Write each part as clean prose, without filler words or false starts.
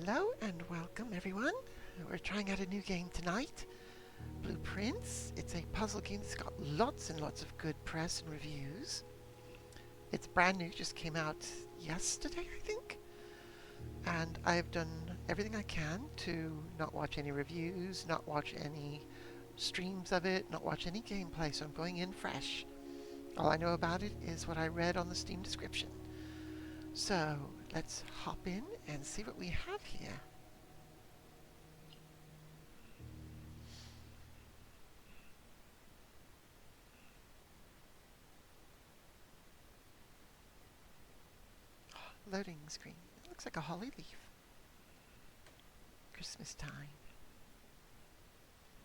Hello and welcome everyone. We're trying out a new game tonight, Blueprints. It's a puzzle game that's got lots and lots of good press and reviews. It's brand new, just came out yesterday I think. And I've done everything I can to not watch any reviews, not watch any streams of it, not watch any gameplay, so I'm going in fresh. All I know about it is what I read on the Steam description. So let's hop in and see what we have here. Loading screen. It looks like a holly leaf. Christmas time.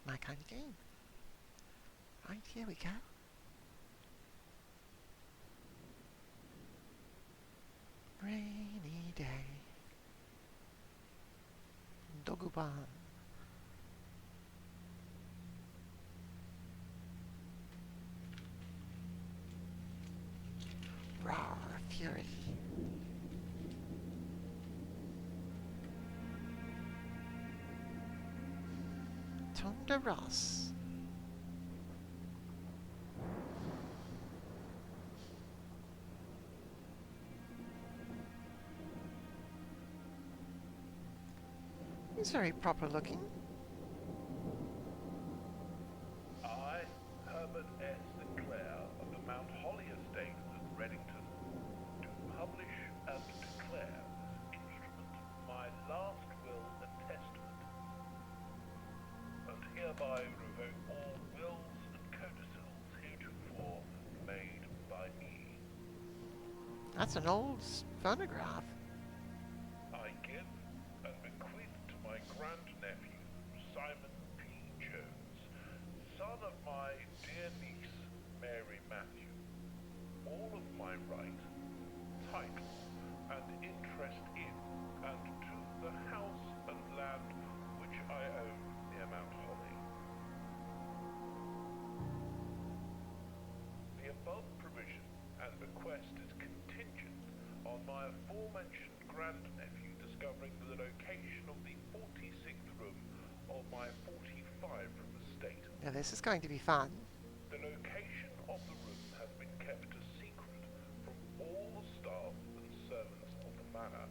My kind of game. Right, here we go. Rainy day. Doguban. Rawr, fury. Tonda Ross. He's very proper looking. I, Herbert S. Sinclair of the Mount Holly Estate at Reddington, do publish and declare this instrument my last will and testament, and hereby revoke all wills and codicils heretofore made by me. That's an old phonograph. I give and bequeath to my grandnephew, Simon P. Jones, son of my dear niece, Mary Matthew, all of my right, title, and interest in and to the house and land which I own near Mount Holly. The above provision and bequest is contingent on my aforementioned grandnephew discovering the location of the 46th room of my 45-room estate. Now this is going to be fun. The location of the room has been kept a secret from all the staff and servants of the manor,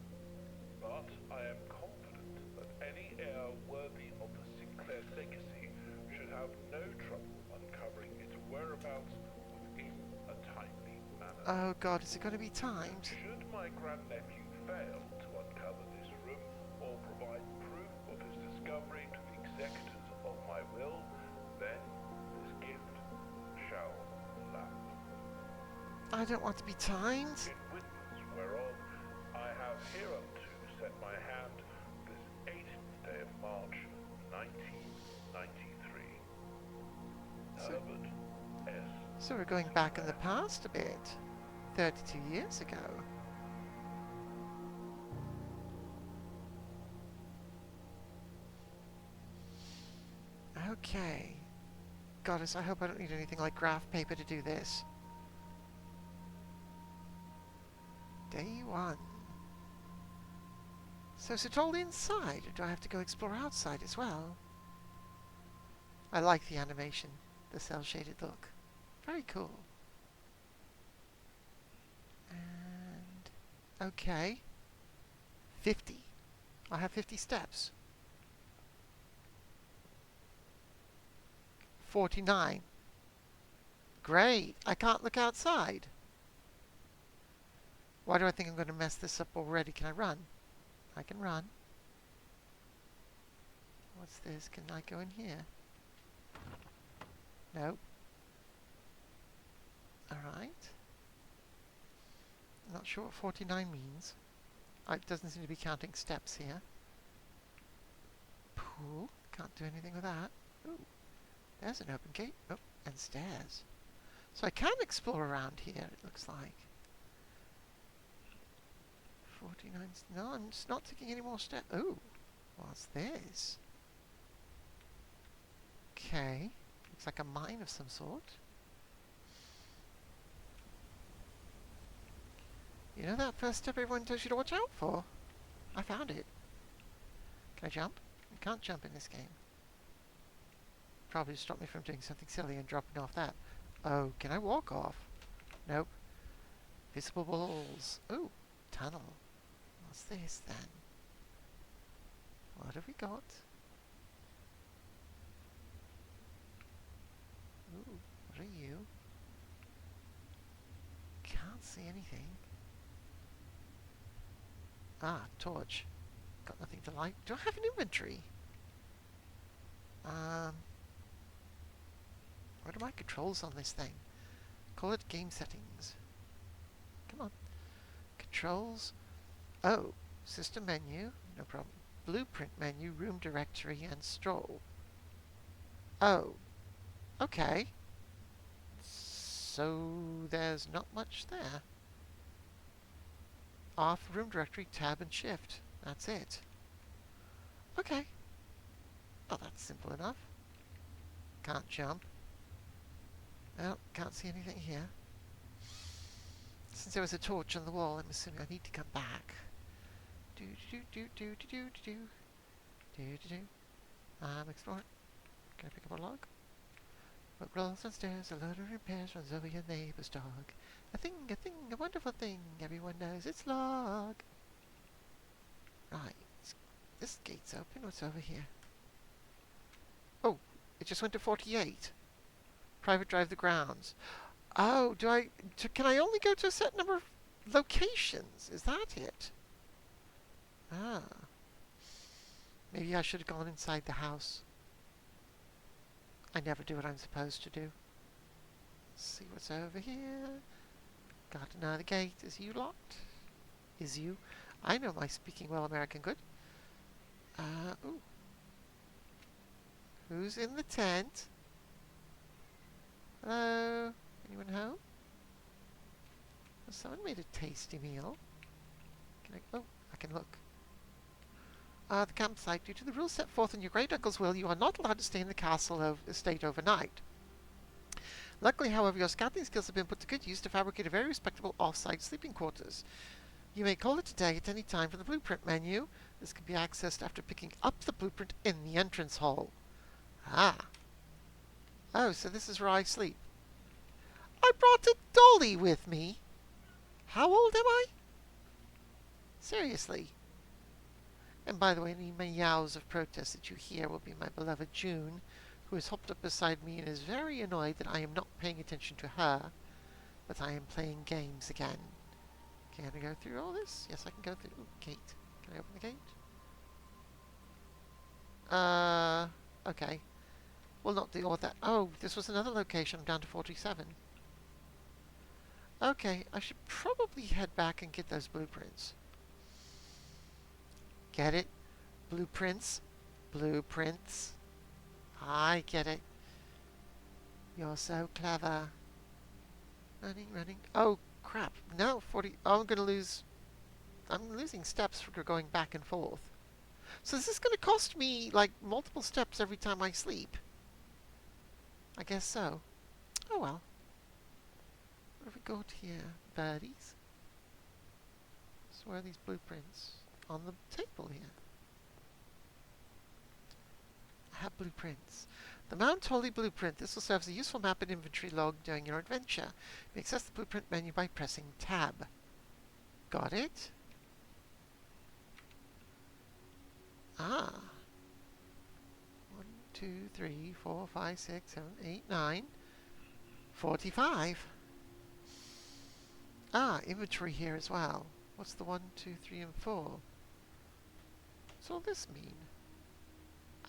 but I am confident that any heir worthy of the Sinclair legacy should have no trouble uncovering its whereabouts within a timely manner. Oh god, is it going to be timed? Should my grandnephew fail to uncover this room or provide proof of his discovery to the executors of my will, then this gift shall lapse. I don't want to be timed. In witness whereof I have hereunto set my hand this 18th day of March, 1993. Herbert S. So we're going back in the past a bit. 32 years ago. Okay. Goddess, I hope I don't need anything like graph paper to do this. Day 1. So is it all inside, or do I have to go explore outside as well? I like the animation, the cel-shaded look. Very cool. And okay. 50. I have 50 steps. 49. Great. I can't look outside. Why do I think I'm going to mess this up already? Can I run? I can run. What's this? Can I go in here? No. Alright. Not sure what 49 means. It doesn't seem to be counting steps here. Pool. Can't do anything with that. Ooh. There's an open gate. Oh, and stairs. So I can explore around here, it looks like. 49. No, I'm just not taking any more steps. Ooh. What's this? Okay. Looks like a mine of some sort. You know that first step everyone tells you to watch out for? I found it. Can I jump? You can't jump in this game. Probably stop me from doing something silly and dropping off that. Oh, can I walk off? Nope. Visible walls. Ooh, tunnel. What's this then? What have we got? Ooh, what are you? Can't see anything. Ah, torch. Got nothing to light. Do I have an inventory? What are my controls on this thing? Call it game settings. Come on. Controls. Oh, system menu. No problem. Blueprint menu, room directory, and stroll. Oh, okay. So there's not much there. Off, room directory, tab, and shift. That's it. Okay. Oh, that's simple enough. Can't jump. Well, can't see anything here. Since there was a torch on the wall, I'm assuming I need to come back. I'm exploring. Can I pick up a log? What rolls downstairs, a load of repairs runs over your neighbor's dog. A thing, a wonderful thing, everyone knows it's log. Right, this gate's open, what's over here? Oh, it just went to 48. Private drive the grounds. Oh, can I only go to a set number of locations? Is that it? Ah. Maybe I should have gone inside the house. I never do what I'm supposed to do. Let's see what's over here. Got another gate. Is you locked? Is you? I know my speaking well American good. Ooh. Who's in the tent? Hello? Anyone home? Well, someone made a tasty meal. Oh, I can look. The campsite. Due to the rules set forth in your great uncle's will, you are not allowed to stay in the castle estate overnight. Luckily, however, your scouting skills have been put to good use to fabricate a very respectable off-site sleeping quarters. You may call it a day at any time from the blueprint menu. This can be accessed after picking up the blueprint in the entrance hall. Ah. Oh, so this is where I sleep. I brought a dolly with me. How old am I? Seriously. And by the way, any meows of protest that you hear will be my beloved June, who has hopped up beside me and is very annoyed that I am not paying attention to her, but I am playing games again. Can I go through all this? Yes, I can go through. Ooh, gate. Can I open the gate? Okay. We'll not do all that. Oh, this was another location. I'm down to 47. Okay, I should probably head back and get those blueprints. Get it? Blueprints? Blueprints. I get it. You're so clever. Running. Oh, crap. No, 40. Oh, I'm losing steps for going back and forth. So is this going to cost me, like, multiple steps every time I sleep? I guess so. Oh, well. What have we got here? Birdies. So where are these blueprints? On the table here. I have blueprints. The Mount Holly blueprint. This will serve as a useful map and inventory log during your adventure. You access the blueprint menu by pressing tab. Got it? Ah. 1, 2, 3, 4, 5, 6, 7, 8, 9. 45. Ah, inventory here as well. What's the 1, 2, 3, and 4? What's all this mean?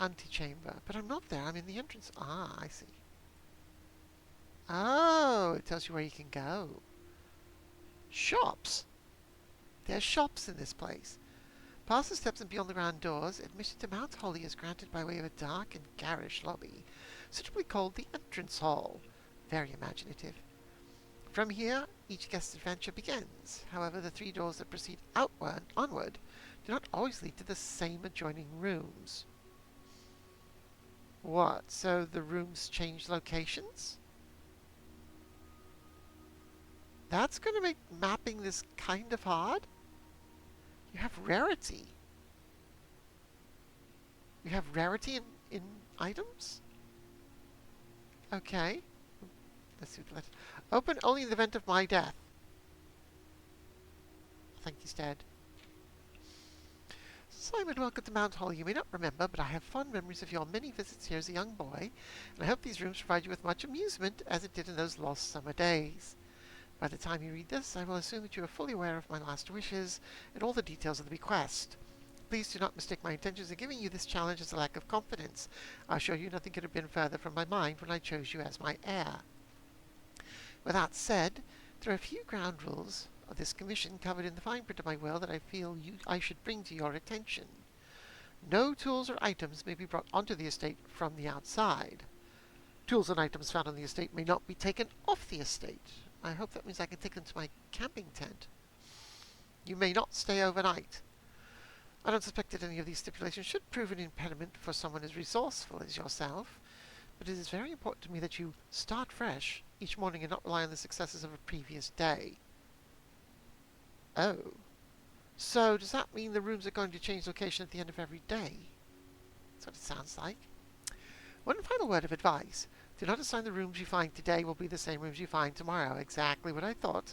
Antechamber. But I'm not there. I'm in the entrance. Ah, I see. Oh, it tells you where you can go. Shops. There's shops in this place. Past the steps and beyond the ground doors, admission to Mount Holly is granted by way of a dark and garish lobby, suitably called the entrance hall. Very imaginative. From here, each guest's adventure begins. However, the 3 doors that proceed onward do not always lead to the same adjoining rooms. What? So the rooms change locations? That's going to make mapping this kind of hard. You have rarity. You have rarity in items? Okay. Let's see what open only in the event of my death. I think he's dead. Simon, welcome to Mount Hall. You may not remember, but I have fond memories of your many visits here as a young boy, and I hope these rooms provide you with much amusement, as it did in those lost summer days. By the time you read this, I will assume that you are fully aware of my last wishes and all the details of the bequest. Please do not mistake my intentions in giving you this challenge as a lack of confidence. I assure you nothing could have been further from my mind when I chose you as my heir. With that said, there are a few ground rules of this commission covered in the fine print of my will that I feel I should bring to your attention. No tools or items may be brought onto the estate from the outside. Tools and items found on the estate may not be taken off the estate. I hope that means I can take them to my camping tent. You may not stay overnight. I don't suspect that any of these stipulations should prove an impediment for someone as resourceful as yourself, but it is very important to me that you start fresh each morning and not rely on the successes of a previous day. Oh. So, does that mean the rooms are going to change location at the end of every day? That's what it sounds like. One final word of advice. Do not assign the rooms you find today will be the same rooms you find tomorrow. Exactly what I thought.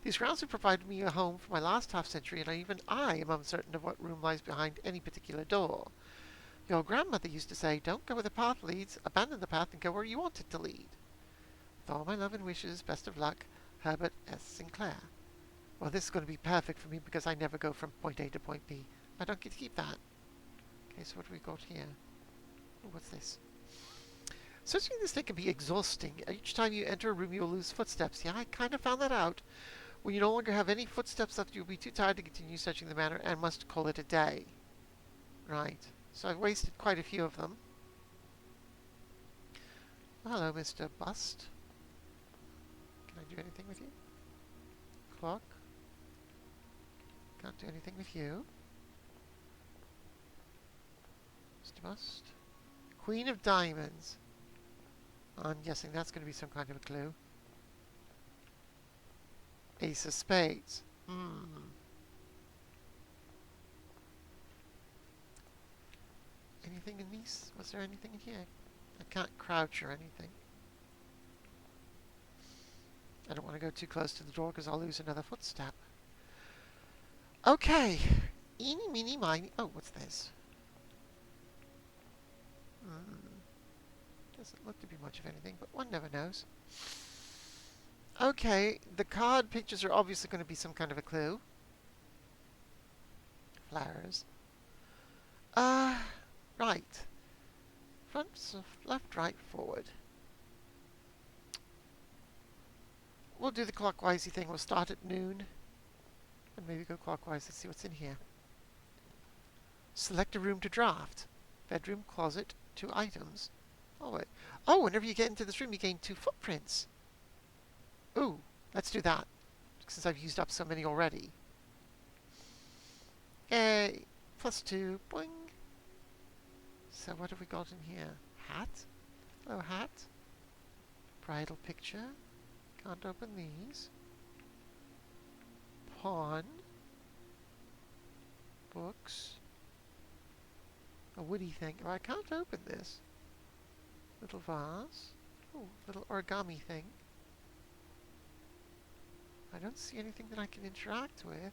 These grounds have provided me a home for my last half-century, and even I am uncertain of what room lies behind any particular door. Your grandmother used to say, don't go where the path leads, abandon the path and go where you want it to lead. With all my love and wishes, best of luck, Herbert S. Sinclair. Well, this is going to be perfect for me because I never go from point A to point B. I don't get to keep that. Okay, so what do we got here? Oh, what's this? Searching this thing can be exhausting. Each time you enter a room, you'll lose footsteps. Yeah, I kind of found that out. When you no longer have any footsteps left, you'll be too tired to continue searching the manor and must call it a day. Right. So I've wasted quite a few of them. Hello, Mr. Bust. Can I do anything with you? Clock. Can't do anything with you. Mr. Bust. Queen of Diamonds. I'm guessing that's going to be some kind of a clue. Ace of Spades. Anything in these? Was there anything in here? I can't crouch or anything. I don't want to go too close to the door because I'll lose another footstep. Okay. Eeny, meeny, miny. Oh, what's this? Doesn't look to be much of anything, but one never knows. Okay, the card pictures are obviously going to be some kind of a clue. Flowers. Right. Front, left, right, forward. We'll do the clockwise-y thing. We'll start at noon. And maybe go clockwise. Let's see what's in here. Select a room to draft. Bedroom, closet, 2 items. Oh, wait. Oh, whenever you get into this room, you gain 2 footprints. Ooh, let's do that. Since I've used up so many already. Yay. +2. Boing. So what have we got in here? Hat. Hello, hat. Bridal picture. Can't open these. Pawn. Books. A woody thing. Oh, I can't open this. Little vase. Oh, little origami thing. I don't see anything that I can interact with.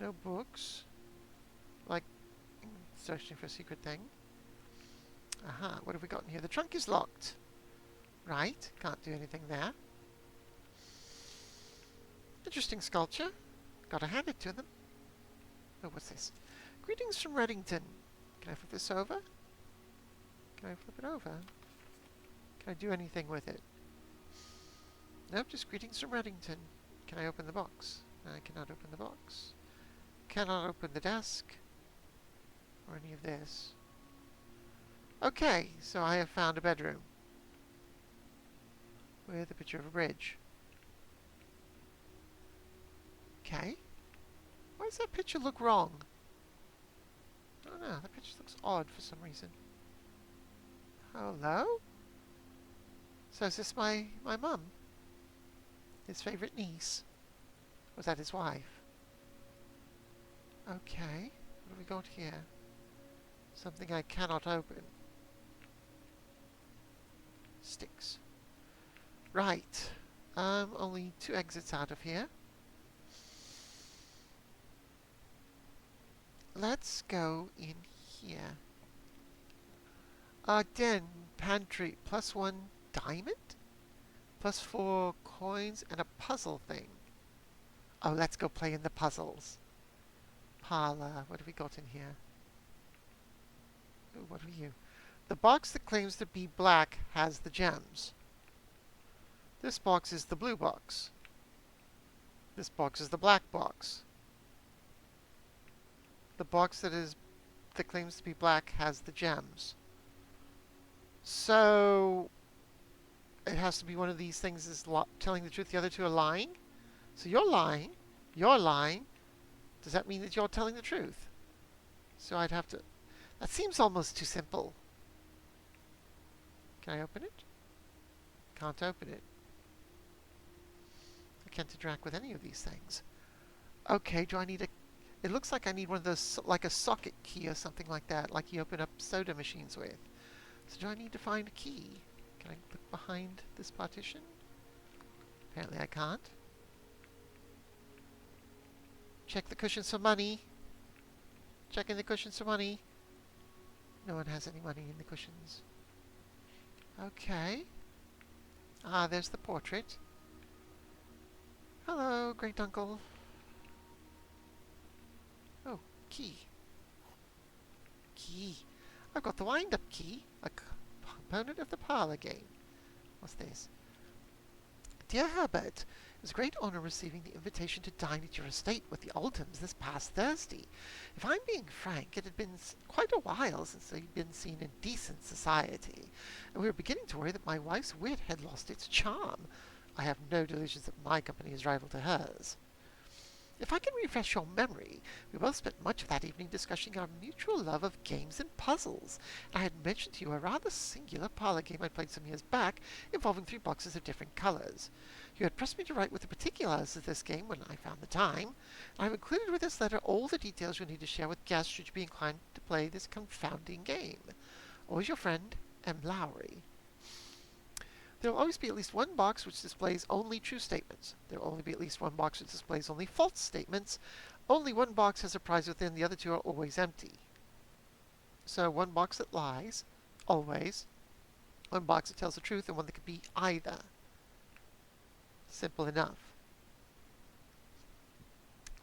No books. Like, searching for a secret thing. Aha, what have we got in here? The trunk is locked. Right, can't do anything there. Interesting sculpture. Gotta hand it to them. Oh, what's this? Greetings from Reddington. Can I flip this over? Can I flip it over? Can I do anything with it? Nope, just greetings from Reddington. Can I open the box? I cannot open the box. Cannot open the desk. Or any of this. Okay, so I have found a bedroom. With a picture of a bridge. Okay. Why does that picture look wrong? I don't know, that picture looks odd for some reason. Hello? So is this my mum? His favourite niece? Was that his wife? Okay, what have we got here? Something I cannot open. Sticks. Right. Only 2 exits out of here. Let's go in here. Den, pantry, +1 diamond? +4 coins and a puzzle thing. Oh, let's go play in the puzzles. Parlor, what have we got in here? Ooh, what are you? The box that claims to be black has the gems. This box is the blue box. This box is the black box. The box that claims to be black has the gems. So it has to be one of these things is telling the truth. The other two are lying. So you're lying. You're lying. Does that mean that you're telling the truth? So I'd have to... That seems almost too simple. Can I open it? Can't open it. I can't interact with any of these things. Okay, do I need a... It looks like I need one of those, like a socket key or something like that, like you open up soda machines with. So do I need to find a key? Can I look behind this partition? Apparently I can't. Check the cushions for money. Checking the cushions for money. No one has any money in the cushions. Okay. Ah, there's the portrait. Hello, great uncle. Oh, key. Key. I've got the wind-up key, a component of the parlor game. What's this? Dear Herbert, it was a great honor receiving the invitation to dine at your estate with the Oldhams this past Thursday. If I'm being frank, it had been quite a while since we'd been seen in decent society, and we were beginning to worry that my wife's wit had lost its charm. I have no delusions that my company is rival to hers. If I can refresh your memory, we both spent much of that evening discussing our mutual love of games and puzzles. I had mentioned to you a rather singular parlor game I played some years back, involving 3 boxes of different colors. You had pressed me to write with the particulars of this game when I found the time. I have included with this letter all the details you'll need to share with guests should you be inclined to play this confounding game. Always your friend, M. Lowry. There will always be at least one box which displays only true statements. There will only be at least one box which displays only false statements. Only one box has a prize within, the other 2 are always empty. So one box that lies, always. One box that tells the truth, and one that could be either. Simple enough.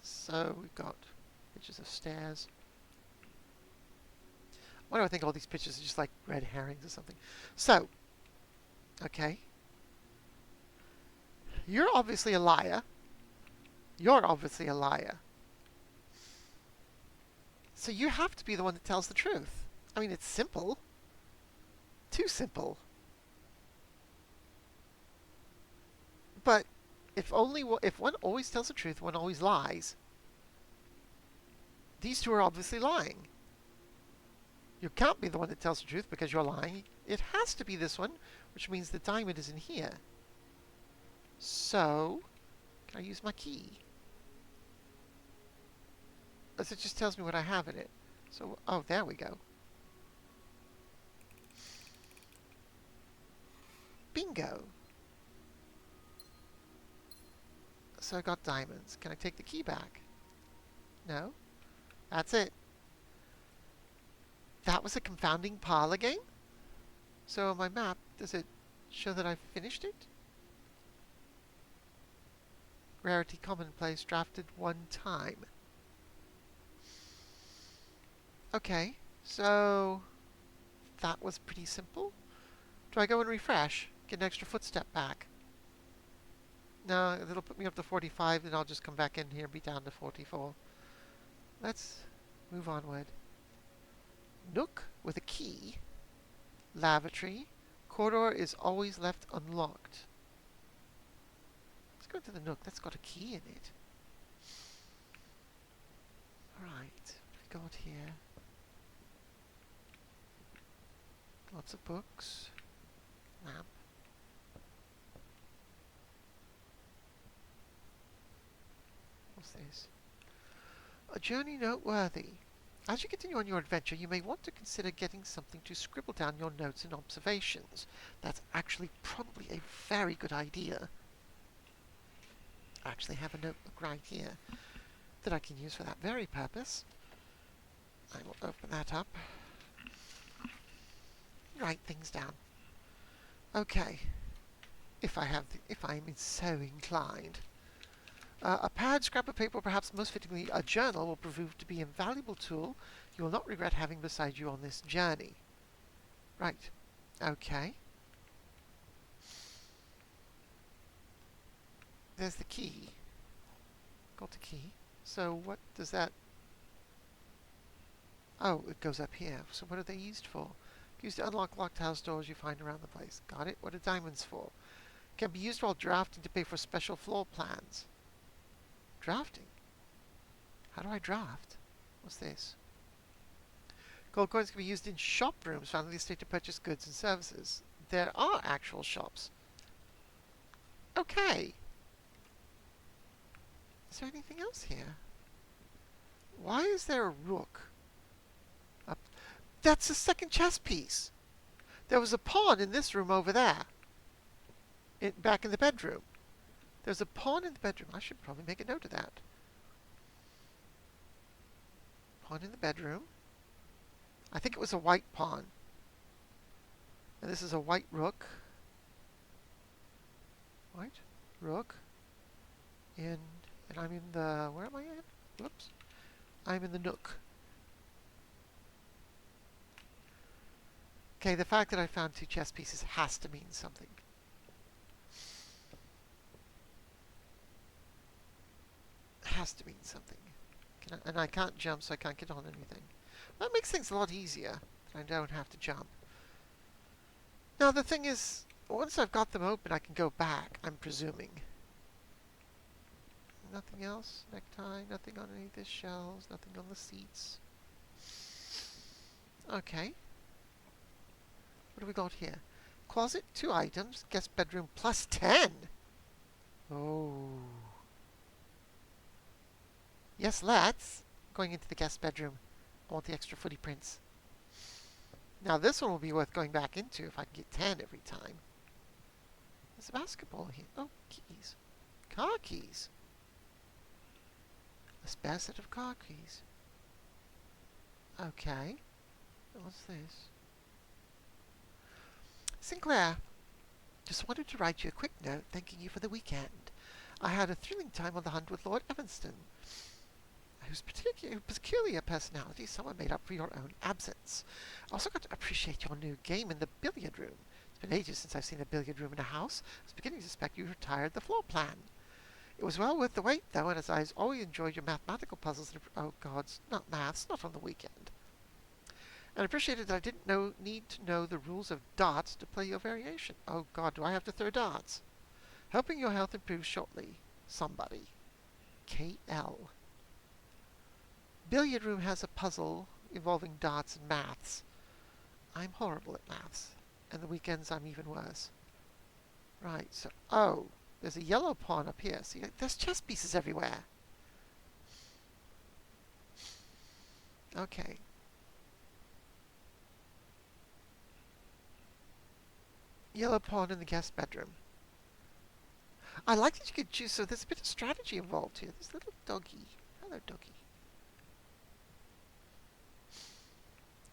So we've got pictures of stairs. Why do I think all these pictures are just like red herrings or something? So, okay. You're obviously a liar. You're obviously a liar. So you have to be the one that tells the truth. I mean, it's simple. Too simple. But if one always tells the truth, one always lies. These 2 are obviously lying. You can't be the one that tells the truth because you're lying. It has to be this one, which means the diamond is in here. So, can I use my key? As it just tells me what I have in it. So, oh, there we go. Bingo. So I got diamonds. Can I take the key back? No. That's it. That was a confounding parlor game? So on my map, does it show that I've finished it? Rarity commonplace, drafted 1 time. Okay, so that was pretty simple. Do I go and refresh? Get an extra footstep back? No, it'll put me up to 45, then I'll just come back in here and be down to 44. Let's move onward. Nook with a key. Lavatory. Corridor is always left unlocked. Let's go into the Nook. That's got a key in it. Right. What have we got here? Lots of books. Lamp. What's this? A journey noteworthy. As you continue on your adventure, you may want to consider getting something to scribble down your notes and observations. That's actually probably a very good idea. I actually have a notebook right here that I can use for that very purpose. I will open that up. Write things down. Okay. If I'm so inclined. A pad, scrap of paper, or perhaps most fittingly a journal, will prove to be an invaluable tool you will not regret having beside you on this journey. Right. Okay. There's the key. Got the key. So what does that... Oh, it goes up here. So what are they used for? Used to unlock locked house doors you find around the place. Got it. What are diamonds for? Can be used while drafting to pay for special floor plans. Drafting? How do I draft? What's this? Gold coins can be used in shop rooms found in the estate to purchase goods and services. There are actual shops. Okay. Is there anything else here? Why is there a rook? That's the second chess piece. There was a pawn in this room over there. Back in the bedroom. There's a pawn in the bedroom. I should probably make a note of that. Pawn in the bedroom. I think it was a white pawn. And this is a white rook. White rook. And I'm in the... Where am I at? Whoops. I'm in the nook. Okay, the fact that I found two chess pieces has to mean something. Has to mean something. And I can't jump, so I can't get on anything. That makes things a lot easier. I don't have to jump. Now, the thing is, once I've got them open, I can go back, I'm presuming. Nothing else? Necktie? Nothing on any of the shelves? Nothing on the seats? Okay. What do we got here? Closet, 2 items. Guest bedroom, plus 10. Oh. Yes, let's. Going into the guest bedroom. I want the extra footy prints. Now this one will be worth going back into if I can get 10 every time. There's a basketball here. Oh, keys. Car keys. A spare set of car keys. Okay. What's this? Sinclair, just wanted to write you a quick note thanking you for the weekend. I had a thrilling time on the hunt with Lord Evanston, whose peculiar personality somewhat made up for your own absence. I also got to appreciate your new game in the billiard room. It's been ages since I've seen a billiard room in a house. I was beginning to suspect you retired the floor plan. It was well worth the wait, though, and as I always enjoyed your mathematical puzzles. Oh, gods, not maths, not on the weekend. And I appreciated that I didn't need to know the rules of darts to play your variation. Oh, God, do I have to throw darts? Helping your health improve shortly. Somebody. KL. Billiard room has a puzzle involving darts and maths. I'm horrible at maths. And the weekends I'm even worse. Right, so... Oh, there's a yellow pawn up here. See, there's chess pieces everywhere. Okay. Yellow pawn in the guest bedroom. I like that you could choose, so there's a bit of strategy involved here. This little doggy. Hello, doggy.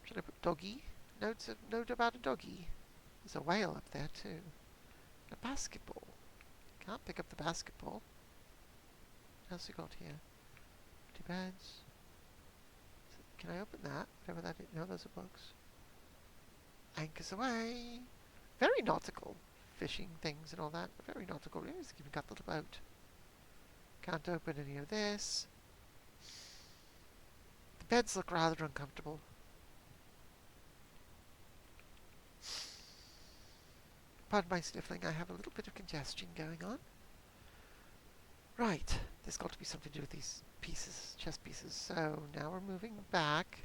Should I put doggy? Note about a doggy. There's a whale up there, too. A basketball. Can't pick up the basketball. What else we got here? 2 beds. Can I open that? Whatever that is. No, those are books. Anchors away. Very nautical. Fishing things and all that. Very nautical. It's even got a little boat. Can't open any of this. The beds look rather uncomfortable. Pardon my sniffling, I have a little bit of congestion going on. Right, there's got to be something to do with these pieces, chess pieces. So now we're moving back,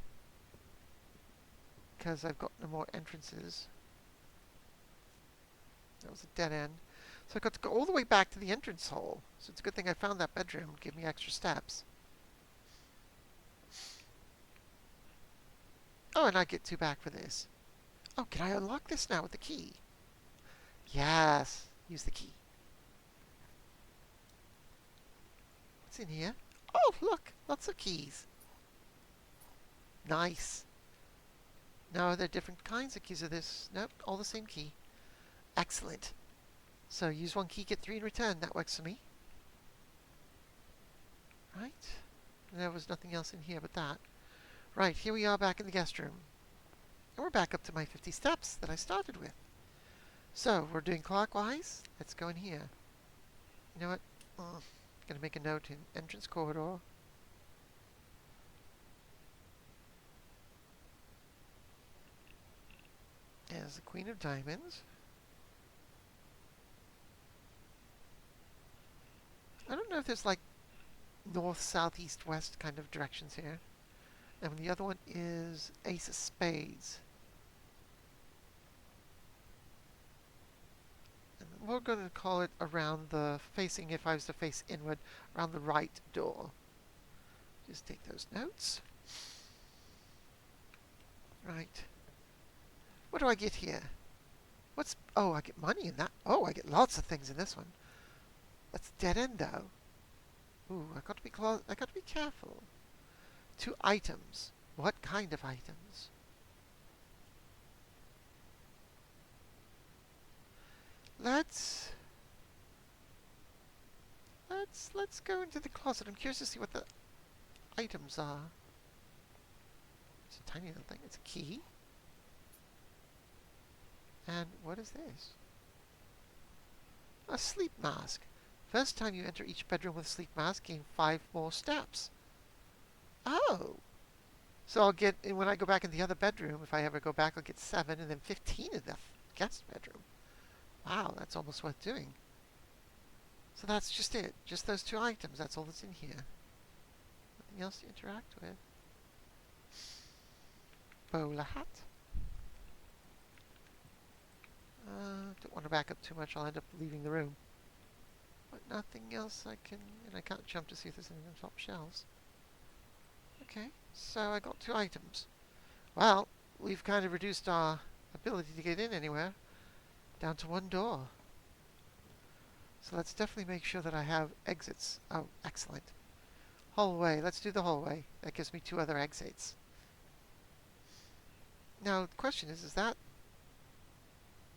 because I've got no more entrances. That was a dead end. So I've got to go all the way back to the entrance hall. So it's a good thing I found that bedroom, give me extra steps. Oh, and I get 2 back for this. Oh, can I unlock this now with the key? Yes. Use the key. What's in here? Oh, look. Lots of keys. Nice. No, are there different kinds of keys of this? Nope, all the same key. Excellent. So use 1 key, get 3 in return. That works for me. Right. There was nothing else in here but that. Right, here we are back in the guest room. And we're back up to my 50 steps that I started with. So, we're doing clockwise. Let's go in here. You know what? Gonna make a note in entrance corridor. There's the Queen of Diamonds. I don't know if there's like north, south, east, west kind of directions here. And the other one is Ace of Spades. And we're going to call it around the facing, if I was to face inward, around the right door. Just take those notes. Right. What do I get here? What's... Oh, I get money in that. Oh, I get lots of things in this one. That's dead end, though. Ooh, I got to be careful. 2 items. What kind of items? Let's go into the closet. I'm curious to see what the items are. It's a tiny little thing. It's a key. And what is this? A sleep mask. First time you enter each bedroom with a sleep mask, gain 5 more steps. Oh! So I'll get, and when I go back in the other bedroom, if I ever go back, I'll get 7 and then 15 in the guest bedroom. Wow, that's almost worth doing. So that's just it. Just those 2 items. That's all that's in here. Nothing else to interact with. Bowler hat. Don't want to back up too much. I'll end up leaving the room. But nothing else I can... And I can't jump to see if there's anything on top shelves. Okay, so I got 2 items. Well, we've kind of reduced our ability to get in anywhere down to 1 door. So let's definitely make sure that I have exits. Oh, excellent. Hallway. Let's do the hallway. That gives me 2 other exits. Now, the question is that...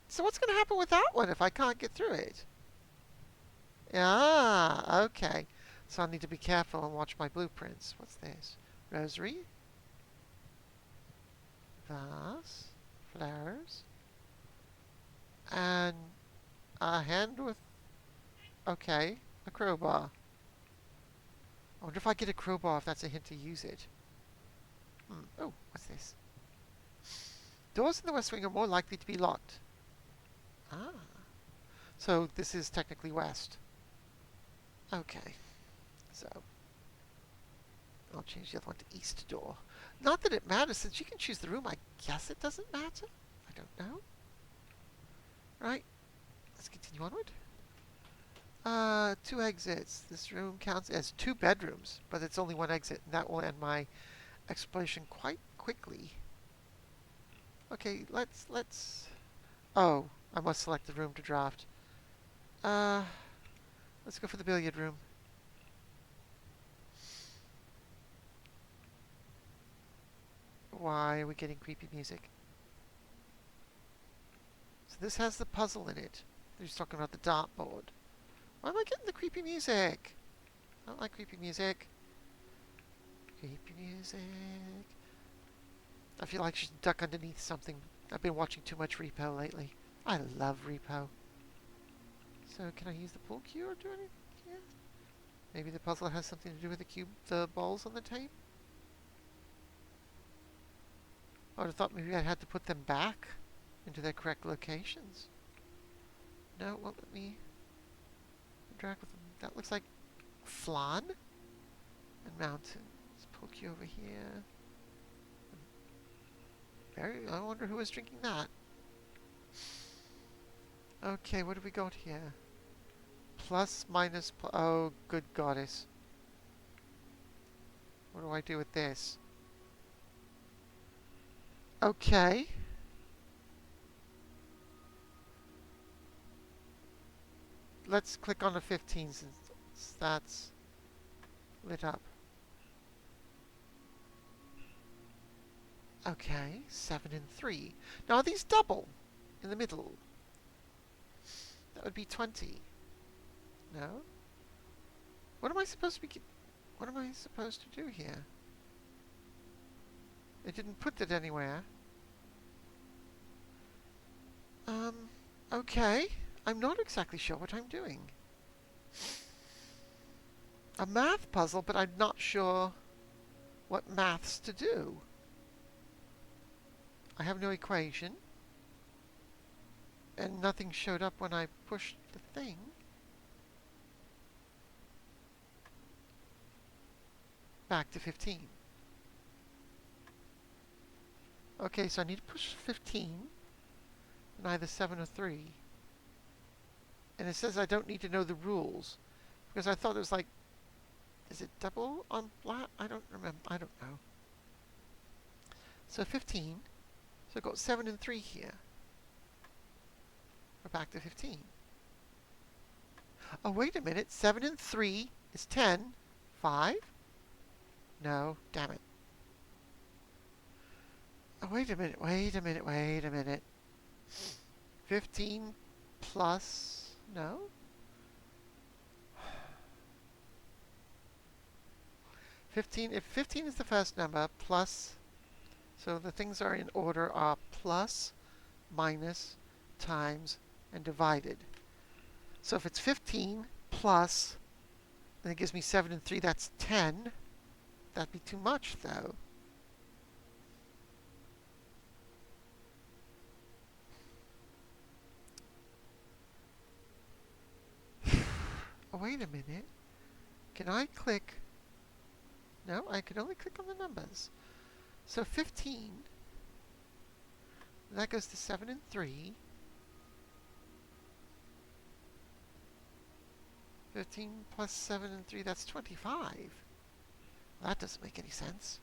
So what's going to happen with that one if I can't get through it? Ah, okay. So I need to be careful and watch my blueprints. What's this? Rosary. Vase. Flowers. And a hand with... Okay, a crowbar. I wonder if I get a crowbar, if that's a hint to use it. Oh, what's this? Doors in the west wing are more likely to be locked. Ah. So this is technically west. Okay. So I'll change the other one to east door. Not that it matters, since you can choose the room, I guess it doesn't matter. I don't know. Right. Let's continue onward. 2 exits. This room counts as 2 bedrooms, but it's only 1 exit, and that will end my exploration quite quickly. Okay, let's... Oh, I must select the room to draft. Let's go for the billiard room. Why are we getting creepy music? So this has the puzzle in it. They're just talking about the dartboard. Why am I getting the creepy music? I don't like creepy music. Creepy music. I feel like I should duck underneath something. I've been watching too much Repo lately. I love Repo. So can I use the pool cue or do anything here? Maybe the puzzle has something to do with the balls on the tape? I would have thought maybe I had to put them back into their correct locations. No, it won't let me interact with them. That looks like flan and mountain. Let's poke you over here. I wonder who was drinking that. Okay, what do we got here? Plus, minus, oh, good goddess. What do I do with this? Okay. Let's click on the 15 since that's lit up. Okay, 7 and 3. Now are these double in the middle? That would be 20. No? What am I supposed to be... What am I supposed to do here? It didn't put it anywhere. Okay. I'm not exactly sure what I'm doing. A math puzzle, but I'm not sure what maths to do. I have no equation. And nothing showed up when I pushed the thing. Back to 15. Okay, so I need to push 15. And either 7 or 3. And it says I don't need to know the rules. Because I thought it was like... Is it double on black? I don't remember. I don't know. So 15. So I've got 7 and 3 here. We're back to 15. Oh, wait a minute. 7 and 3 is 10. 5? No. Damn it. Oh, wait a minute. Wait a minute. Wait a minute. 15 plus... No? If 15 is the first number, plus... So the things are in order are plus, minus, times, and divided. So if it's 15 plus, then it gives me 7 and 3, that's 10. That'd be too much, though. Oh, wait a minute. Can I click? No, I can only click on the numbers. So 15, that goes to 7 and 3. 15 plus 7 and 3, that's 25. Well, that doesn't make any sense.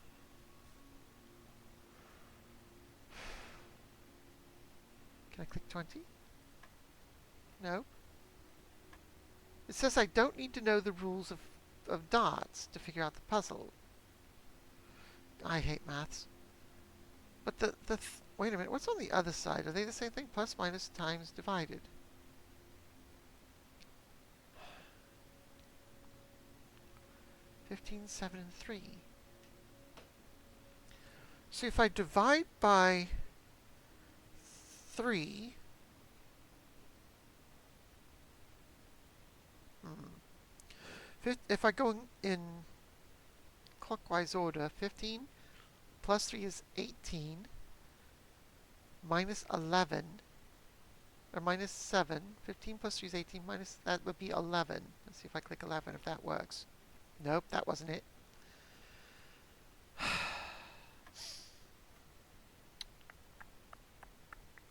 Can I click 20? No. It says I don't need to know the rules of dots to figure out the puzzle. I hate maths. But wait a minute, what's on the other side? Are they the same thing? Plus, minus, times, divided. $15, 7, and 3. So if I divide by 3, if I go in clockwise order, 15 plus 3 is 18, minus 11, or minus 7. 15 plus 3 is 18, minus, that would be 11. Let's see if I click 11, if that works. Nope, that wasn't it.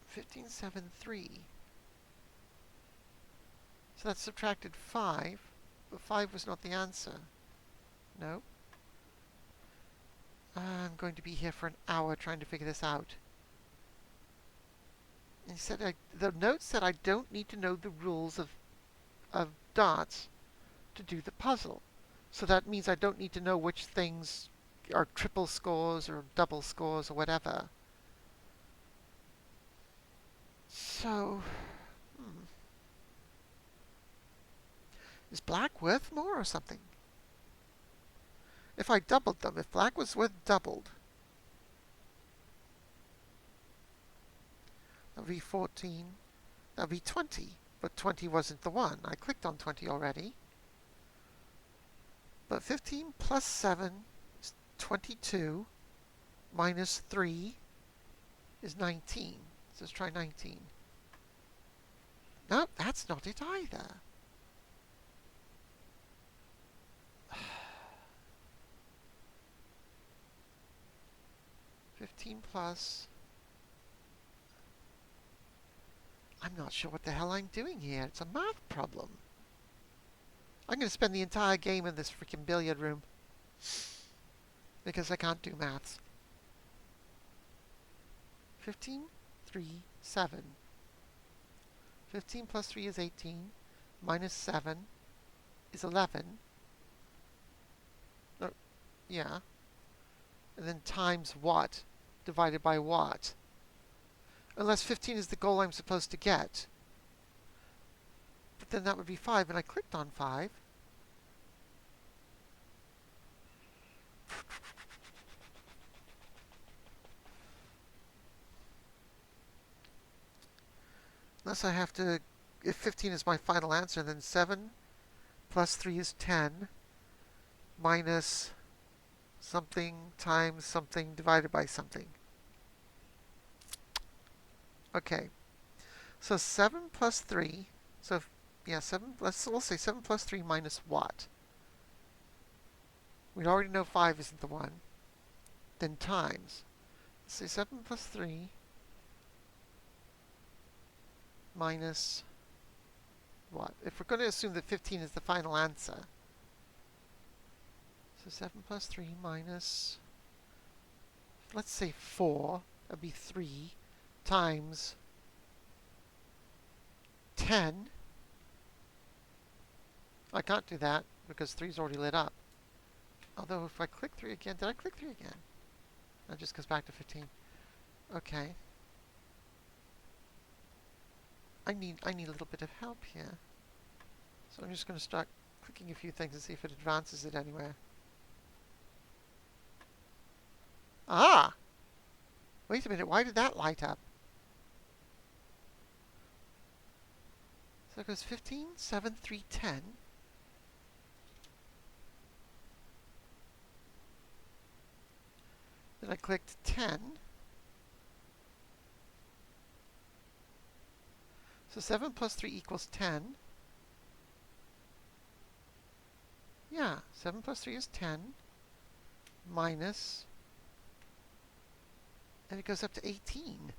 15, 7, 3. So that subtracted 5, but 5 was not the answer. No. I'm going to be here for an hour trying to figure this out. And he said the note said I don't need to know the rules of dots to do the puzzle. So that means I don't need to know which things are triple scores or double scores or whatever. So, is black worth more or something? If I doubled them, if black was worth doubled, that would be 14, that would be 20, but 20 wasn't the one. I clicked on 20 already. But 15 plus 7 is 22, minus 3 is 19. So let's try 19. No, that's not it either. 15 plus... I'm not sure what the hell I'm doing here. It's a math problem. I'm going to spend the entire game in this freaking billiard room. Because I can't do maths. 15, 3, 7. 15 plus 3 is 18. Minus 7 is 11. Oh, yeah. And then times what? Divided by what? Unless 15 is the goal I'm supposed to get. But then that would be 5, and I clicked on 5. Unless I have to, if 15 is my final answer, then 7 plus 3 is 10, minus something times something divided by something. Okay, so 7 plus 3, so yeah, we'll say 7 plus 3 minus what? We already know 5 isn't the one. Then times. Let's say 7 plus 3 minus what? If we're going to assume that 15 is the final answer. So 7 plus 3 minus, let's say 4, that would be 3, times 10. I can't do that because 3 is already lit up. Although if I click 3 again, did I click 3 again? That just goes back to 15. Okay. I need a little bit of help here. So I'm just going to start clicking a few things and see if it advances it anywhere. Ah! Wait a minute, why did that light up? So it goes 15, 7, 3, 10. Then I clicked 10. So 7 plus 3 equals 10. Yeah, 7 plus 3 is 10. Minus, and it goes up to 18.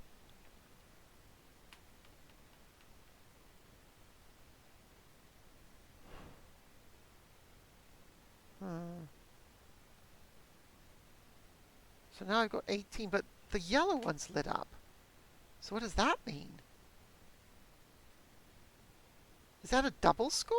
So now I've got 18, but the yellow one's lit up. So what does that mean? Is that a double score?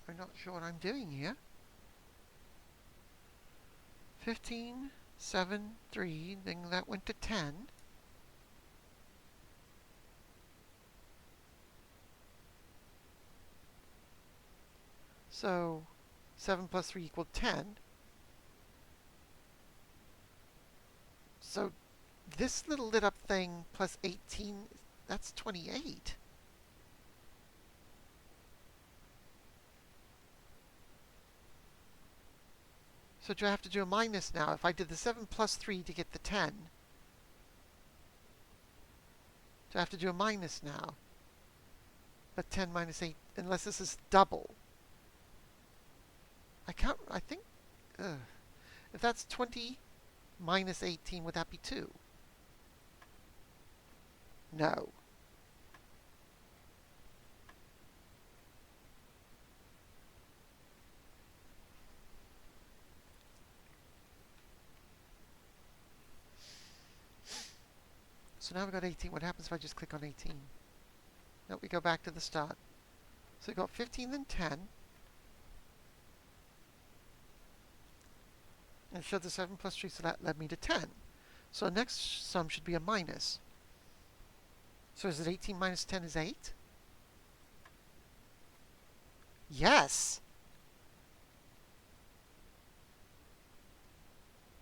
I'm not sure what I'm doing here. 15, 7, 3, then that went to 10. So 7 plus 3 equaled 10. So this little lit up thing plus 18, that's 28. So do I have to do a minus now? If I did the 7 plus 3 to get the 10, do I have to do a minus now? But 10 minus 8, unless this is double. I can't, I think, if that's 20 minus 18, would that be 2? No. So now we've got 18. What happens if I just click on 18? No, we go back to the start. So we got 15, then 10. And it showed the 7 plus 3, so that led me to 10. So the next sum should be a minus. So is it 18 minus 10 is 8? Yes!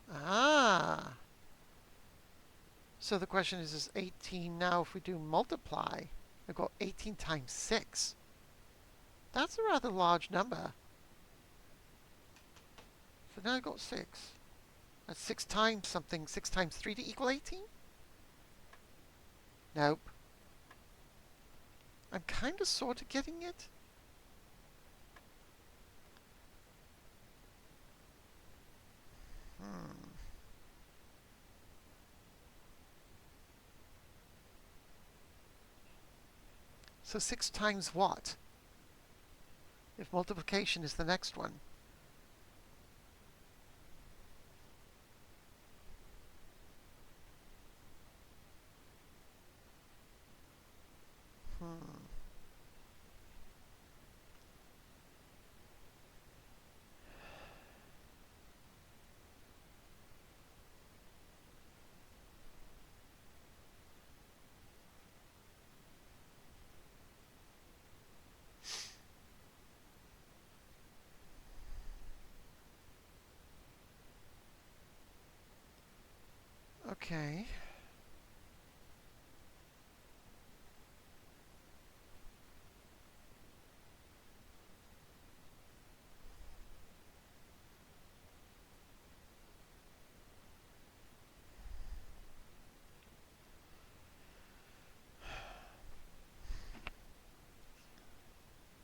Ah! So the question is 18 now if we do multiply, we've got 18 times 6. That's a rather large number. So now I've got 6. That's 6 times something. 6 times 3 to equal 18? Nope. I'm kind of sort of getting it. So 6 times what? If multiplication is the next one. Hmm. Okay.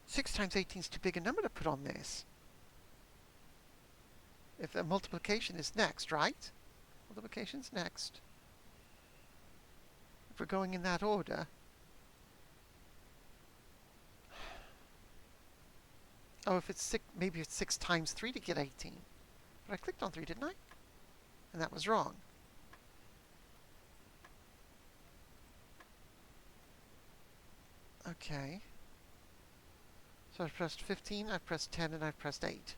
Six times 18 is too big a number to put on this. If the multiplication is next, right? Multiplication's next. If we're going in that order. Oh, if it's six, maybe it's 6 times 3 to get 18. But I clicked on 3, didn't I? And that was wrong. Okay. So I've pressed 15, I've pressed 10, and I've pressed 8.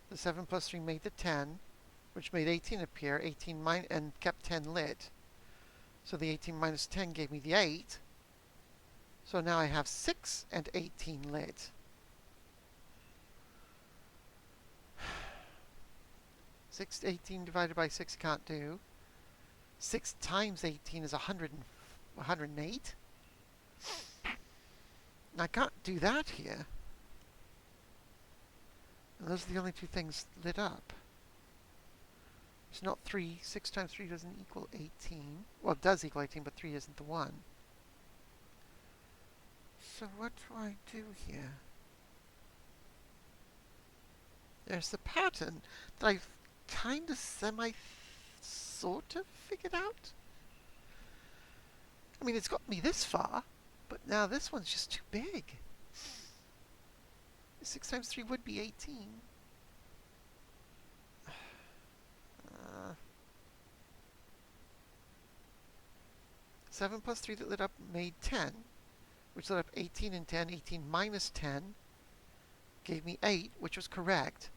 The 7 plus 3 made the 10, which made 18 appear, 18 and kept 10 lit. So the 18 minus 10 gave me the 8. So now I have 6 and 18 lit. 6 18 divided by 6 can't do. 6 times 18 is 108. I can't do that here. And those are the only two things lit up. It's not 3. 6 times 3 doesn't equal 18. Well, it does equal 18, but 3 isn't the one. So what do I do here? There's the pattern that I've kind of sort of figured out. I mean, it's got me this far, but now this one's just too big. 6 times 3 would be 18. 7 plus 3 that lit up made 10, which lit up 18 and 10. 18 minus 10 gave me 8, which was correct.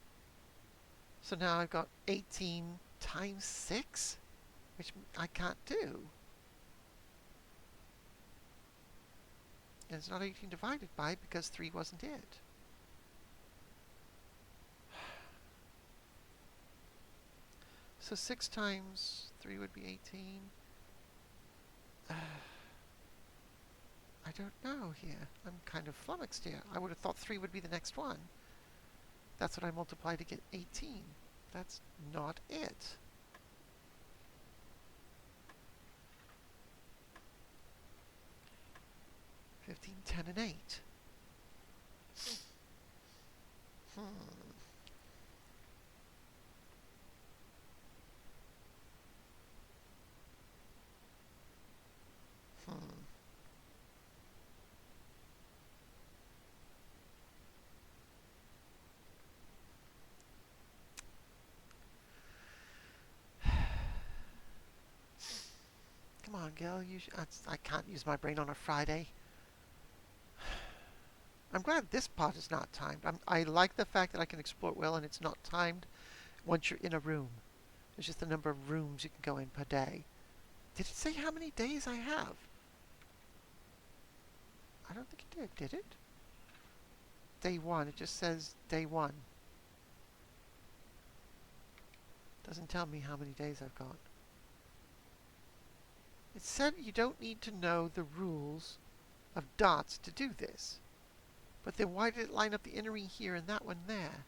So now I've got 18 times 6, which I can't do. And it's not 18 divided by because 3 wasn't it. So 6 times 3 would be 18. I don't know here. I'm kind of flummoxed here. I would have thought 3 would be the next one. That's what I multiply to get 18. That's not it. $15, 10, and 8. Hmm. Come on, Gil. I can't use my brain on a Friday. I'm glad this part is not timed. I like the fact that I can explore it well and it's not timed once you're in a room. It's just the number of rooms you can go in per day. Did it say how many days I have? I don't think it did it? Day 1. It just says day 1. Doesn't tell me how many days I've got. It said you don't need to know the rules of dots to do this. But then why did it line up the inner ring here and that one there?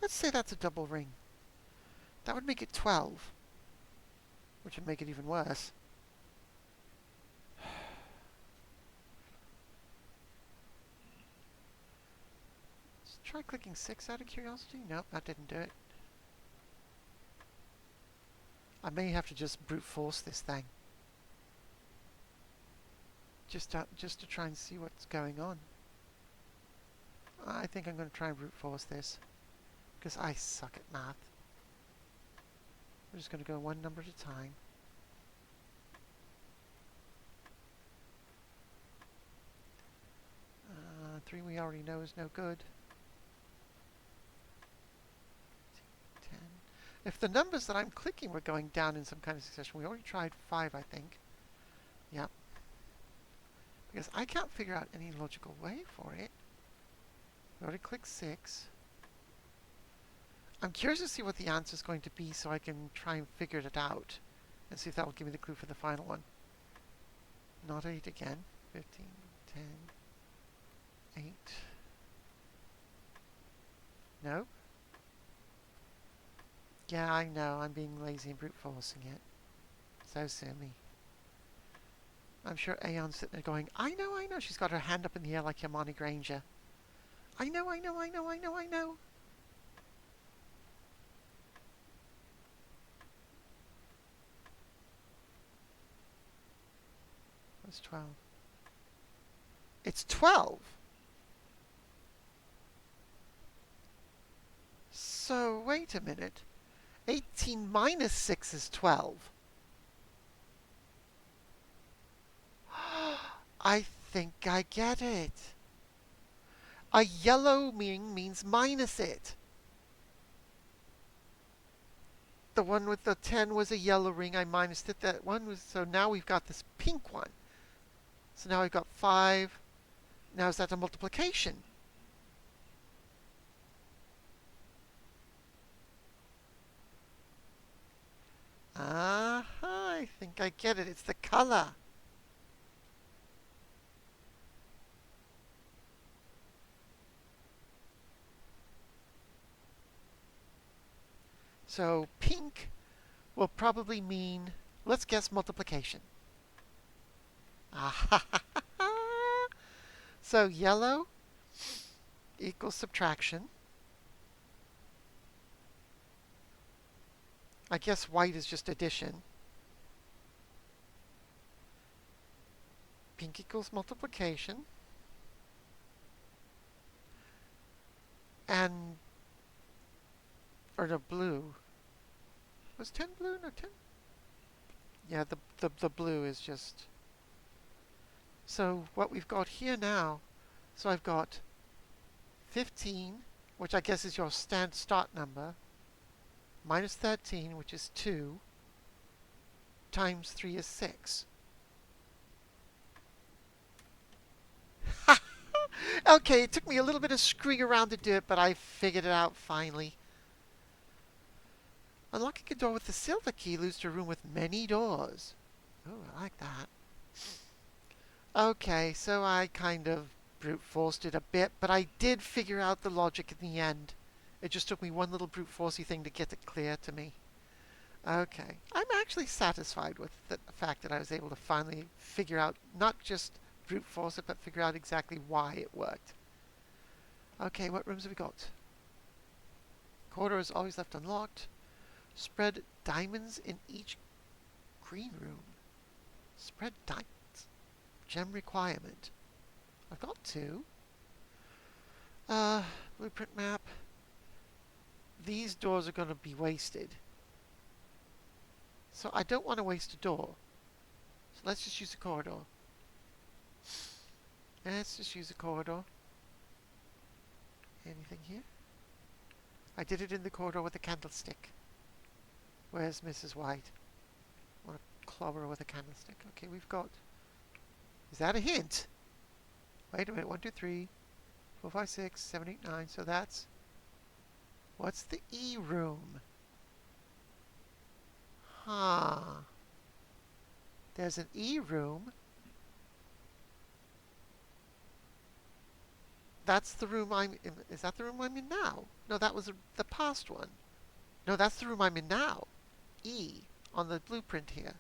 Let's say that's a double ring. That would make it 12, which would make it even worse. Let's try clicking 6 out of curiosity. Nope, that didn't do it. I may have to just brute force this thing. Just to try and see what's going on. I think I'm going to try and brute force this. Because I suck at math. We're just going to go one number at a time. 3 we already know is no good. 10. If the numbers that I'm clicking were going down in some kind of succession, we already tried 5, I think. Yep. Because I can't figure out any logical way for it. We already clicked 6. I'm curious to see what the answer is going to be so I can try and figure it out. And see if that will give me the clue for the final one. Not 8 again. 15, 10, 8. Nope. Yeah, I know. I'm being lazy and brute forcing it. So silly. I'm sure Aeon's sitting there going, I know. She's got her hand up in the air like Hermione Granger. I know. What's 12? It's 12! So, wait a minute. 18 minus 6 is 12. I think I get it. A yellow ring means minus it. The one with the 10 was a yellow ring. I minused it. That one was, so now we've got this pink one. So now we've got 5. Now is that a multiplication? I think I get it. It's the color. So pink will probably mean, let's guess, multiplication. So yellow equals subtraction. I guess white is just addition. Pink equals multiplication. And, or the blue. Was 10 blue? No, 10. Yeah, the blue is just. So what we've got here now, so I've got 15, which I guess is your start number, minus 13, which is 2, times 3 is 6. Okay, it took me a little bit of screwing around to do it, but I figured it out finally. Unlocking a door with the silver key leads to a room with many doors. Oh, I like that. Okay, so I kind of brute forced it a bit, but I did figure out the logic in the end. It just took me one little brute forcey thing to get it clear to me. Okay, I'm actually satisfied with the fact that I was able to finally figure out, not just brute force it, but figure out exactly why it worked. Okay, what rooms have we got? Corridor is always left unlocked. Spread diamonds in each green room. Spread diamonds. Gem requirement. I've got 2. Blueprint map. These doors are going to be wasted. So I don't want to waste a door. So let's just use a corridor. Let's just use a corridor. Anything here? I did it in the corridor with a candlestick. Where's Mrs. White? I want to clobber her with a candlestick. Okay, we've got... Is that a hint? Wait a minute. 1, 2, 3, 4, 5, 6, 7, 8, 9. So that's... What's the E room? Huh. There's an E room. that's the room I'm in. Is that the room I'm in now? No, that was the past one. No, that's the room I'm in now. E on the blueprint here.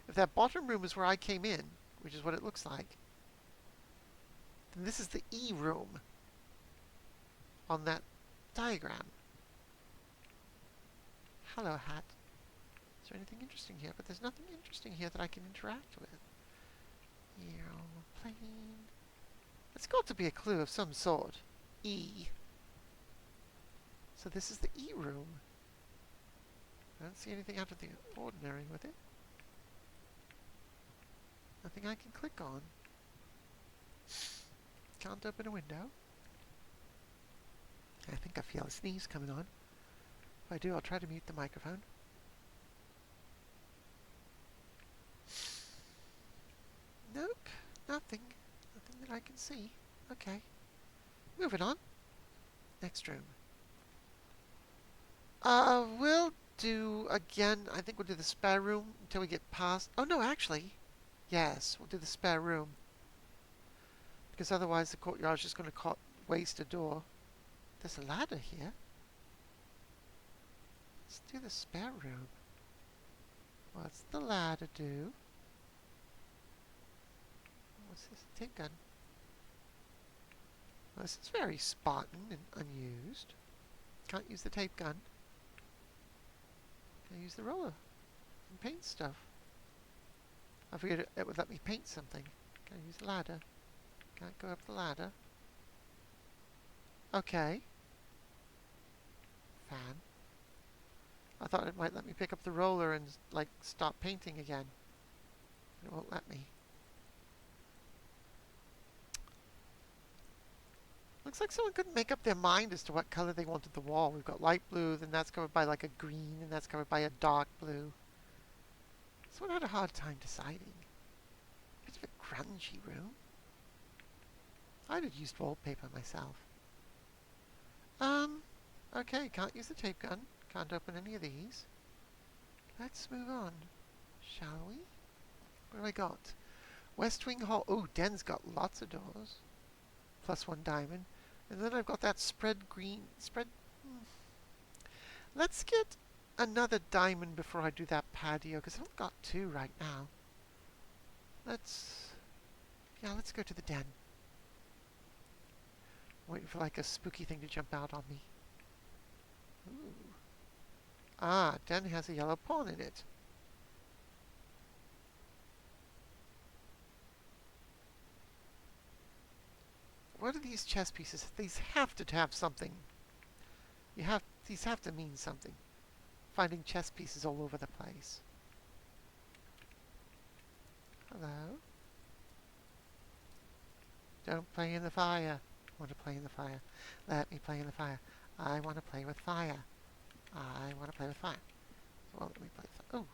If that bottom room is where I came in, which is what it looks like, then this is the E room on that diagram. Hello, hat. Is there anything interesting here? But there's nothing interesting here that I can interact with. Aeroplane. It's got to be a clue of some sort. E. So this is the E room. I don't see anything out of the ordinary with it. Nothing I can click on. Can't open a window. I think I feel a sneeze coming on. If I do, I'll try to mute the microphone. Nope, nothing. Nothing that I can see. Okay. Moving on. Next room. We'll do again, I think we'll do the spare room until we get past... Oh, no, actually. Yes, we'll do the spare room. Because otherwise the courtyard's just going to waste a door. There's a ladder here. Let's do the spare room. What's the ladder do? What's this? Tape gun. Well, this is very Spartan and unused. Can't use the tape gun. Can I use the roller and paint stuff? I figured it would let me paint something. Can I use the ladder? Can't go up the ladder. Okay. Fan. I thought it might let me pick up the roller and, like, stop painting again. It won't let me. Looks like someone couldn't make up their mind as to what color they wanted the wall. We've got light blue, then that's covered by like a green, and that's covered by a dark blue. Someone had a hard time deciding. Bit of a grungy room. I'd have used wallpaper myself. Okay, can't use the tape gun. Can't open any of these. Let's move on, shall we? What do I got? West Wing Hall. Oh, Den's got lots of doors. +1 diamond. And then I've got that spread green. Let's get another diamond before I do that patio, because I've got 2 right now. Let's go to the den. Waiting for like a spooky thing to jump out on me. Ooh. Ah, den has a yellow pawn in it. What are these chess pieces? These have to have something. These have to mean something. Finding chess pieces all over the place. Hello? Don't play in the fire. I want to play in the fire. Let me play in the fire. I want to play with fire. I want to play with fire. Well, let me play with fire. Oh,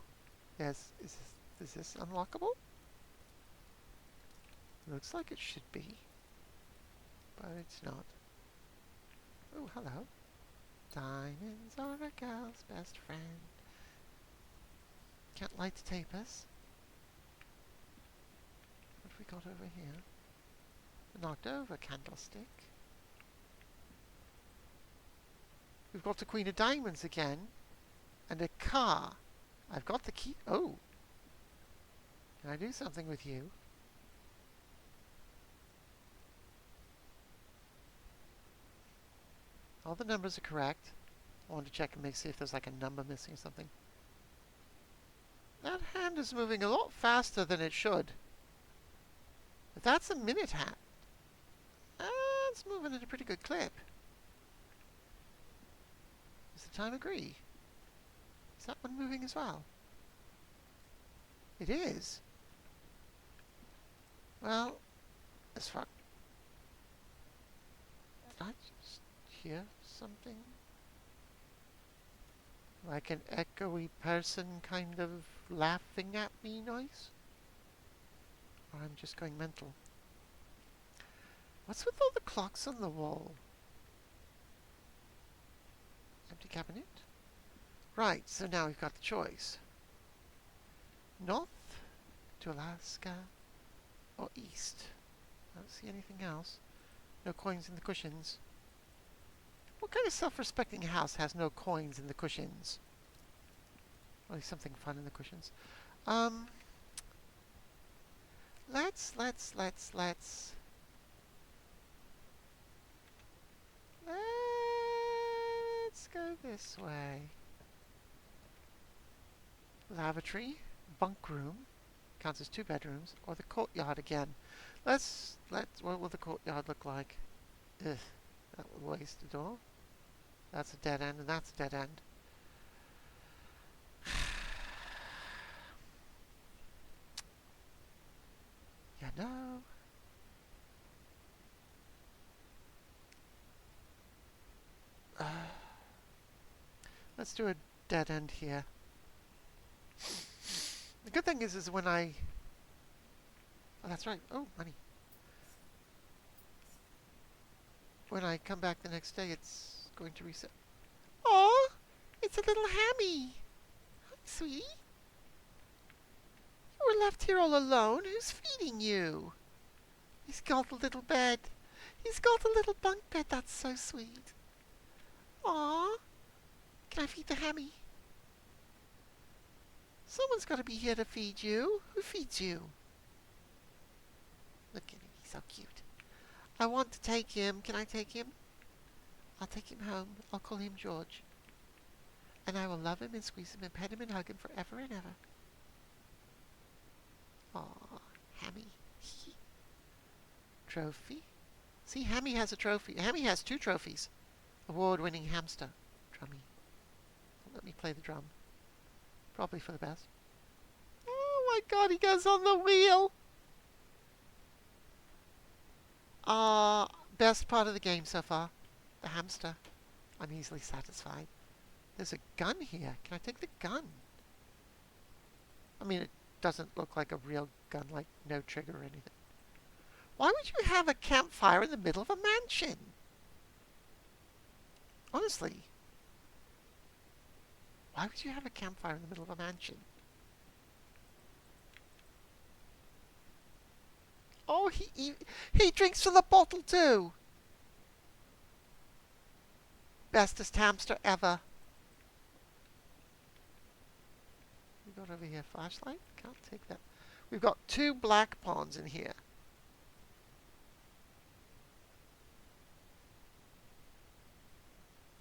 yes. Is this unlockable? Looks like it should be. But it's not. Oh, hello. Diamonds are a girl's best friend. Can't light the tapers. What have we got over here? A knocked over candlestick. We've got the Queen of Diamonds again. And a car. I've got the key. Oh. Can I do something with you? All the numbers are correct. I want to check and see if there's like a number missing or something. That hand is moving a lot faster than it should. If that's a minute hand, it's moving at a pretty good clip. Does the time agree? Is that one moving as well? It is. Well, as far... Did I just hear something? Like an echoey person kind of laughing at me noise? Or I'm just going mental. What's with all the clocks on the wall? Empty cabinet? Right, so now we've got the choice. North to Alaska or east. I don't see anything else. No coins in the cushions. What kind of self-respecting house has no coins in the cushions? Or something fun in the cushions. Um, let's go this way. Lavatory, bunk room, counts as 2 bedrooms, or the courtyard again. What will the courtyard look like? Ugh, that will waste a door. That's a dead end, and that's a dead end. Yeah, no. Let's do a dead end here. The good thing is when I... Oh, that's right. Oh, money. When I come back the next day, it's going to reset. Oh, it's a little hammy. Hi, sweetie. You were left here all alone. Who's feeding you? He's got a little bed. He's got a little bunk bed. That's so sweet. Aw. Can I feed the hammy? Someone's got to be here to feed you. Who feeds you? Look at him. He's so cute. I want to take him. Can I take him? I'll take him home. I'll call him George. And I will love him and squeeze him and pet him and hug him forever and ever. Aw, Hammy. Trophy. See, Hammy has a trophy. Hammy has 2 trophies. Award-winning hamster. Drummy. Let me play the drum. Probably for the best. Oh my god, he goes on the wheel! Best part of the game so far. The hamster. I'm easily satisfied. There's a gun here. Can I take the gun? I mean, it doesn't look like a real gun, like no trigger or anything. Why would you have a campfire in the middle of a mansion? Honestly. Why would you have a campfire in the middle of a mansion? Oh, he drinks from the bottle too. Bestest hamster ever. We got over here flashlight. Can't take that. We've got 2 black pawns in here.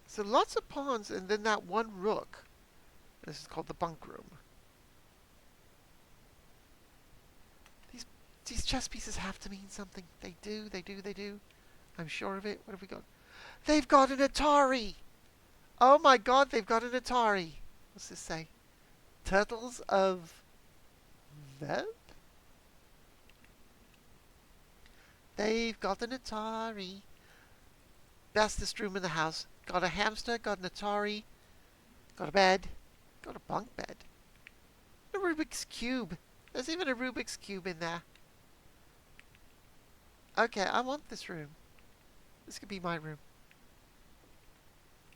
So lots of pawns and then that 1 rook. This is called the bunk room. These chess pieces have to mean something. They do. I'm sure of it. What have we got? They've got an Atari! Oh my god, they've got an Atari. What's this say? Turtles of Veb? They've got an Atari. Bestest room in the house. Got a hamster, got an Atari, got a bed, got a bunk bed. A Rubik's Cube. There's even a Rubik's Cube in there. Okay, I want this room. This could be my room.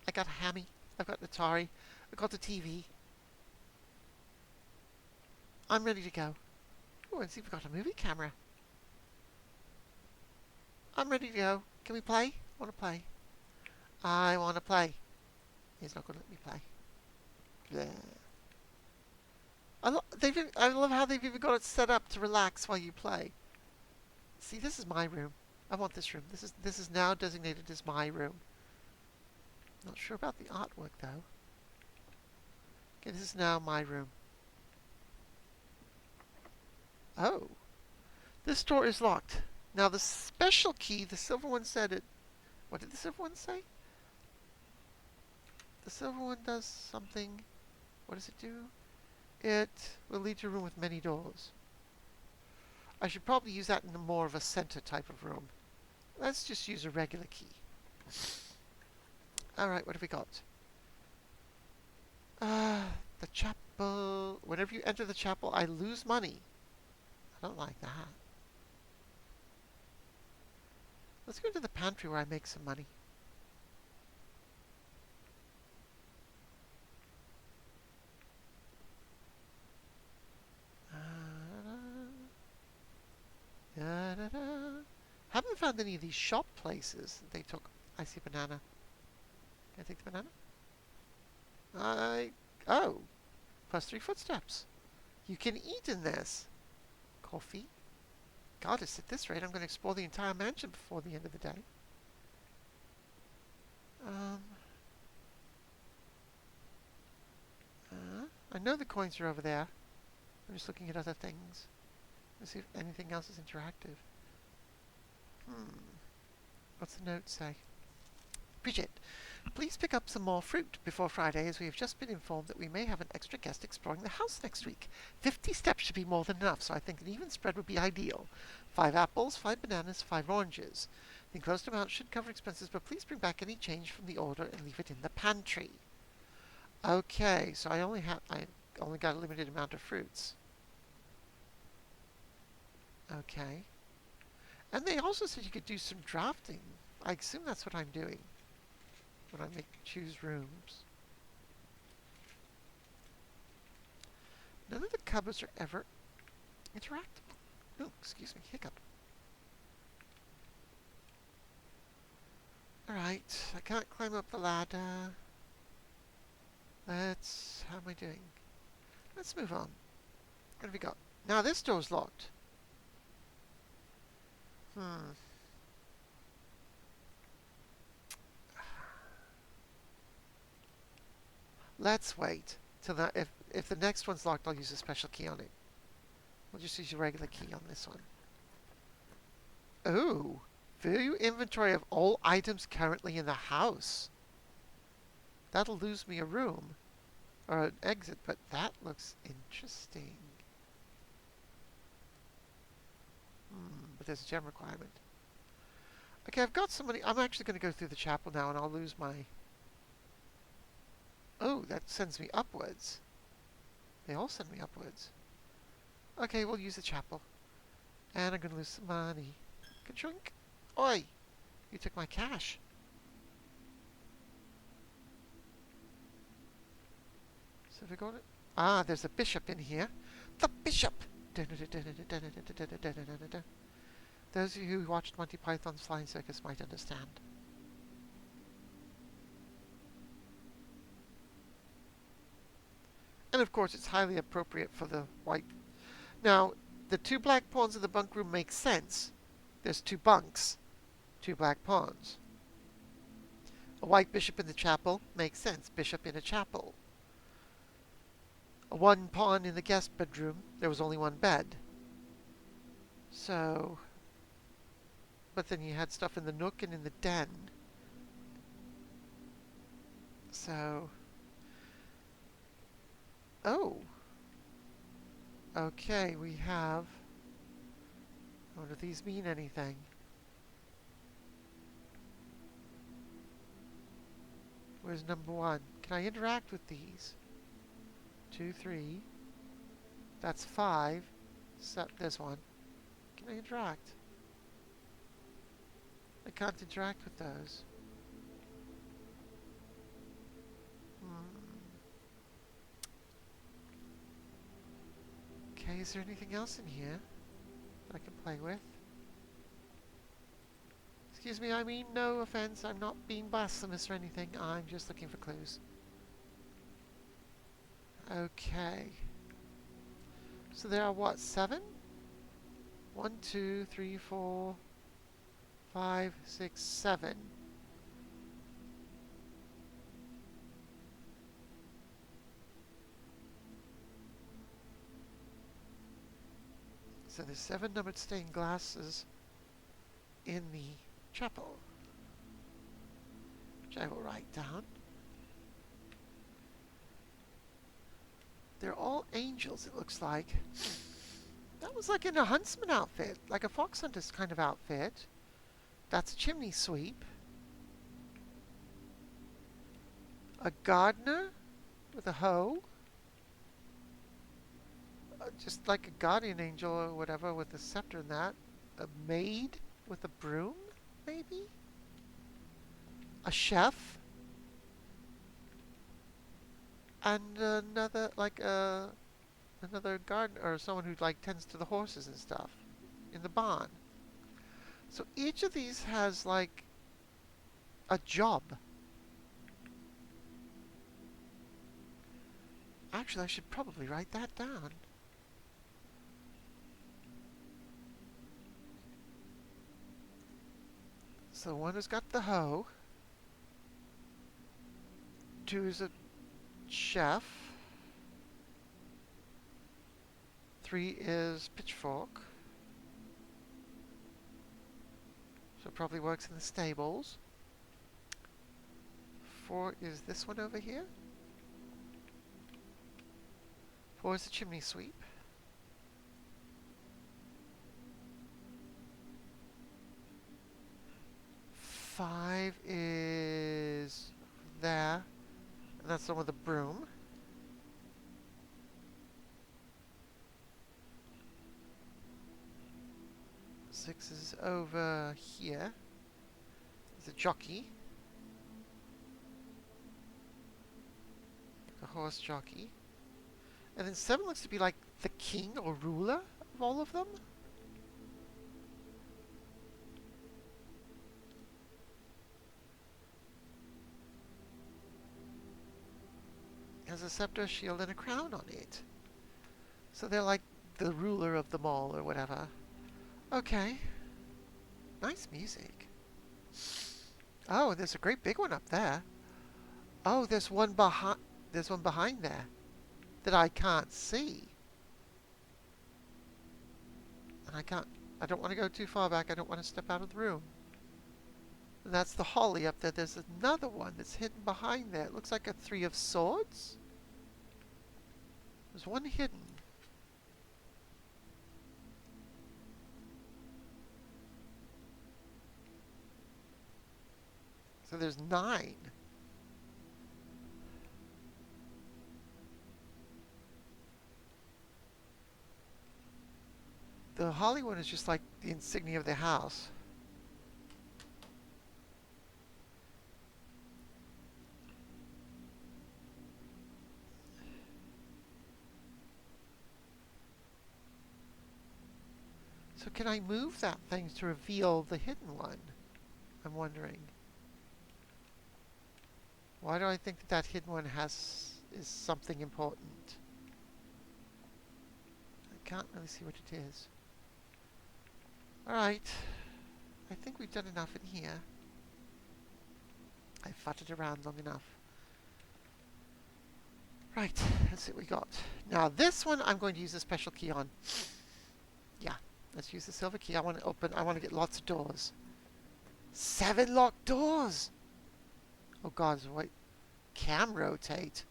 I got a hammy. I've got an Atari. I've got the TV. I'm ready to go. Oh, and see, we've got a movie camera. I'm ready to go. Can we play? I want to play. I want to play. He's not going to let me play. Bleh. I love how they've even got it set up to relax while you play. See, this is my room. I want this room. This is now designated as my room. Not sure about the artwork though. Okay, this is now my room. Oh. This door is locked. Now the special key, the silver one said it. What did the silver one say? The silver one does something. What does it do? It will lead to a room with many doors. I should probably use that in more of a center type of room. Let's just use a regular key. Alright, what have we got? The chapel. Whenever you enter the chapel, I lose money. I don't like that. Let's go to the pantry where I make some money. Haven't found any of these shop places that they took. I see a banana. Can I take the banana? Oh, +3 footsteps. You can eat in this. Coffee. Goddess, at this rate, I'm going to explore the entire mansion before the end of the day. I know the coins are over there. I'm just looking at other things. Let's see if anything else is interactive. What's the note say? Bridget, please pick up some more fruit before Friday, as we have just been informed that we may have an extra guest exploring the house next week. 50 steps should be more than enough, so I think an even spread would be ideal. 5 apples, 5 bananas, 5 oranges. The enclosed amount should cover expenses, but please bring back any change from the order and leave it in the pantry. Okay, so I only got a limited amount of fruits. Okay. And they also said you could do some drafting. I assume that's what I'm doing when I choose rooms. None of the cupboards are ever interactable. Oh, excuse me, hiccup. Alright, I can't climb up the ladder. How am I doing? Let's move on. What have we got? Now this door's locked. Let's wait till if the next one's locked, I'll use a special key on it. We'll just use a regular key on this one. Ooh, view inventory of all items currently in the house. That'll lose me a room or an exit, but that looks interesting. But there's a gem requirement. Okay, I've got some money. I'm actually going to go through the chapel now, and I'll lose my... Oh, that sends me upwards. They all send me upwards. Okay, we'll use the chapel. And I'm going to lose some money. Ka-chunk. Oi! You took my cash. So if we go to... Ah, there's a bishop in here. The bishop! Those of you who watched Monty Python's Flying Circus might understand. And of course, it's highly appropriate for the white. Now, the 2 black pawns in the bunk room make sense. There's 2 bunks, 2 black pawns. A white bishop in the chapel makes sense. Bishop in a chapel. A 1 pawn in the guest bedroom. There was only 1 bed. So... But then you had stuff in the nook and in the den. So... Oh! Okay, we have... I wonder if these mean anything. Where's number 1? Can I interact with these? 2, 3. That's 5. So, there's 1. Can I interact? I can't interact with those. Okay, is there anything else in here that I can play with? Excuse me, I mean no offense. I'm not being blasphemous or anything. I'm just looking for clues. Okay. So there are what, 7? 1, 2, 3, 4, 5, 6, 7. So there's 7 numbered stained glasses in the chapel, which I will write down. They're all angels, it looks like. That was like in a huntsman outfit, like a fox hunter's kind of outfit. That's a chimney sweep. A gardener with a hoe. Just like a guardian angel or whatever with a scepter and that. A maid with a broom, maybe? A chef. And another, like another gardener or someone who like tends to the horses and stuff in the barn. So each of these has like a job. Actually, I should probably write that down. So one has got the hoe. Two is a chef. 3 is pitchfork. So it probably works in the stables. 4 is this one over here. 4 is the chimney sweep. 5 is there. And that's the one with the broom. 6 is over here. There's a jockey. A horse jockey. And then 7 looks to be like the king or ruler of all of them. Has a scepter, shield, and a crown on it. So they're like the ruler of them all or whatever. Okay. Nice music. Oh, there's a great big one up there. Oh, there's one behind there that I can't see. And I don't want to go too far back. I don't want to step out of the room. And that's the holly up there. There's another one that's hidden behind there. It looks like a 3 of swords. There's one hidden. So there's 9. The holly one is just like the insignia of the house. So can I move that thing to reveal the hidden one? I'm wondering. Why do I think that that hidden one is something important? I can't really see what it is. Alright. I think we've done enough in here. I futtered around long enough. Right, let's see what we got. Now this one I'm going to use a special key on. Yeah, let's use the silver key. I want to get lots of doors. 7 locked doors! Oh god, wait. Cam rotate.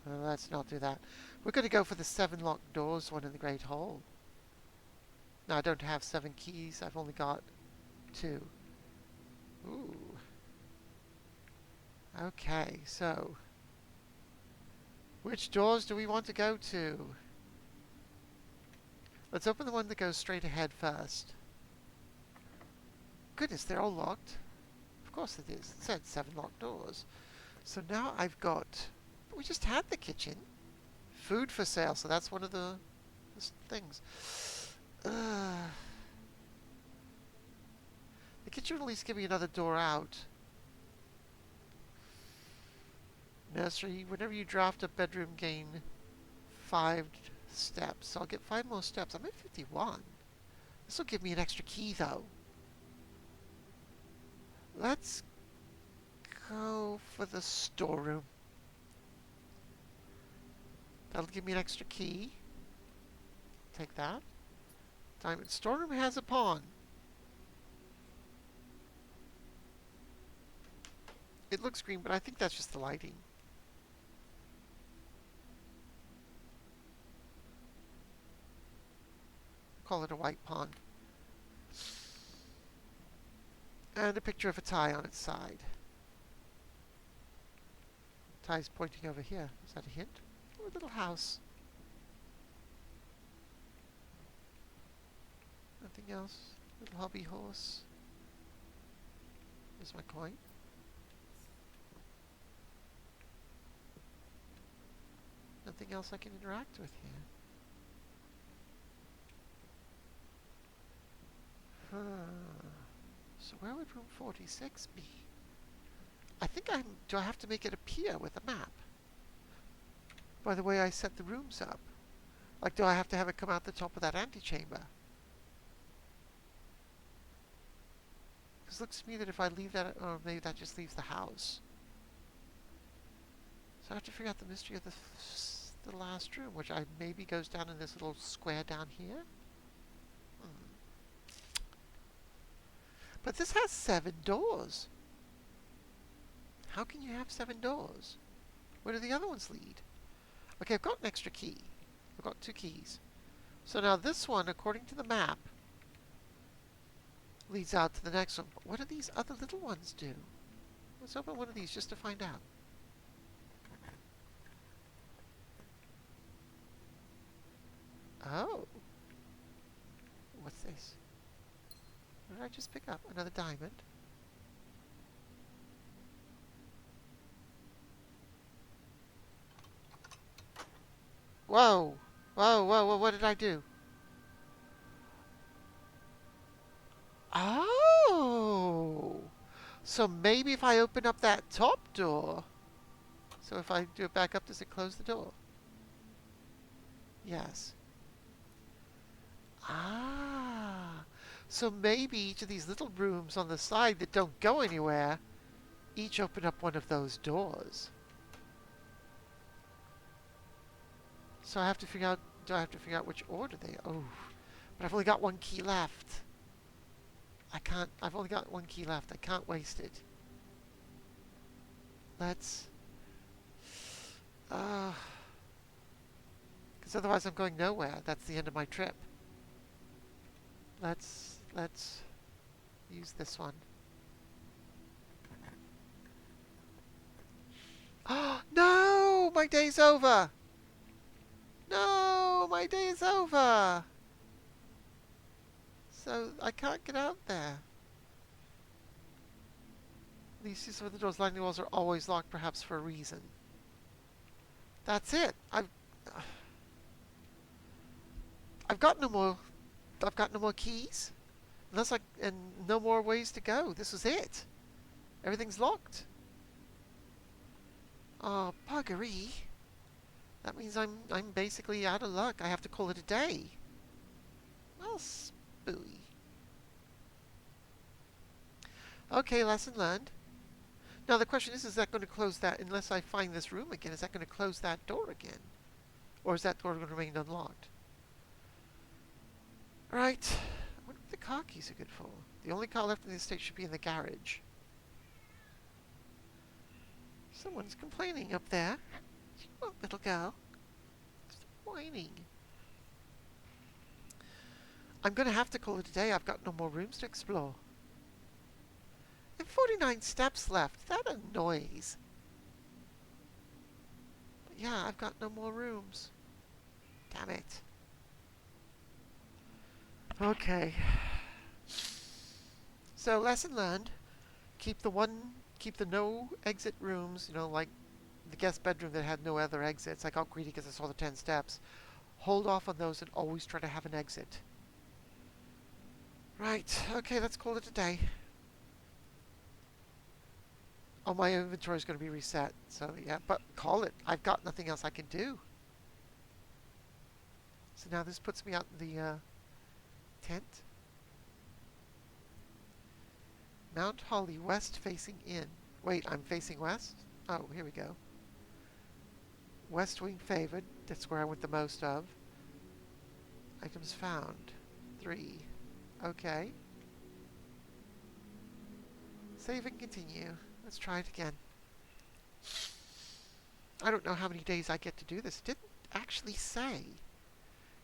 Let's not do that. We're going to go for the 7 locked doors one in the Great Hall. Now I don't have 7 keys. I've only got 2. Ooh. Okay, so which doors do we want to go to? Let's open the one that goes straight ahead first. Goodness, they're all locked. Of course it is. It said 7 locked doors. So now I've got... We just had the kitchen. Food for sale, so that's one of the things. The kitchen will at least give me another door out. Nursery, whenever you draft a bedroom, gain 5 steps. So I'll get 5 more steps. I'm at 51. This will give me an extra key, though. Let's go for the storeroom. That'll give me an extra key. Take that. Diamond storeroom has a pawn. It looks green, but I think that's just the lighting. Call it a white pawn. And a picture of a tie on its side. Tie's pointing over here. Is that a hint? Oh, a little house. Nothing else. Little hobby horse. Here's my coin. Nothing else I can interact with here. Huh. So where would room 46 be? I think do I have to make it appear with a map? By the way I set the rooms up. Like, do I have to have it come out the top of that antechamber? Because it looks to me that if I leave that, or maybe that just leaves the house. So I have to figure out the mystery of the last room, which maybe goes down in this little square down here. But this has 7 doors. How can you have 7 doors? Where do the other ones lead? Okay, I've got an extra key. I've got 2 keys. So now this one, according to the map, leads out to the next one. But what do these other little ones do? Let's open one of these just to find out. Oh. What's this? What did I just pick up? Another diamond. Whoa! Whoa, whoa, whoa, what did I do? Oh! So maybe if I open up that top door... So if I do it back up, does it close the door? Yes. Ah! So maybe each of these little rooms on the side that don't go anywhere each open up one of those doors. So I have to figure out, do I have to figure out which order they are? Oh, but I've only got 1 key left. I've only got 1 key left. I can't waste it. Let's, because otherwise I'm going nowhere. That's the end of my trip. Let's use this one. Oh, no! My day's over! No! My day is over! So, I can't get out there. These two of the doors lining the walls are always locked, perhaps for a reason. That's it! I've got no more... I've got no more keys. And no more ways to go. This was it. Everything's locked. Oh, buggery. That means I'm basically out of luck. I have to call it a day. Well, spooey. Okay, lesson learned. Now the question is that going to close that, unless I find this room again, is that going to close that door again? Or is that door going to remain unlocked? Right. What the car keys are good for? The only car left in the estate should be in the garage. Someone's complaining up there. Oh, little girl. Stop whining. I'm going to have to call it a day. I've got no more rooms to explore. And 49 steps left. That annoys. But yeah, I've got no more rooms. Damn it. Okay. So, lesson learned. Keep the no exit rooms, you know, like the guest bedroom that had no other exits. I got greedy because I saw the 10 steps. Hold off on those and always try to have an exit. Right, okay, let's call it a day. Oh, my inventory is going to be reset, so yeah, but call it. I've got nothing else I can do. So now this puts me out in the tent. Mount Holly, west facing in. Wait, I'm facing west? Oh, here we go. West wing favored. That's where I went the most of. Items found. 3. Okay. Save and continue. Let's try it again. I don't know how many days I get to do this. It didn't actually say.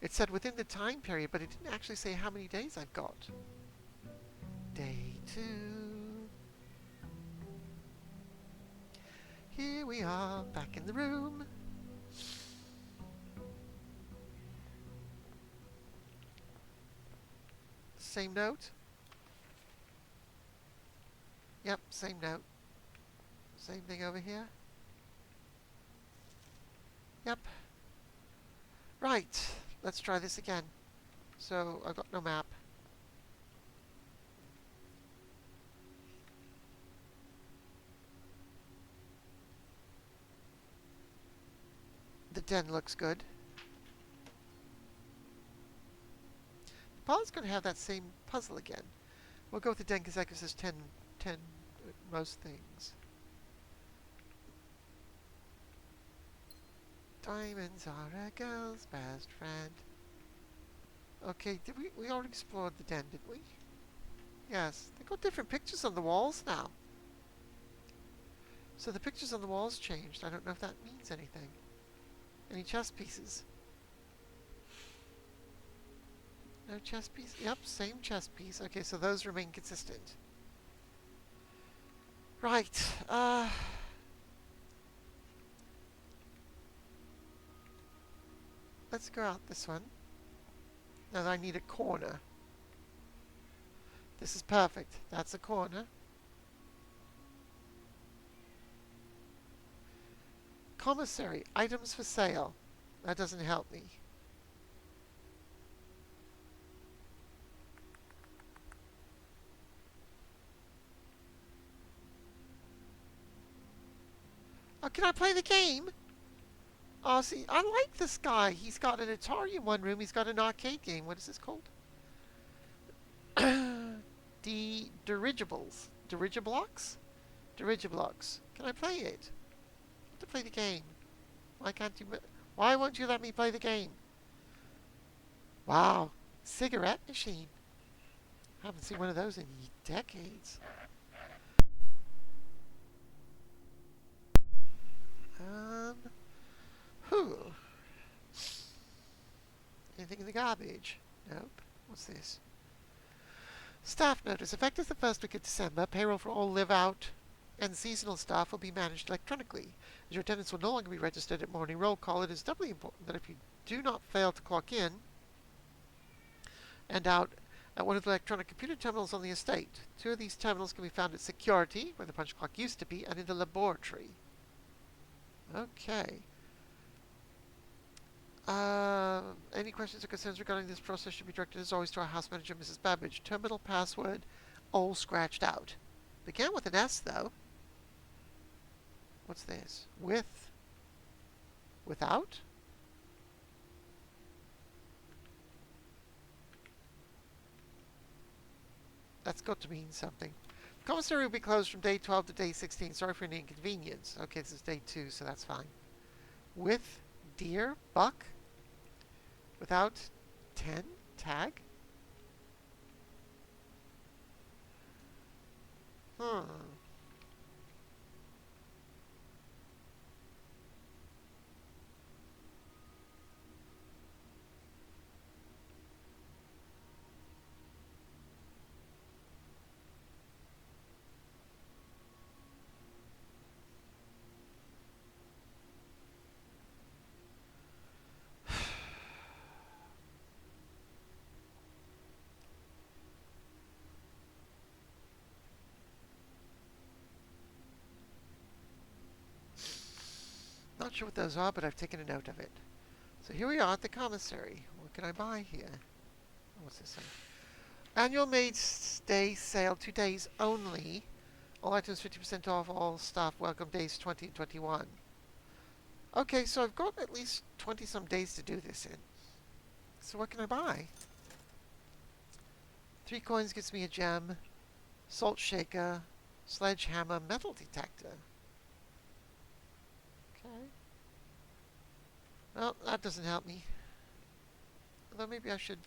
It said within the time period, but it didn't actually say how many days I've got. Day 2. Here we are, back in the room. Same note. Yep, same note. Same thing over here. Yep. Right, let's try this again. So, I've got no map. den looks good. The Paul's going to have that same puzzle again. We'll go with the den because that gives us 10 most things. Diamonds are a girl's best friend. Okay, did we already explored the den, didn't we? Yes, they got different pictures on the walls now. So the pictures on the walls changed. I don't know if that means anything. Any chess pieces? No chess piece? Yep, same chess piece. Okay, so those remain consistent. Right, let's go out this one. Now I need a corner. This is perfect. That's a corner. Commissary. Items for sale. That doesn't help me. Oh, can I play the game? Oh, see, I like this guy. He's got an Atari in one room. He's got an arcade game. What is this called? Dirigibles. Dirigiblox? Dirigiblox. Can I play it? I want to play the game. Why can't you... Why won't you let me play the game? Wow. Cigarette machine. I haven't seen one of those in decades. Whew. Anything in the garbage? Nope. What's this? Staff notice. Effective the first week of December, payroll for all live-out and seasonal staff will be managed electronically. As your attendance will no longer be registered at morning roll call, it is doubly important that if you do not fail to clock in and out at one of the electronic computer terminals on the estate. 2 of these terminals can be found at security, where the punch clock used to be, and in the laboratory. Okay. Any questions or concerns regarding this process should be directed as always to our house manager, Mrs. Babbage. Terminal password, all scratched out. Began with an S, though. What's this? With? Without? That's got to mean something. Commissary will be closed from day 12 to day 16. Sorry for any inconvenience. Okay, this is day 2, so that's fine. With deer, buck, without 10, tag. Not sure what those are, but I've taken a note of it. So here we are at the commissary. What can I buy here? What's this say? Annual May Day sale, 2 days only. All items 50% off, all staff welcome days 20 and 21. Okay, so I've got at least 20 some days to do this in. So what can I buy? 3 coins gets me a gem, salt shaker, sledgehammer, metal detector. Okay. Well, that doesn't help me. Although maybe I should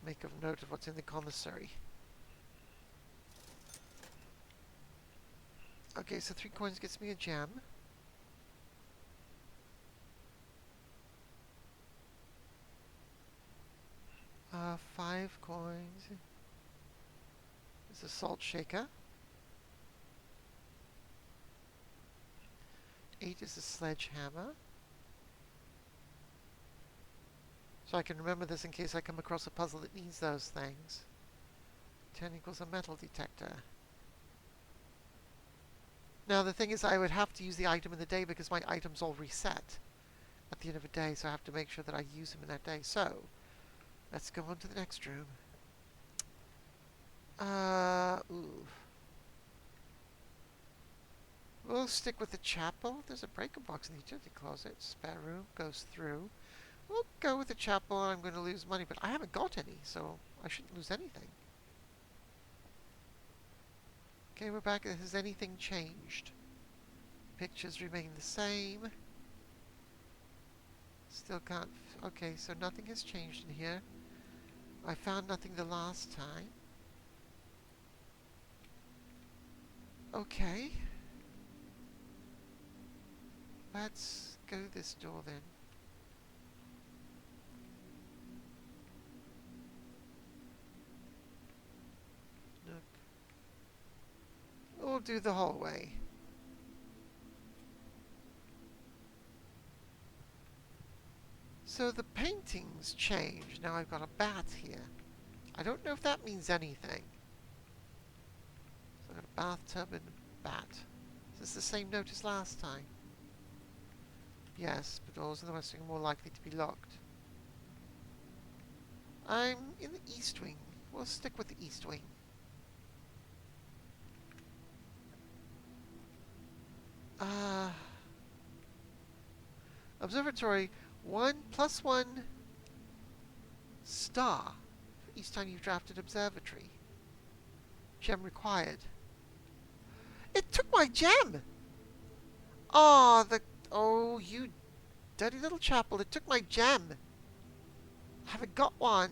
make a note of what's in the commissary. Okay, so 3 coins gets me a gem. Uh, 5 coins is a salt shaker. 8 is a sledgehammer. So I can remember this in case I come across a puzzle that needs those things. 10 equals a metal detector. Now the thing is, I would have to use the item in the day because my items all reset at the end of a day, so I have to make sure that I use them in that day. So, let's go on to the next room. Ooh. We'll stick with the chapel. There's a breaker box in the utility closet. Spare room goes through. We'll go with the chapel. I'm going to lose money, but I haven't got any, so I shouldn't lose anything. Okay, we're back. Has anything changed? Pictures remain the same. Still can't... Okay, so nothing has changed in here. I found nothing the last time. Okay. Let's go this door then. Nope. We'll do the hallway. So the paintings change. Now I've got a bat here. I don't know if that means anything. So I've got a bathtub and a bat. Is this the same note as last time? Yes, but doors in the west wing are more likely to be locked. I'm in the east wing. We'll stick with the east wing. Observatory, 1+1 star for each time you've drafted observatory. Gem required. It took my gem! Oh, you dirty little chapel, it took my gem. I haven't got one.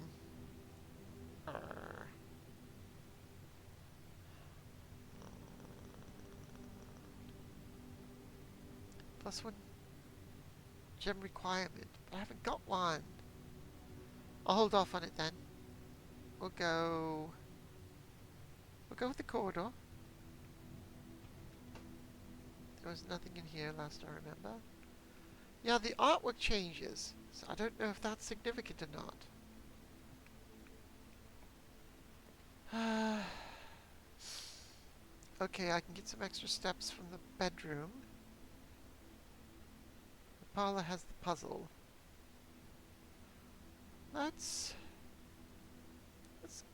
+1 gem requirement, but I haven't got one. I'll hold off on it then. We'll go with the corridor. There was nothing in here last I remember. Yeah, the artwork changes, so I don't know if that's significant or not. Okay, I can get some extra steps from the bedroom. The parlor has the puzzle. Let's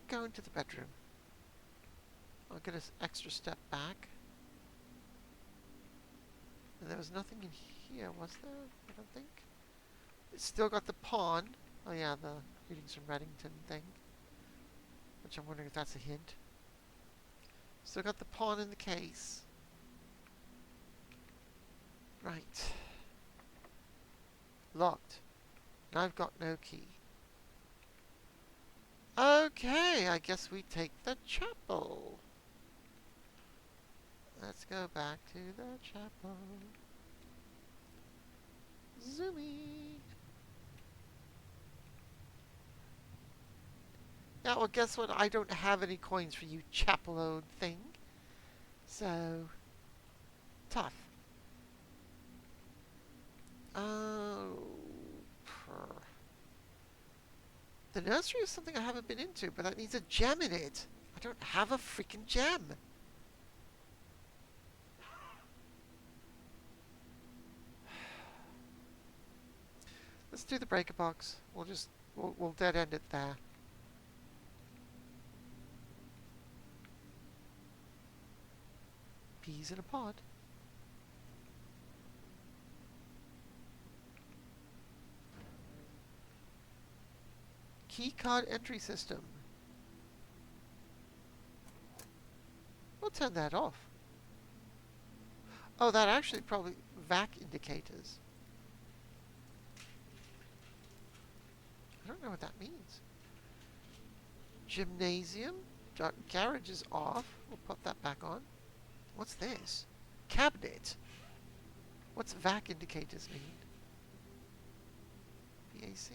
go into the bedroom. I'll get an extra step back. And there was nothing in here, was there? I don't think. It's still got the pawn. Oh yeah, the readings from Reddington thing. Which I'm wondering if that's a hint. Still got the pawn in the case. Right. Locked. And I've got no key. Okay, I guess we take the chapel. Let's go back to the chapel. Zoomy. Yeah, well, guess what? I don't have any coins for you, chapel-ode thing. So, tough. Oh, the nursery is something I haven't been into, but that needs a gem in it. I don't have a freaking gem. Let's do the breaker box. We'll dead end it there. Peas in a pod. Key card entry system. We'll turn that off. Oh, that actually probably vac indicators. I don't know what that means. Gymnasium. Garage is off. We'll put that back on. What's this? Cabinet. What's vac indicators mean? VAC.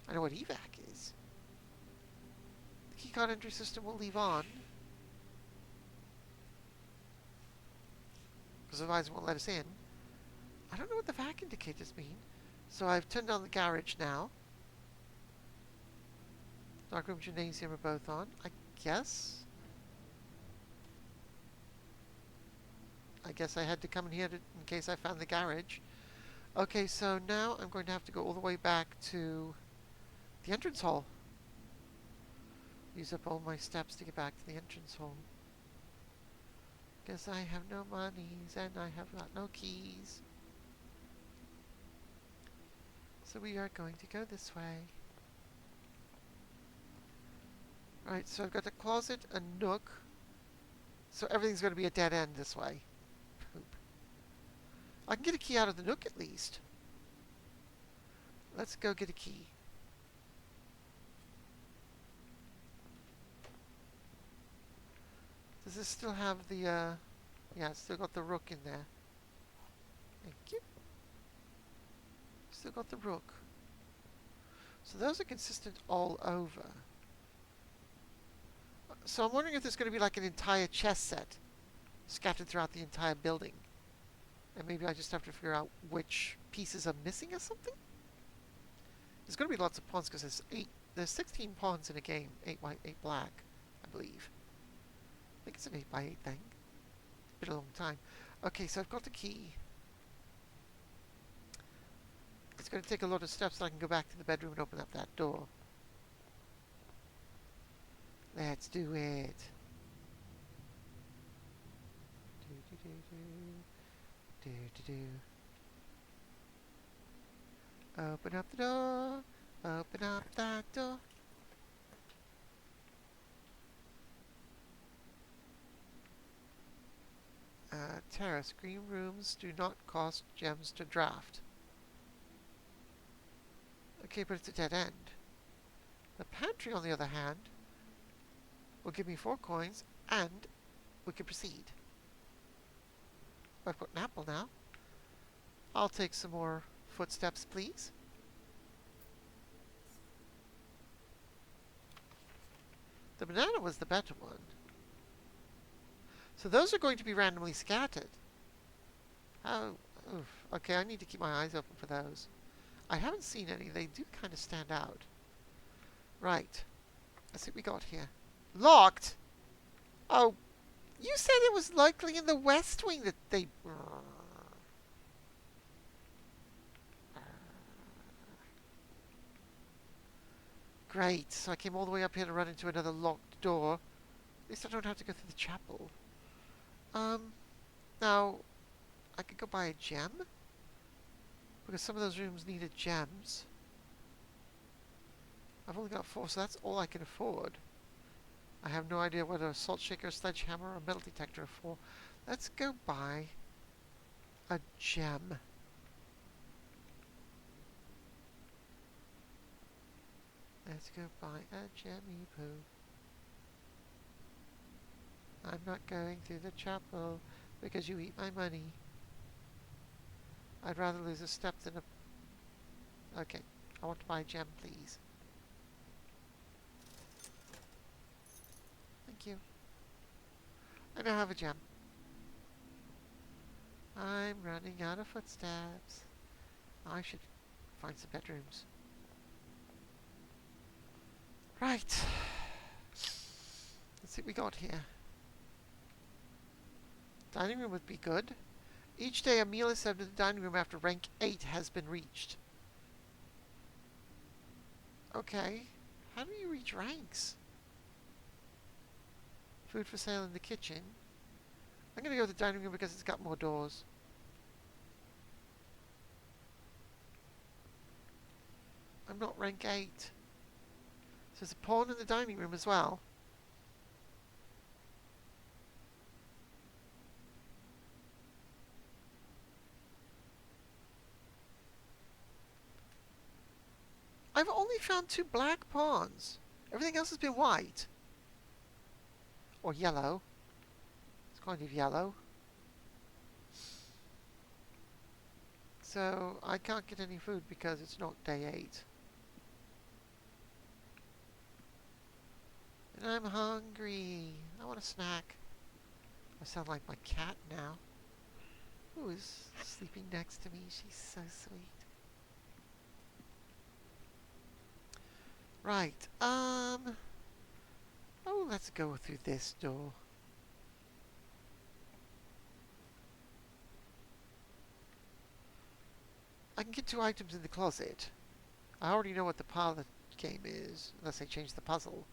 I know what evac is. The keycard entry system will leave on. Because otherwise it won't let us in. I don't know what the vac indicators mean. So I've turned on the garage now. Darkroom, gymnasium are both on. I guess I had to come in here in case I found the garage. Okay, so now I'm going to have to go all the way back to the entrance hall. Use up all my steps to get back to the entrance hall. Because I have no monies and I have got no keys. So we are going to go this way. Right, so I've got a closet, a nook. So everything's going to be a dead end this way. Poop. I can get a key out of the nook at least. Let's go get a key. Does this still have the, yeah, it's still got the rook in there. Thank you. Still got the rook. So those are consistent all over. So I'm wondering if there's going to be like an entire chess set scattered throughout the entire building. And maybe I just have to figure out which pieces are missing or something? There's going to be lots of pawns because there's 16 pawns in a game. 8 white, 8 black, I believe. I think it's an 8x8 thing. It's been a long time. Okay, so I've got the key. It's going to take a lot of steps so I can go back to the bedroom and open up that door. Let's do it. Open up the door. Open up that door. Terrace. Green rooms do not cost gems to draft. Okay, but it's a dead end. The pantry, on the other hand, will give me 4 coins, and we can proceed. I've got an apple now. I'll take some more footsteps, please. The banana was the better one. So those are going to be randomly scattered. Oh, oof. Okay, I need to keep my eyes open for those. I haven't seen any. They do kind of stand out. Right. Let's see what we got here. Locked? Oh, you said it was likely in the West Wing that they... Great. So I came all the way up here to run into another locked door. At least I don't have to go through the chapel. Now, I could go buy a gem. Because some of those rooms needed gems. I've only got 4, so that's all I can afford. I have no idea what a salt shaker, sledgehammer, or metal detector are for. Let's go buy a gem. Let's go buy a gemmy poo. I'm not going through the chapel because you eat my money. I'd rather lose a step than a... Okay, I want to buy a gem, please. Thank you. I now have a gem. I'm running out of footsteps. I should find some bedrooms. Right. Let's see what we got here. Dining room would be good. Each day a meal is served in the dining room after rank 8 has been reached. Okay. How do you reach ranks? Food for sale in the kitchen. I'm going to go to the dining room because it's got more doors. I'm not rank 8. So there's a pawn in the dining room as well. I've only found 2 black pawns. Everything else has been white. Or yellow. It's kind of yellow. So I can't get any food because it's not day 8. And I'm hungry. I want a snack. I sound like my cat now. Who is sleeping next to me? She's so sweet. Right. Oh, let's go through this door. I can get 2 items in the closet. I already know what the part of the game is, unless I change the puzzle.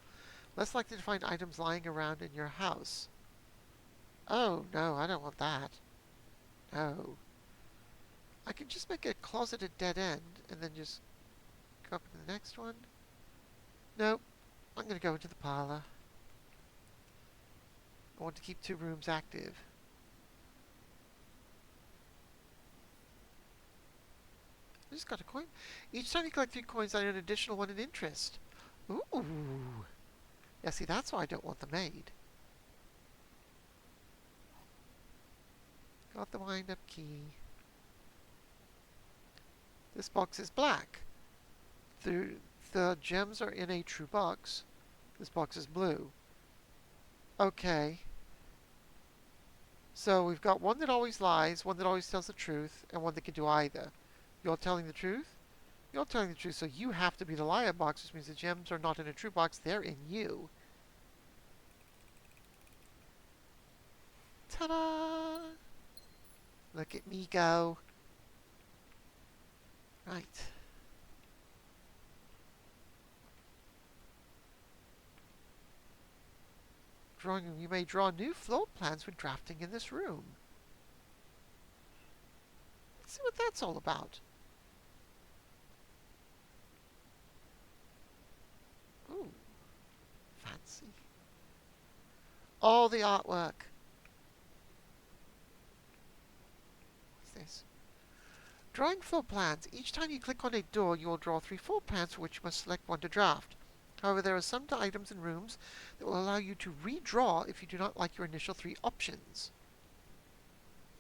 Less likely to find items lying around in your house. Oh, no, I don't want that. No. I can just make a closeted dead end and then just go up to the next one. Nope. I'm going to go into the parlor. I want to keep 2 rooms active. I just got a coin. Each time you collect 3 coins, I earn an additional 1 in interest. Ooh. Yeah, see, that's why I don't want the maid. Got the wind-up key. This box is black. The gems are in a true box. This box is blue. Okay. So we've got one that always lies, one that always tells the truth, and one that can do either. You're telling the truth? You're telling the truth, so you have to be the liar box, which means the gems are not in a true box, they're in you. Ta-da! Look at me go. Right. Drawing room. You may draw new floor plans when drafting in this room. Let's see what that's all about. Ooh. Fancy. All the artwork. What's this? Drawing floor plans. Each time you click on a door, you will draw 3 floor plans for which you must select one to draft. However, there are some items and rooms that will allow you to redraw if you do not like your initial 3 options.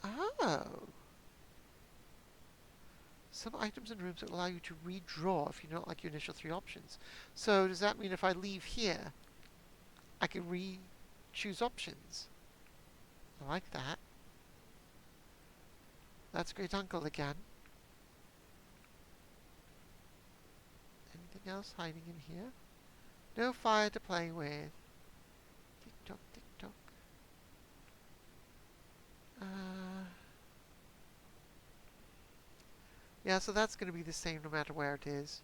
Oh. Some items and rooms that allow you to redraw if you don't like your initial 3 options. So does that mean if I leave here, I can re-choose options? I like that. That's Great Uncle again. Anything else hiding in here? No fire to play with. Tick-tock, tick-tock. Yeah, so that's going to be the same no matter where it is.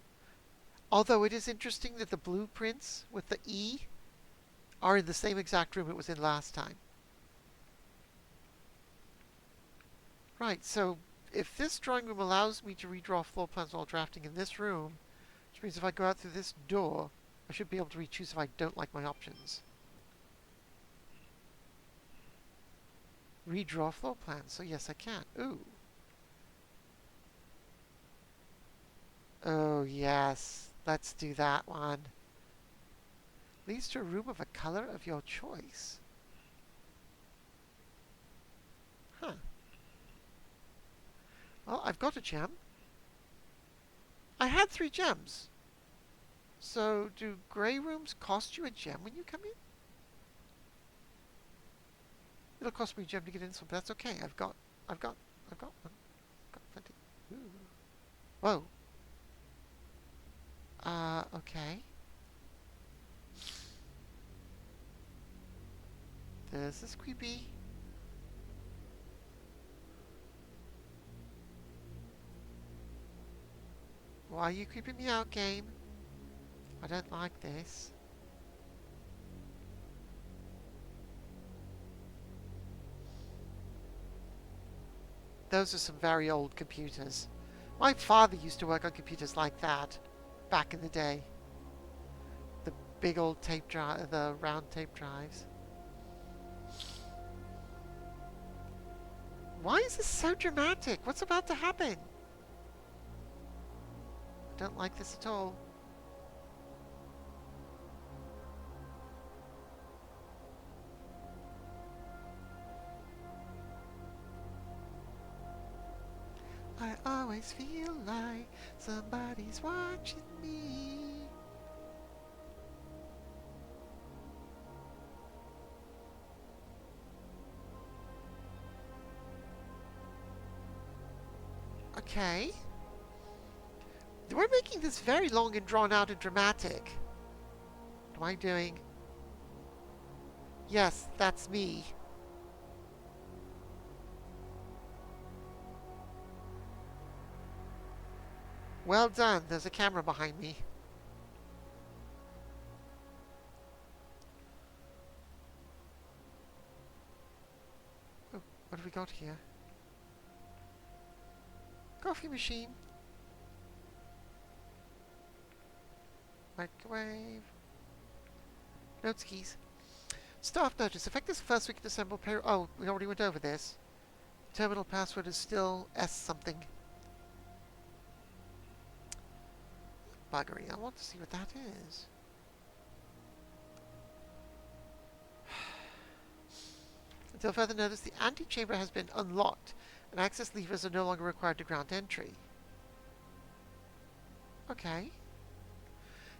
Although it is interesting that the blueprints with the E are in the same exact room it was in last time. Right, so if this drawing room allows me to redraw floor plans while drafting in this room, which means if I go out through this door, I should be able to re-choose if I don't like my options. Redraw floor plans, so yes I can. Ooh. Oh yes, let's do that one. Leads to a room of a color of your choice. Huh. Well, I've got a gem. I had 3 gems. So, do grey rooms cost you a gem when you come in? It'll cost me a gem to get in, so that's okay. I've got one. Got plenty. Ooh. Whoa. Okay. This is creepy. Why are you creeping me out, game? I don't like this. Those are some very old computers. My father used to work on computers like that back in the day. The big old tape drive, the round tape drives. Why is this so dramatic? What's about to happen? I don't like this at all. I always feel like somebody's watching me. Okay. We're making this very long and drawn out and dramatic. What am I doing? Yes, that's me. Well done. There's a camera behind me. What have we got here? Coffee machine. Microwave. Notes keys. Staff notice. Effective first week of December. Oh, we already went over this. Terminal password is still S something. Buggery. I want to see what that is. Until further notice, the antechamber has been unlocked, and access levers are no longer required to grant entry. Okay.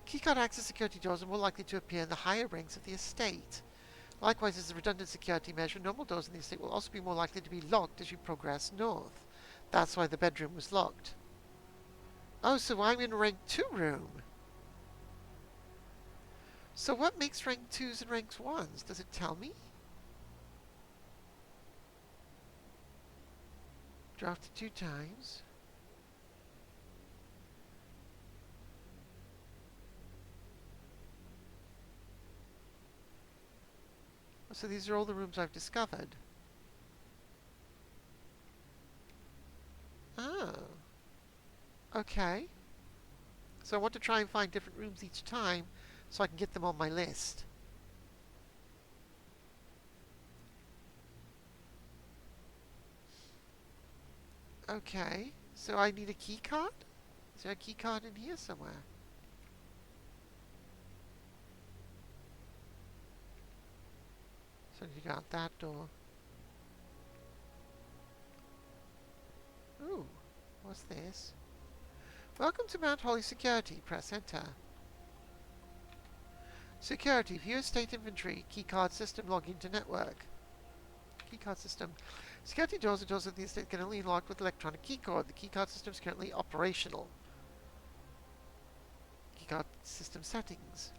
Keycard access security doors are more likely to appear in the higher ranks of the estate. Likewise, as a redundant security measure, normal doors in the estate will also be more likely to be locked as you progress north. That's why the bedroom was locked. Oh, so I'm in rank 2 room. So what makes rank 2s and ranks 1s? Does it tell me? Drafted 2 times. So these are all the rooms I've discovered. Oh. Okay. So I want to try and find different rooms each time so I can get them on my list. Okay. So I need a key card? Is there a key card in here somewhere? So you got that door. Ooh. What's this? Welcome to Mount Holly Security. Press enter. Security. View estate inventory. Keycard system. Log into network. Keycard system. Security doors and doors of the estate can only be locked with electronic keycard. The keycard system is currently operational. Keycard system settings.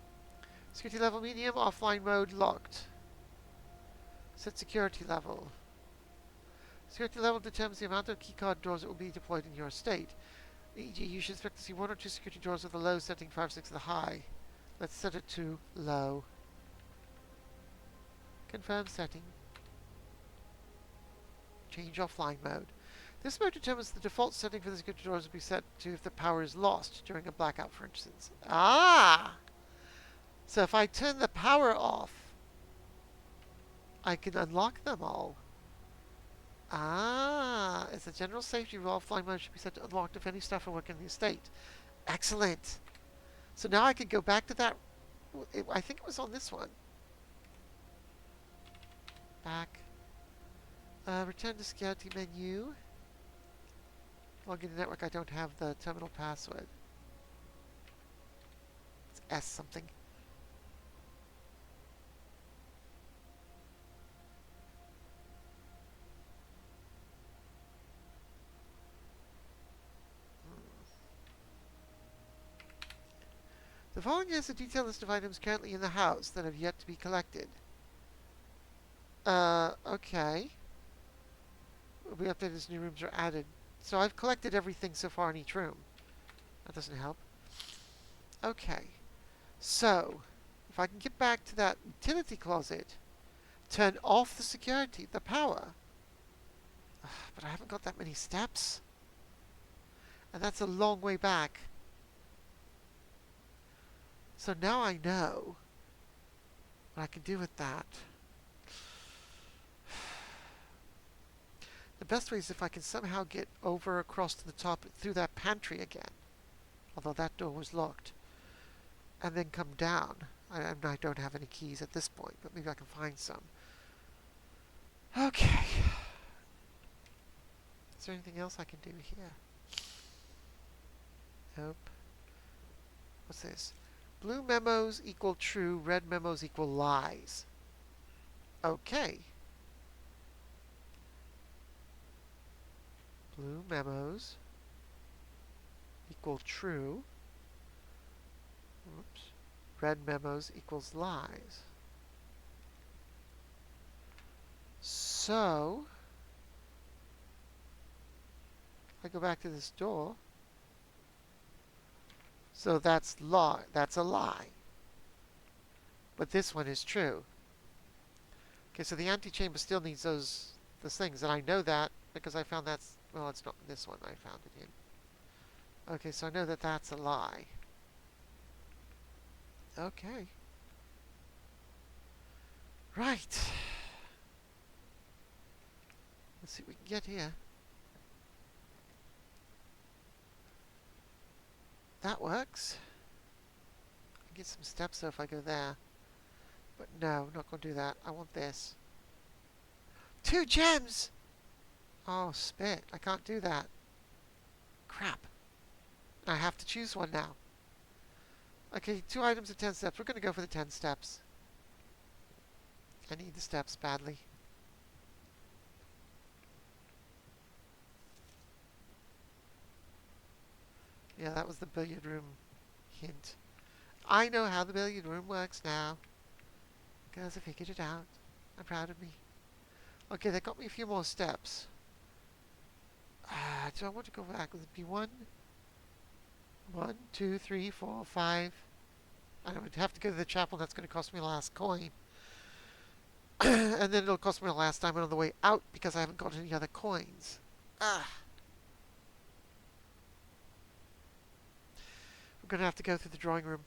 Security level medium. Offline mode locked. Set security level. Security level determines the amount of keycard doors that will be deployed in your estate. E.g., you should expect to see 1 or 2 security doors with the low setting, 5 or 6 of the high. Let's set it to low. Confirm setting. Change offline mode. This mode determines the default setting for the security doors will be set to if the power is lost during a blackout, for instance. Ah! So if I turn the power off, I can unlock them all. Ah, as a general safety rule, offline mode should be set to unlocked if any staff are working in the estate. Excellent. So now I can go back to that. I think it was on this one. Back. Return to security menu. Log into network. I don't have the terminal password. It's S something. The following is a detailed list of items currently in the house that have yet to be collected. Okay. Will be updated as new rooms are added. So I've collected everything so far in each room. That doesn't help. Okay. So, if I can get back to that utility closet, turn off the security, the power. But I haven't got that many steps. And that's a long way back. So now I know what I can do with that. The best way is if I can somehow get over across to the top through that pantry again. Although that door was locked. And then come down. I don't have any keys at this point, but maybe I can find some. Okay. Is there anything else I can do here? Nope. What's this? Blue memos equal true, red memos equal lies. Okay. Blue memos equal true. Oops. Red memos equals lies. So, if I go back to this door, so that's a lie. But this one is true. Okay, so the antechamber still needs those those things. And I know that because I found that's... Well, it's not this one I found it in. Okay, so I know that that's a lie. Okay. Right. Let's see what we can get here. That works. I can get some steps though if I go there. But no, I'm not going to do that. I want this. 2 gems! Oh, spit. I can't do that. Crap. I have to choose one now. Okay, 2 items and 10 steps. We're going to go for the 10 steps. I need the steps badly. Yeah, that was the billiard room hint. I know how the billiard room works now. Because I figured it out. I'm proud of me. Okay, that got me a few more steps. Do I want to go back? Will it be 1? 1, 2, 3, 4, 5. I would have to go to the chapel, and that's going to cost me the last coin. And then it'll cost me the last diamond on the way out because I haven't got any other coins. Ah. I'm going to have to go through the drawing room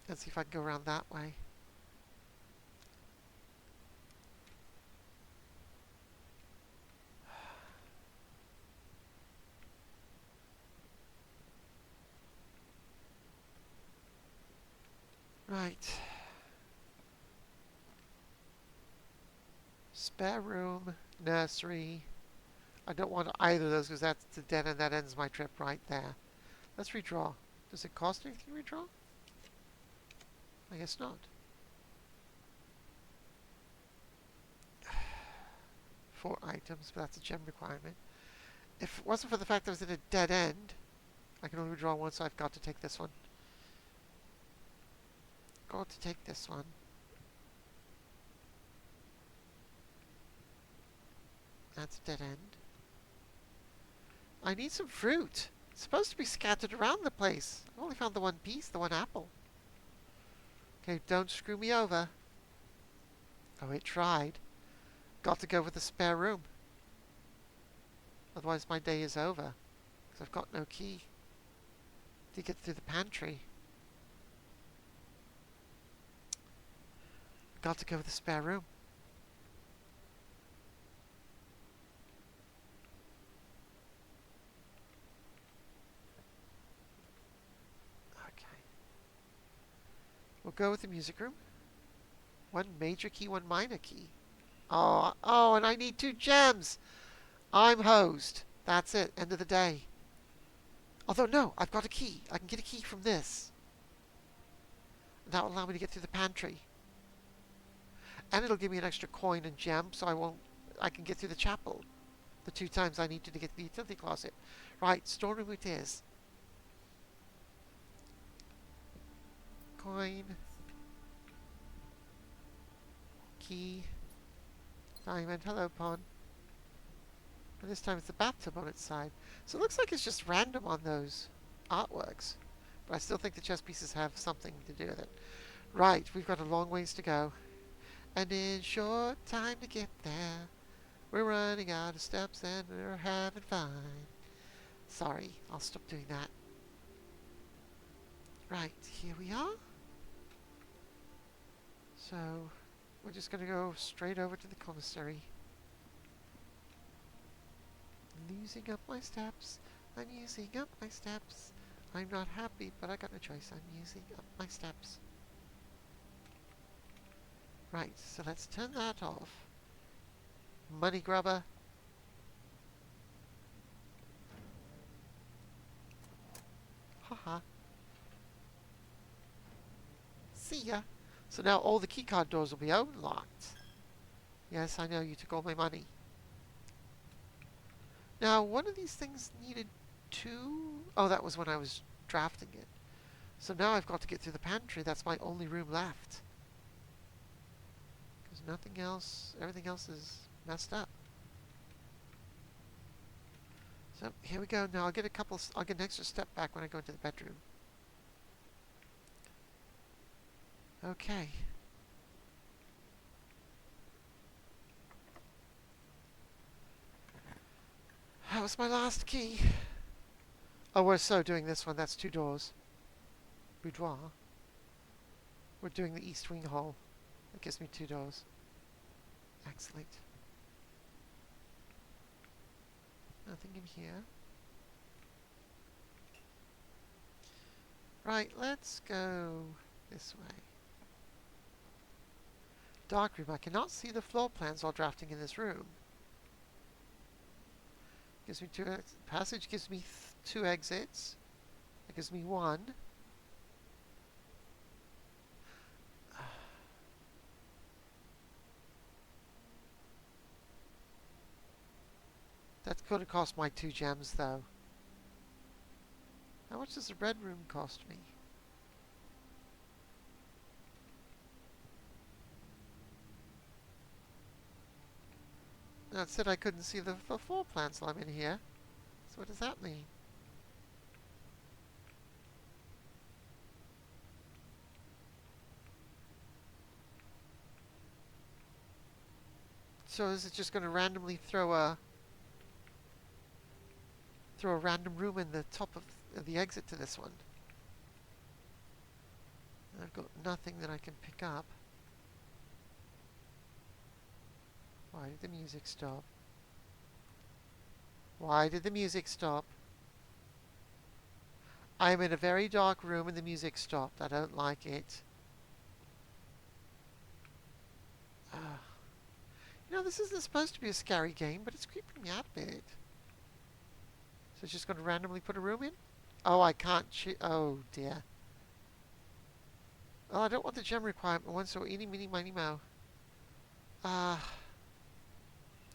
and see if I can go around that way. Right. Spare room, nursery. I don't want either of those because that's the dead end. That ends my trip right there. Let's redraw. Does it cost anything to redraw? I guess not. 4 items, but that's a gem requirement. If it wasn't for the fact that I was in a dead end, I can only redraw once, so I've got to take this one. Got to take this one. That's a dead end. I need some fruit. It's supposed to be scattered around the place. I've only found the 1 piece, the 1 apple. Okay, don't screw me over. Oh, it tried. Got to go with the spare room. Otherwise my day is over. Because I've got no key to get through the pantry. Got to go with the spare room. Okay. We'll go with the music room. 1 major key, 1 minor key. Oh, and I need 2 gems. I'm hosed. That's it. End of the day. Although, no, I've got a key. I can get a key from this. That will allow me to get through the pantry. And it'll give me an extra coin and gem, so I can get through the chapel. The 2 times I need to get to the utility closet. Right, storeroom it is. Coin. Key. Diamond. Hello, pawn. And this time it's the bathtub on its side. So it looks like it's just random on those artworks. But I still think the chess pieces have something to do with it. Right, we've got a long ways to go. And in short time to get there, we're running out of steps and we're having fun. Sorry, I'll stop doing that. Right, here we are. So, we're just going to go straight over to the commissary. Losing up my steps. I'm using up my steps. I'm not happy, but I got no choice. I'm using up my steps. Right, so let's turn that off. Money grubber. Haha. See ya. So now all the keycard doors will be unlocked. Yes, I know, you took all my money. Now, one of these things needed 2... Oh, that was when I was drafting it. So now I've got to get through the pantry. That's my only room left. Because nothing else, everything else is messed up. So here we go. Now I'll get an extra step back when I go into the bedroom. Okay. was my last key. Oh, we're so doing this one. That's 2 doors. Boudoir. We're doing the east wing hall. That gives me 2 doors. Excellent. Nothing in here. Right, let's go this way. Dark room. I cannot see the floor plans while drafting in this room. Gives me 2 passage gives me 2 exits. That gives me 1. That's going to cost my 2 gems, though. How much does the red room cost me? No, it said I couldn't see the floor plans while I'm in here. So what does that mean? So is it just going to randomly throw a random room in the top of the exit to this one? I've got nothing that I can pick up. Why did the music stop? Why did the music stop? I'm in a very dark room and the music stopped. I don't like it. You know, this isn't supposed to be a scary game, but it's creeping me out a bit. So it's just going to randomly put a room in? Oh, I can't oh, dear. Oh, I don't want the gem requirement one, so eeny, meeny, miny, moe. Do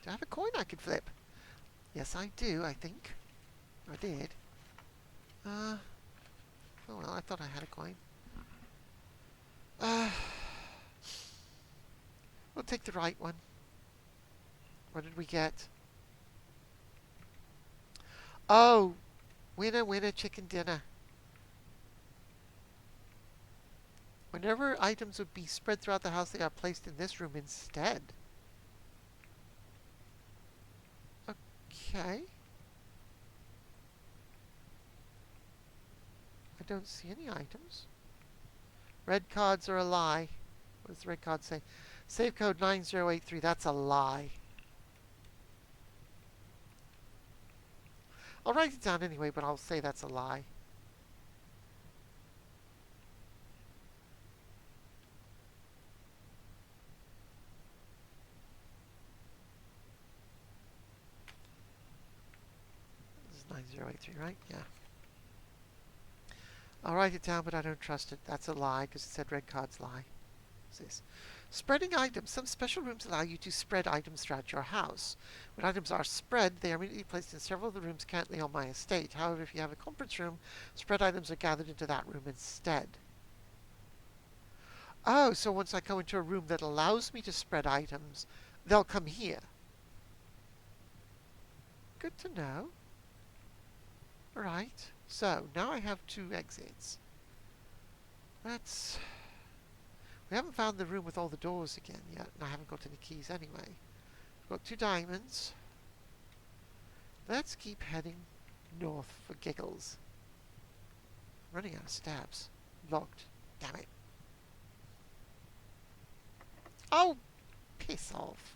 I have a coin I could flip? Yes, I do, I think. I did. Oh, well, I thought I had a coin. We'll take the right one. What did we get? Oh! Winner, winner, chicken dinner. Whenever items would be spread throughout the house, they are placed in this room instead. Okay. I don't see any items. Red cards are a lie. What does the red card say? Save code 9083. That's a lie. I'll write it down anyway, but I'll say that's a lie. This is 9083, right? Yeah. I'll write it down, but I don't trust it. That's a lie, because it said red cards lie. What's this? Spreading items. Some special rooms allow you to spread items throughout your house. When items are spread, they are immediately placed in several of the rooms currently on my estate. However, if you have a conference room, spread items are gathered into that room instead. Oh, so once I go into a room that allows me to spread items, they'll come here. Good to know. Alright, so now I have 2 exits. We haven't found the room with all the doors again yet, and I haven't got any keys anyway. I've got 2 diamonds. Let's keep heading north for giggles. I'm running out of stabs. Locked. Damn it. Oh! Piss off.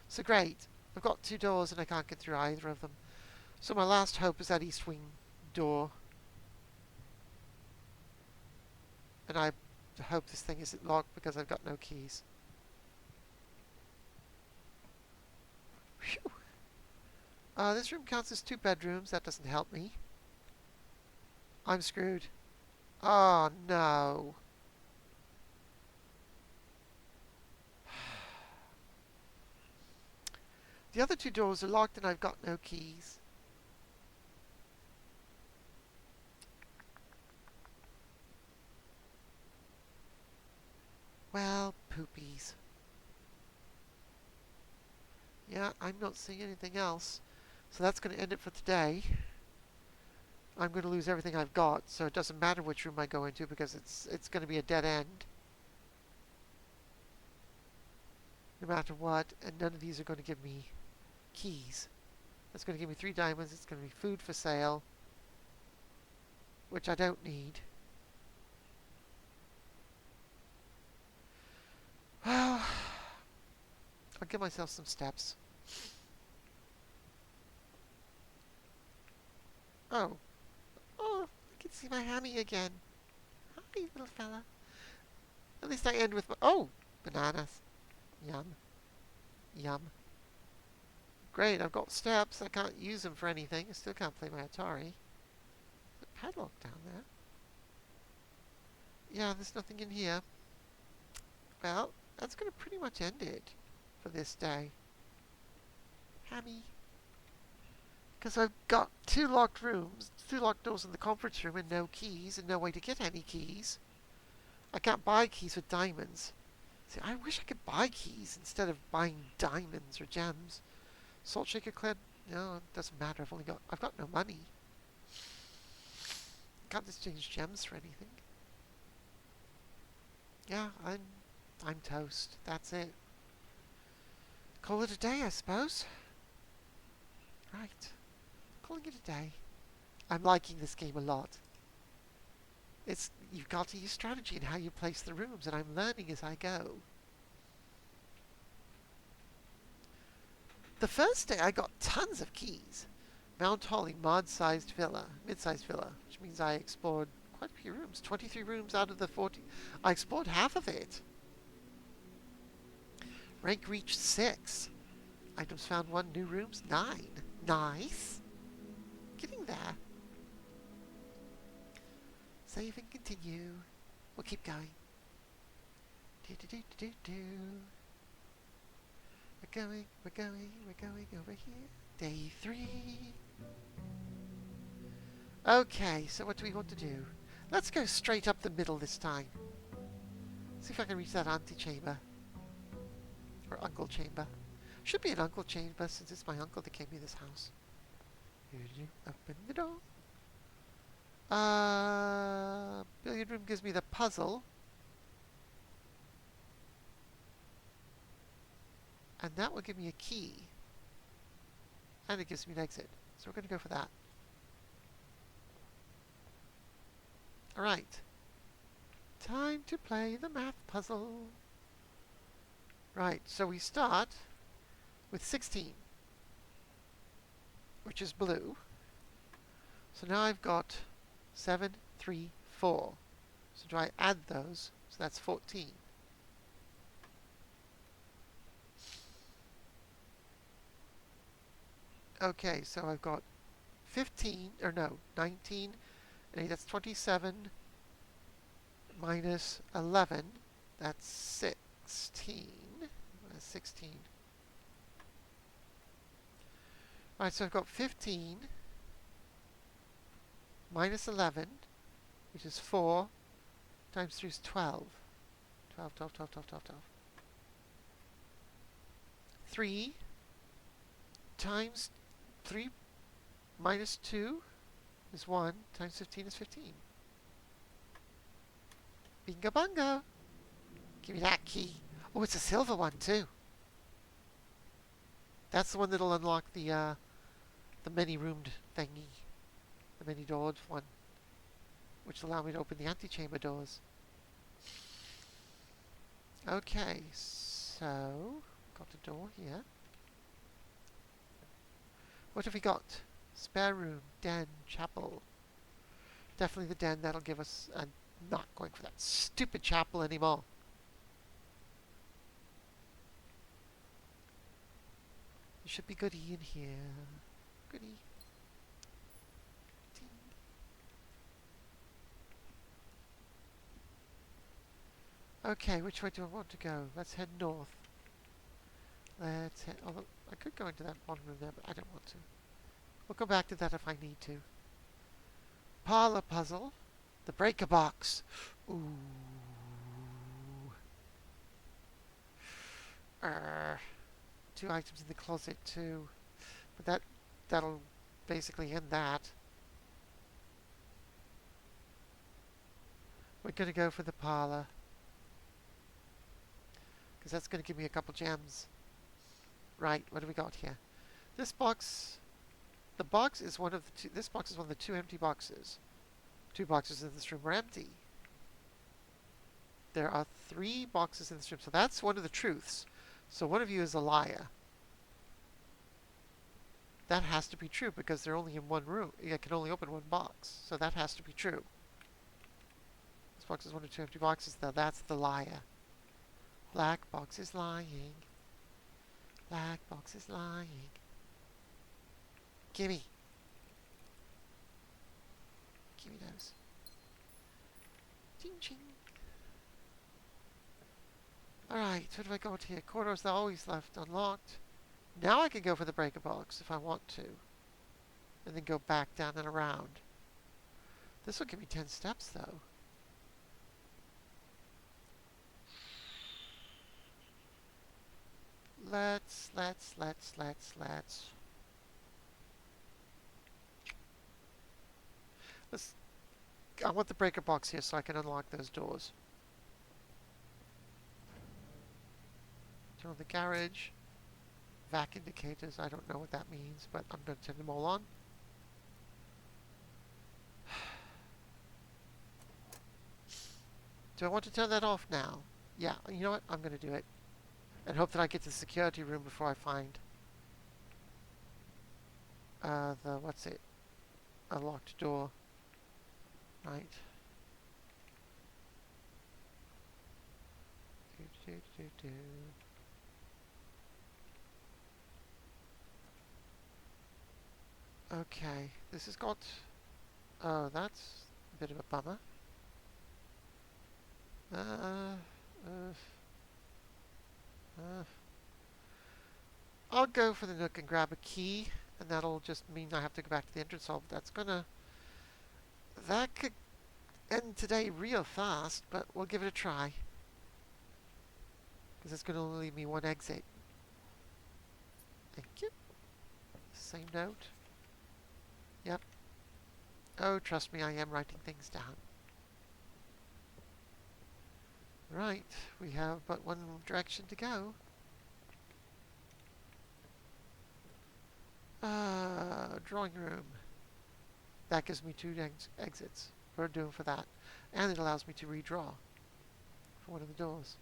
So great. I've got 2 doors and I can't get through either of them. So my last hope is that east wing door. And I hope this thing isn't locked because I've got no keys. Phew. This room counts as 2 bedrooms. That doesn't help me. I'm screwed. Oh, no. The other 2 doors are locked and I've got no keys. Well, poopies. Yeah, I'm not seeing anything else. So that's going to end it for today. I'm going to lose everything I've got, so it doesn't matter which room I go into because it's going to be a dead end. No matter what, and none of these are going to give me keys. That's going to give me 3 diamonds. It's going to be food for sale, which I don't need. Well, I'll give myself some steps. Oh. Oh, I can see my hammy again. Hi, little fella. At least I end with... Oh! Bananas. Yum. Yum. Great, I've got steps. I can't use them for anything. I still can't play my Atari. There's a padlock down there. Yeah, there's nothing in here. Well, that's going to pretty much end it for this day. Hammy. Because I've got 2 locked rooms, 2 locked doors in the conference room and no keys and no way to get any keys. I can't buy keys with diamonds. See, I wish I could buy keys instead of buying diamonds or gems. Salt shaker clad? No, it doesn't matter. I've got no money. Can't exchange gems for anything. Yeah, I'm toast. That's it. Call it a day, I suppose. Right. Calling it a day. I'm liking this game a lot. You've got to use strategy in how you place the rooms, and I'm learning as I go. The first day I got tons of keys. Mount Holly, mid-sized villa, which means I explored quite a few rooms. 23 rooms out of the 40. I explored half of it. Rank reached 6. Items found 1, new rooms 9. Nice. Getting there. Save and continue. We'll keep going. We're going over here. Day 3. Okay, so what do we want to do? Let's go straight up the middle this time. See if I can reach that auntie chamber. Or uncle chamber. Should be an uncle chamber since it's my uncle that gave me this house. Open the door. Billiard room gives me the puzzle. And that will give me a key. And it gives me an exit. So we're going to go for that. Alright. Time to play the math puzzle. Right, so we start with 16, which is blue. So now I've got 7, 3, 4. So do I add those? So that's 14. Okay, so I've got 19, and 8, that's 27, minus 11, that's 16. That's 16. Alright, so I've got 15, minus 11, which is 4, times 3 is 12. 12, 12, 12, 12, 12, 12. 3 times 3 minus 2 is 1, times 15 is 15. Bingo bungo! Give me that key. Oh, it's a silver one too. That's the one that'll unlock the many-roomed thingy. The many-doored one. Which will allow me to open the antechamber doors. Okay, so... got a door here. What have we got? Spare room, den, chapel. Definitely the den, that'll give us... I'm not going for that stupid chapel anymore. There should be goodie in here. Goodie. Ding. Okay, which way do I want to go? Let's head north. Let's head... although I could go into that one room there, but I don't want to. We'll go back to that if I need to. Parlor puzzle. The breaker box. Ooh. 2 items in the closet too. But that'll basically end that. We're going to go for the parlor. Because that's going to give me a couple gems. Right, what do we got here? This box The box is one of the two. This box is one of the two empty boxes. Two boxes in this room are empty. There are three boxes in this room. So that's one of the truths. So one of you is a liar. That has to be true because they're only in one room. You can only open one box. So that has to be true. This box is one of two empty boxes, though. That's the liar. Black box is lying. Black box is lying. Gimme. Gimme those. Ching ching. Alright, what have I got here? Corridors that are always left unlocked. Now I can go for the breaker box if I want to. And then go back down and around. This will give me 10 steps though. Let's. I want the breaker box here so I can unlock those doors. Turn on the garage. Vac indicators, I don't know what that means, but I'm going to turn them all on. Do I want to turn that off now? Yeah, you know what? I'm going to do it. And hope that I get to the security room before I find a locked door. Right. Okay, this has got... Oh, that's a bit of a bummer. I'll go for the nook and grab a key, and that'll just mean I have to go back to the entrance hall. But that could end today real fast, but we'll give it a try. Because it's going to only leave me one exit. Thank you. Same note. Yep. Oh, trust me, I am writing things down. Right, we have but one direction to go. Drawing room. That gives me two exits. We're doing for that. And it allows me to redraw for one of the doors.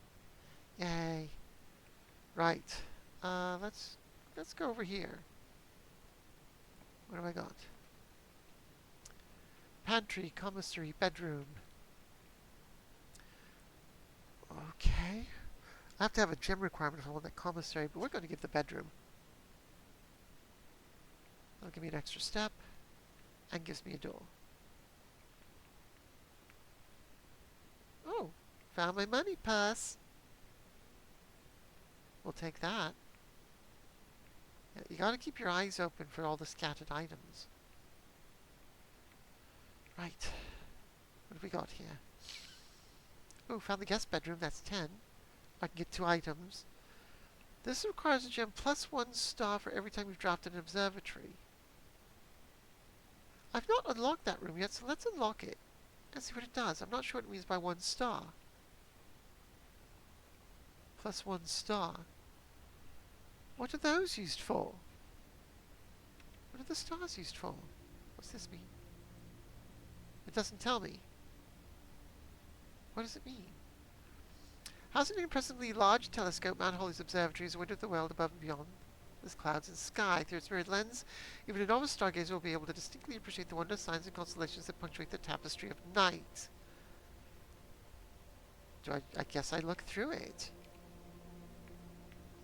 Yay. Right. Let's go over here. What have I got? Pantry, commissary, bedroom. Okay. I have to have a gem requirement if I want that commissary, but we're going to give the bedroom. That'll give me an extra step and gives me a door. Oh, found my money purse. We'll take that. Yeah, you got to keep your eyes open for all the scattered items. Right. What have we got here? Oh, found the guest bedroom. That's 10. I can get 2 items. This requires a gem plus 1 star for every time we've dropped an observatory. I've not unlocked that room yet, so let's unlock it and see what it does. I'm not sure what it means by 1 star. Plus 1 star. What are those used for? What are the stars used for? What's this mean? It doesn't tell me. What does it mean? Housing an impressively large telescope, Mount Holly's observatory is a window of the world above and beyond. There's clouds and sky. Through its mirrored lens, even a novice stargazer will be able to distinctly appreciate the wondrous signs and constellations that punctuate the tapestry of night. I guess I look through it.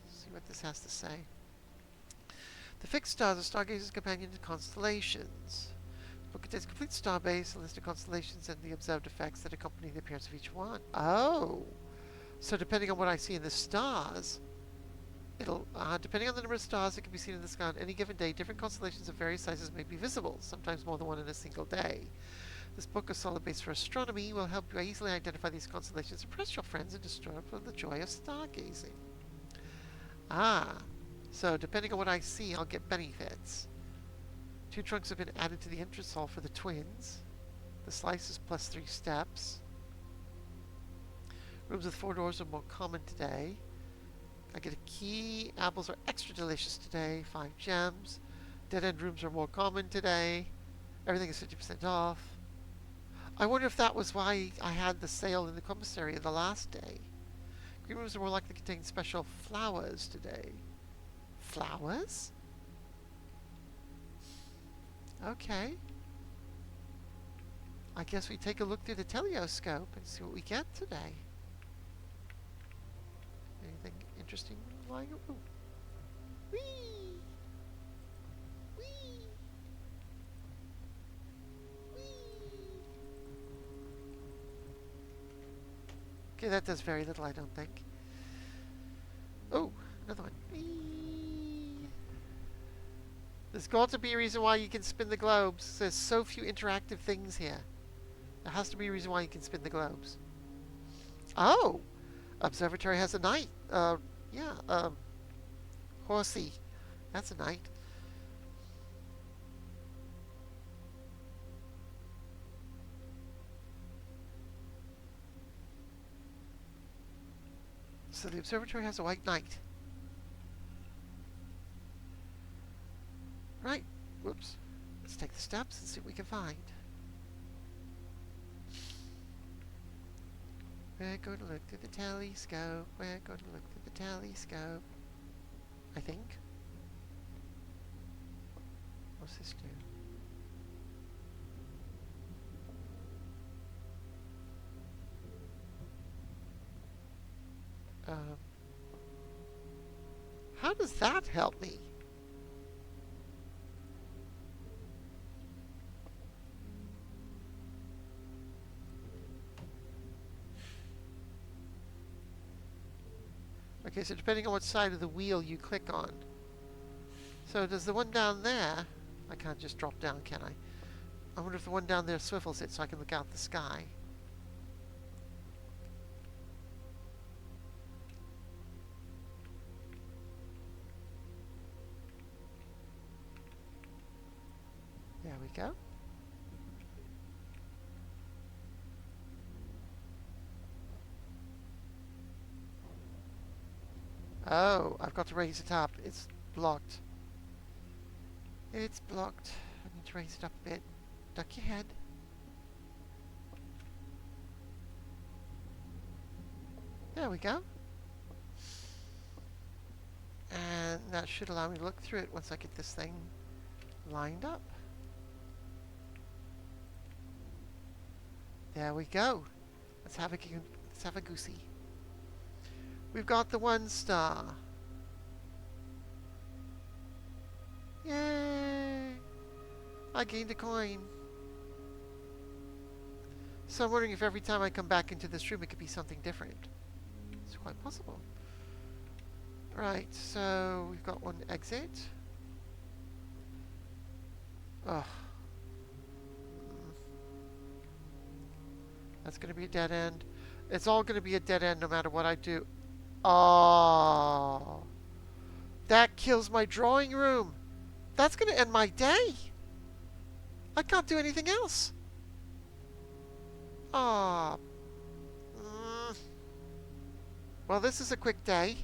See what this has to say. The fixed stars are stargazers' companion to constellations. The book contains a complete star base, a list of constellations, and the observed effects that accompany the appearance of each one. Oh! So depending on what I see in the stars, depending on the number of stars that can be seen in the sky on any given day, different constellations of various sizes may be visible, sometimes more than one in a single day. This book, a solid base for astronomy, will help you easily identify these constellations, impress your friends, and destroy the joy of stargazing. Ah, so depending on what I see, I'll get benefits. 2 trunks have been added to the entrance hall for the twins. The slice is plus 3 steps. Rooms with 4 doors are more common today. I get a key. Apples are extra delicious today. 5 gems. Dead-end rooms are more common today. Everything is 50% off. I wonder if that was why I had the sale in the commissary the last day. Green rooms are more likely to contain special flowers today. Flowers? Okay. I guess we take a look through the telescope and see what we get today. Anything interesting lying around? Whee! Whee! Whee! Okay, that does very little, I don't think. Oh, another one. Whee! There's got to be a reason why you can spin the globes. There's so few interactive things here. There has to be a reason why you can spin the globes. Oh! Observatory has a knight. Horsey. That's a knight. So the observatory has a white knight. Right. Whoops. Let's take the steps and see what we can find. We're going to look through the telescope. We're going to look through the telescope. I think. What's this do? How does that help me? Okay, so depending on what side of the wheel you click on. So does the one down there... I can't just drop down, can I? I wonder if the one down there swivels it so I can look out the sky. There we go. Oh, I've got to raise it up. It's blocked. It's blocked. I need to raise it up a bit. Duck your head. There we go. And that should allow me to look through it once I get this thing lined up. There we go. Let's have a goosey. We've got the 1 star. Yay! I gained a coin. So I'm wondering if every time I come back into this room it could be something different. It's quite possible. Right, so we've got one exit. Oh. That's going to be a dead end. It's all going to be a dead end no matter what I do. Oh. That kills my drawing room. That's going to end my day. I can't do anything else. Ah. Oh. Well, this is a quick day.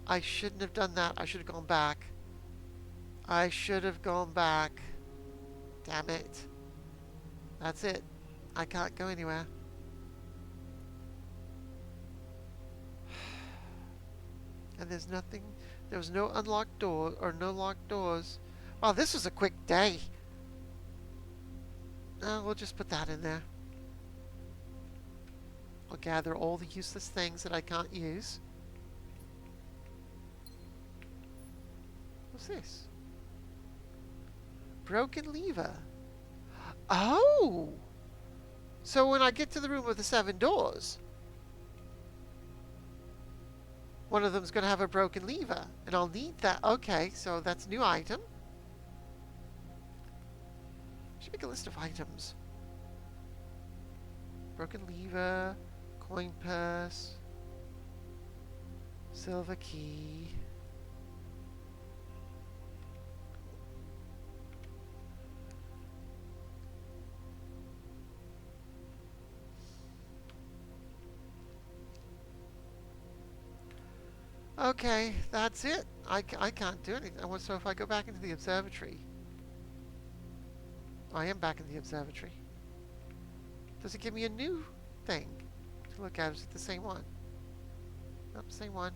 I shouldn't have done that. I should have gone back. I should have gone back. Damn it. That's it. I can't go anywhere. And there's nothing. There was no unlocked door or no locked doors. Wow, this was a quick day. We'll just put that in there. I'll gather all the useless things that I can't use. What's this? Broken lever. Oh! So when I get to the room with the 7 doors, one of them's going to have a broken lever, and I'll need that. Okay, so that's a new item. Should make a list of items. Broken lever, coin purse, silver key. Okay, that's it. I can't do anything. So if I go back into the observatory, I am back in the observatory. Does it give me a new thing to look at? Is it the same one? Nope, same one.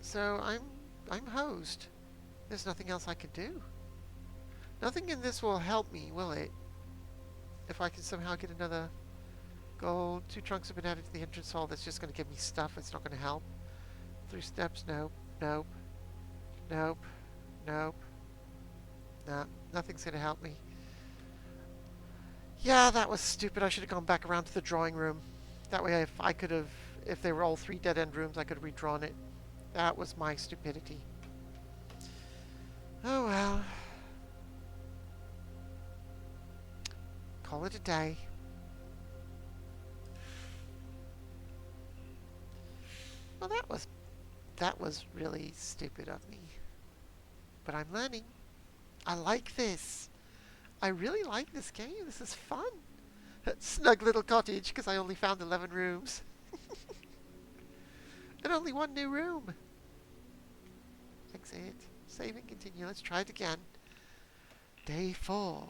So I'm hosed. There's nothing else I can do. Nothing in this will help me, will it? If I can somehow get another gold, 2 trunks have been added to the entrance hall, that's just going to give me stuff. It's not going to help. 3 steps, nope, nope, nope, nope. Nah, nothing's going to help me. Yeah, that was stupid. I should have gone back around to the drawing room. That way, if they were all 3 dead-end rooms, I could have redrawn it. That was my stupidity. Oh well. Call it a day. Well, that was really stupid of me. But I'm learning. I like this. I really like this game. This is fun. Snug little cottage, because I only found 11 rooms. And only 1 new room. Exit. Save and continue. Let's try it again. Day 4.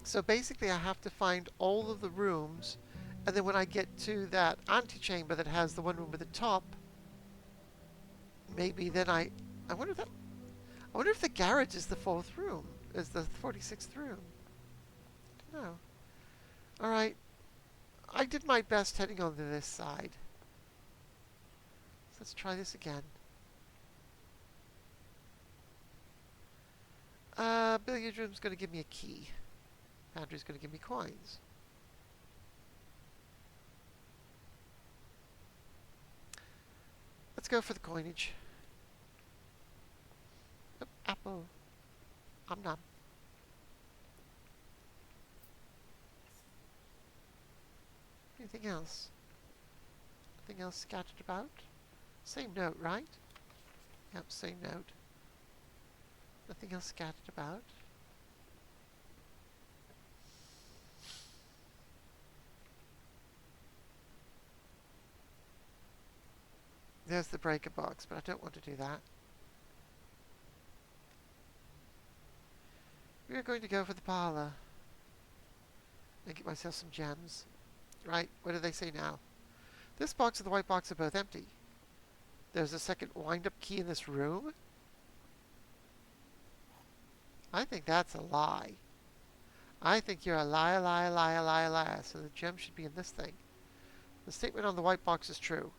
So basically I have to find all of the rooms, and then when I get to that antechamber that has the one room at the top, maybe then I wonder if the garage is the 4th room, is the 46th room. I don't know. Alright. I did my best heading onto this side. So let's try this again. Billiard room's gonna give me a key. Foundry's gonna give me coins. Let's go for the coinage. Oh, apple. Nom. Anything else? Nothing else scattered about? Same note, right? Yep, same note. Nothing else scattered about. There's the breaker box, but I don't want to do that. We are going to go for the parlor and get myself some gems. Right, what do they say now? This box and the white box are both empty. There's a second wind-up key in this room? I think that's a lie. I think you're a liar, liar, liar, liar, liar. So the gem should be in this thing. The statement on the white box is true.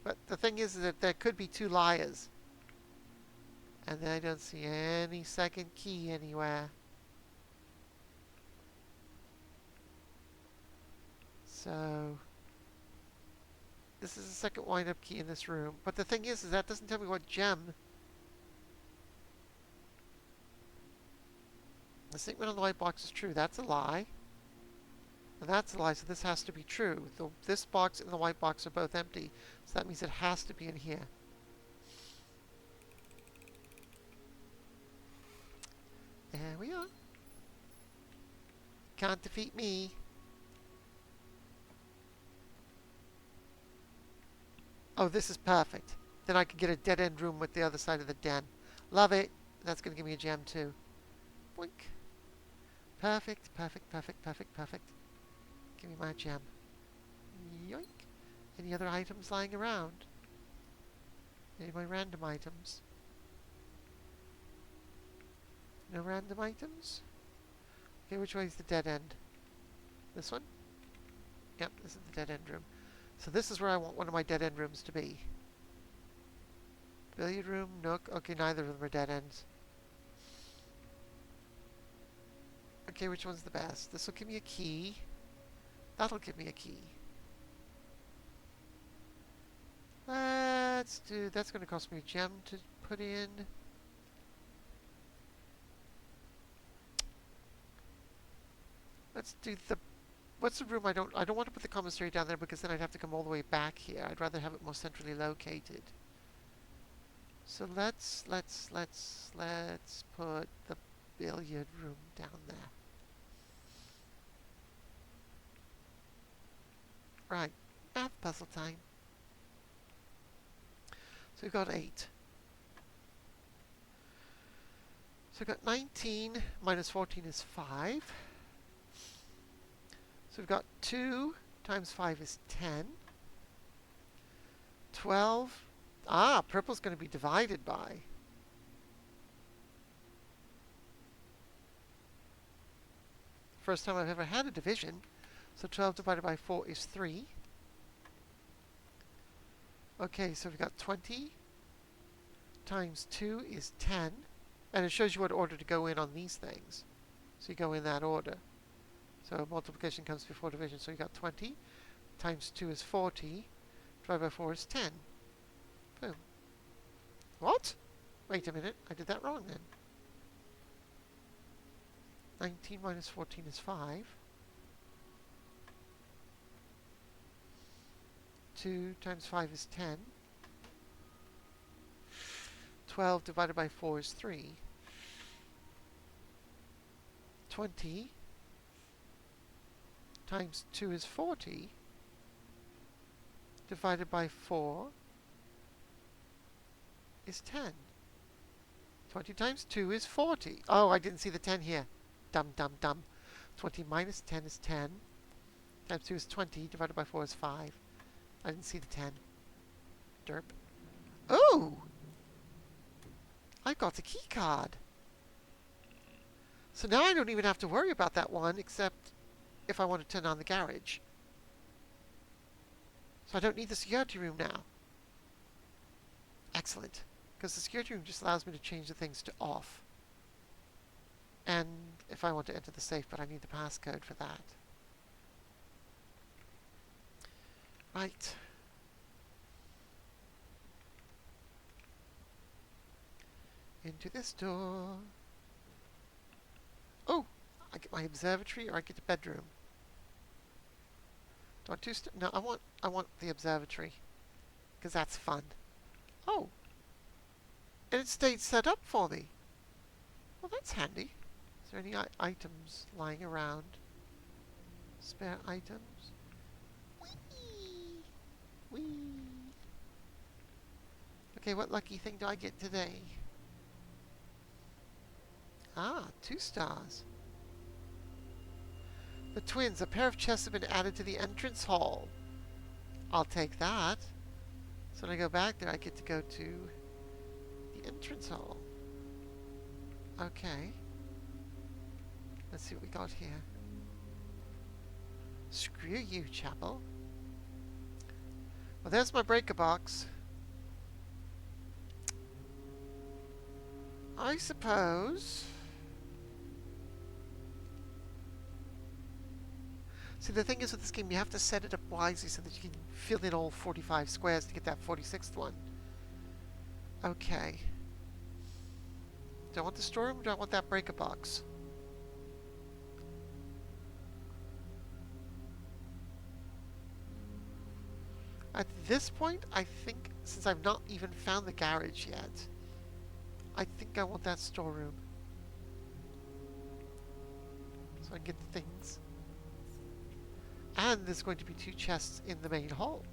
But the thing is that there could be 2 liars. And then I don't see any second key anywhere. So this is the second wind-up key in this room. But the thing is that doesn't tell me what gem. The statement on the white box is true. That's a lie. And that's a lie, so this has to be true. This box and the white box are both empty. So that means it has to be in here. There we are. Can't defeat me. Oh, this is perfect. Then I can get a dead-end room with the other side of the den. Love it. That's going to give me a gem too. Boink. Perfect, perfect, perfect, perfect, perfect. Give me my gem. Yoink. Any other items lying around? Any of my random items? No random items? Okay, which way is the dead end? This one? Yep, this is the dead end room. So this is where I want one of my dead end rooms to be. Billiard room, nook. Okay, neither of them are dead ends. Okay, which one's the best? This will give me a key. That'll give me a key. Let's do... That's going to cost me a gem to put in. Let's do the... What's the room I don't want to put the commissary down there because then I'd have to come all the way back here. I'd rather have it more centrally located. So let's put the billiard room down there. Right, math puzzle time. So we've got 8. So we've got 19 minus 14 is 5. So we've got 2 times 5 is 10. 12. Ah, purple's going to be divided by. First time I've ever had a division. So 12 divided by 4 is 3. Okay, so we've got 20 times 2 is 10. And it shows you what order to go in on these things. So you go in that order. So multiplication comes before division. So you got 20 times 2 is 40. Divided by 4 is 10. Boom. What? Wait a minute. I did that wrong then. 19 minus 14 is 5. 2 times 5 is 10. 12 divided by 4 is 3. 20 times 2 is 40. Divided by 4 is 10. 20 times 2 is 40. Oh, I didn't see the 10 here. Dumb, dumb, dumb. 20 minus 10 is 10. Times 2 is 20. Divided by 4 is 5. I didn't see the 10. Derp. Oh! I got a key card. So now I don't even have to worry about that one, except if I want to turn on the garage. So I don't need the security room now. Excellent. Because the security room just allows me to change the things to off. And if I want to enter the safe, but I need the passcode for that. Right. Into this door. Oh! I get my observatory or I get the bedroom. Do I want 2 No, I want the observatory. Because that's fun. Oh! And it stayed set up for me. Well, that's handy. Is there any items lying around? Spare items? Whee! Whee! Okay, what lucky thing do I get today? Ah, 2 stars. The twins, a pair of chests have been added to the entrance hall. I'll take that. So when I go back there, I get to go to the entrance hall. Okay. Let's see what we got here. Screw you, Chapel. Well, there's my breaker box. I suppose... See, the thing is with this game, you have to set it up wisely so that you can fill in all 45 squares to get that 46th one. Okay. Do I want the storeroom or do I want that breaker box? At this point, I think, since I've not even found the garage yet, I think I want that storeroom. So I can get the things. And there's going to be 2 chests in the main hall.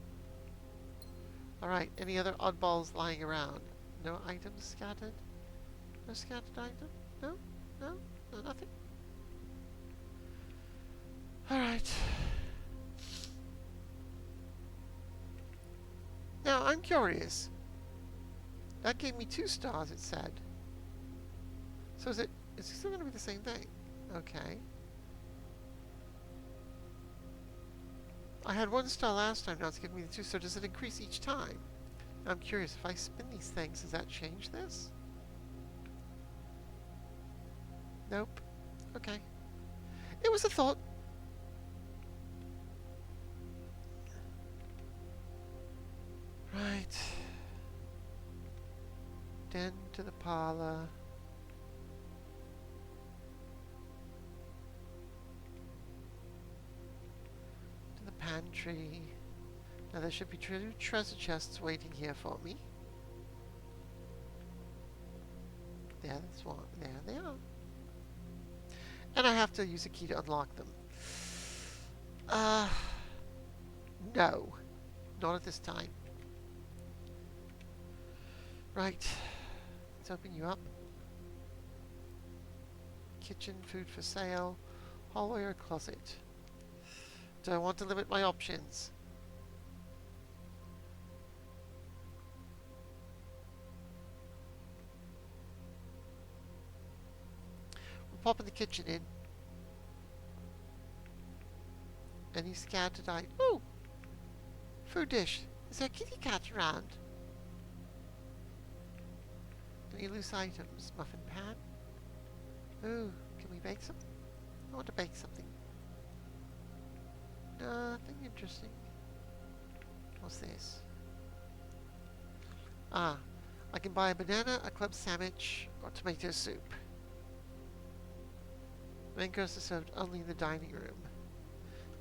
Alright, any other oddballs lying around? No items scattered? No scattered item? No? No? No, nothing? Alright. Now, I'm curious. That gave me 2 stars, it said. So is it still going to be the same thing? Okay. I had 1 star last time, now it's giving me the 2, so does it increase each time? I'm curious, if I spin these things, does that change this? Nope. Okay. It was a thought. Right. Den to the parlor. To the pantry. Now there should be 2 treasure chests waiting here for me. There's one. There they are. And I have to use a key to unlock them. No. Not at this time. Right. Let's open you up. Kitchen, food for sale, hallway or closet. Do I want to limit my options? We're popping the kitchen in. Any scattered items? Ooh! Food dish. Is there a kitty cat around? Any loose items? Muffin pan? Ooh, can we bake something? I want to bake something. Nothing interesting. What's this? Ah, I can buy a banana, a club sandwich, or tomato soup. Main course is served only in the dining room.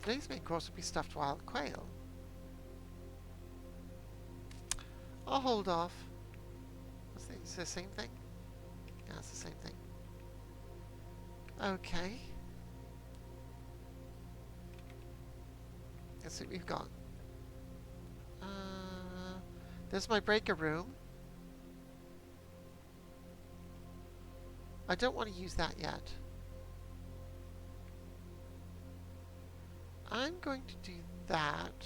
Today's main course will be stuffed wild quail. I'll hold off. What's this? Is it the same thing? Yeah, it's the same thing. Okay. Let's see what we've got. There's my breaker room. I don't want to use that yet. I'm going to do that.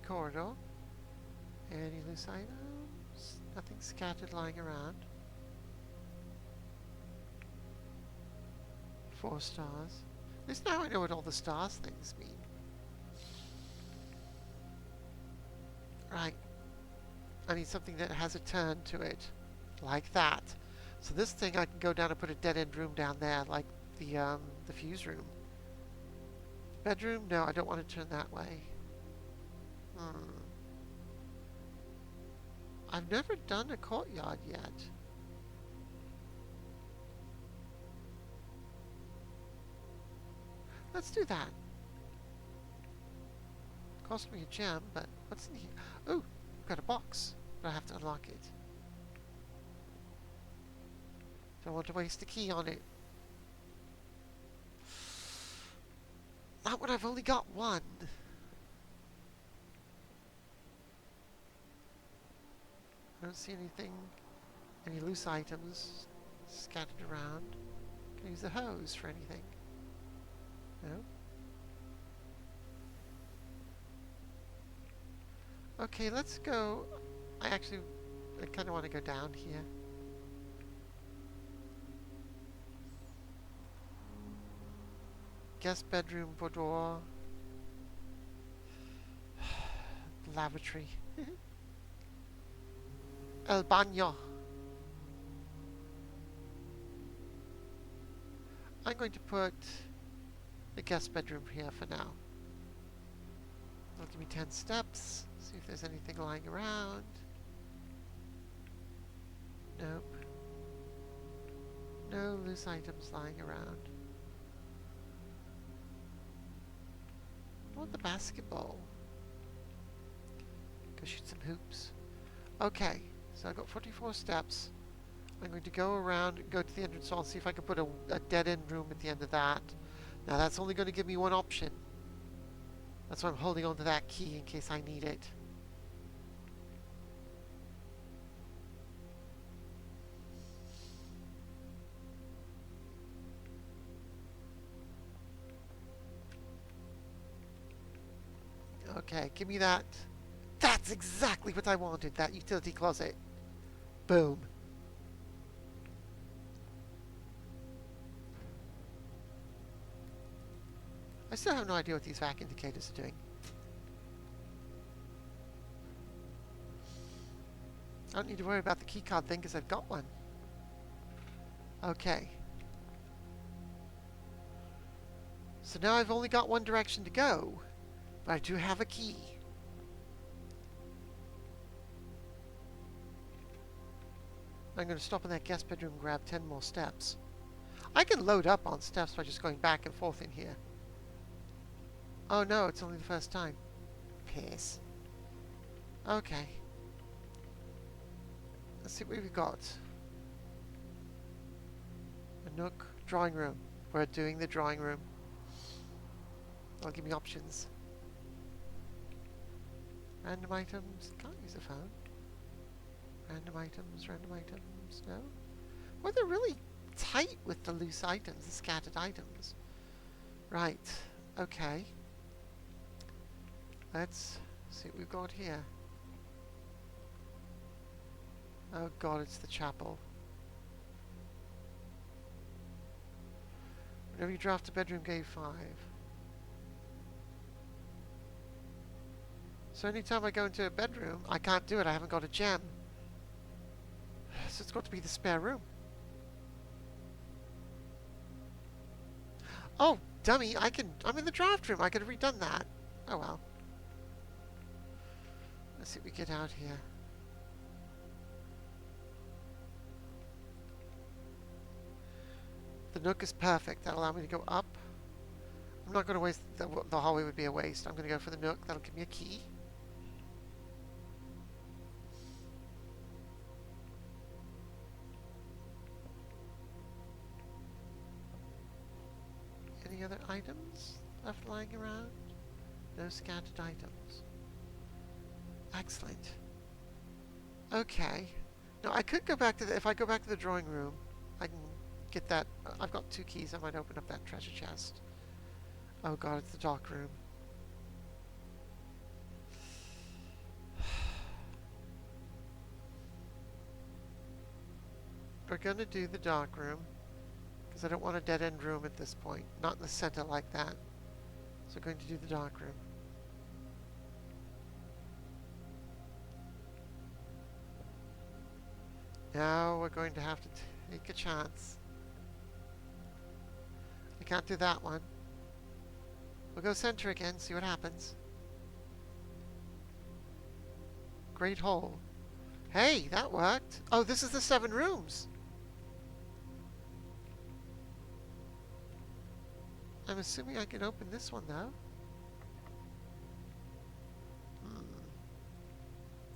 The corridor. Any loose items? Nothing scattered lying around. 4 stars. At least now I know what all the stars things mean. Right. I need something that has a turn to it. Like that. So this thing I can go down and put a dead-end room down there, like the fuse room. Bedroom? No, I don't want to turn that way. I've never done a courtyard yet. Let's do that. Cost me a gem, but what's in here? Oh, I've got a box, but I have to unlock it. Don't want to waste a key on it. Not when I've only got one. I don't see anything, any loose items scattered around. Can I use the hose for anything? No. Okay, let's go. I kind of want to go down here. Guest bedroom, boudoir. Lavatory. El baño. I'm going to put the guest bedroom here for now. That'll give me 10 steps. See if there's anything lying around. Nope. No loose items lying around. I want the basketball. Go shoot some hoops. Okay, so I've got 44 steps. I'm going to go around and go to the entrance hall and see if I can put a dead-end room at the end of that. Now that's only going to give me one option. That's why I'm holding on to that key in case I need it. Okay, give me that. That's exactly what I wanted, that utility closet. Boom. I still have no idea what these vac indicators are doing. I don't need to worry about the keycard thing because I've got one. Okay. So now I've only got one direction to go, but I do have a key. I'm going to stop in that guest bedroom and grab 10 more steps. I can load up on steps by just going back and forth in here. Oh no, it's only the first time. Piss. Okay. Let's see what we've got. A nook, drawing room. We're doing the drawing room. That'll give me options. Random items. Can't use a phone. Random items, no. Well, they're really tight with the loose items, the scattered items. Right, okay. Let's see what we've got here. Oh god, it's the chapel. Whenever you draft a bedroom, gave 5. So anytime I go into a bedroom, I can't do it, I haven't got a gem. So it's got to be the spare room. Oh, dummy, I'm in the draft room, I could have redone that. Oh well. Let's see what we get out here. The nook is perfect. That'll allow me to go up. I'm not going to waste... The hallway would be a waste. I'm going to go for the nook. That'll give me a key. Any other items left lying around? No scattered items. Excellent. Okay. Now, I could go back to the... If I go back to the drawing room, I can get that. I've got 2 keys. I might open up that treasure chest. Oh god, it's the dark room. We're gonna do the dark room because I don't want a dead end room at this point. Not in the center like that. So we're going to do the dark room. Now we're going to have to take a chance. I can't do that one. We'll go center again, see what happens. Great hole. Hey, that worked. Oh, this is the 7 rooms. I'm assuming I can open this one though.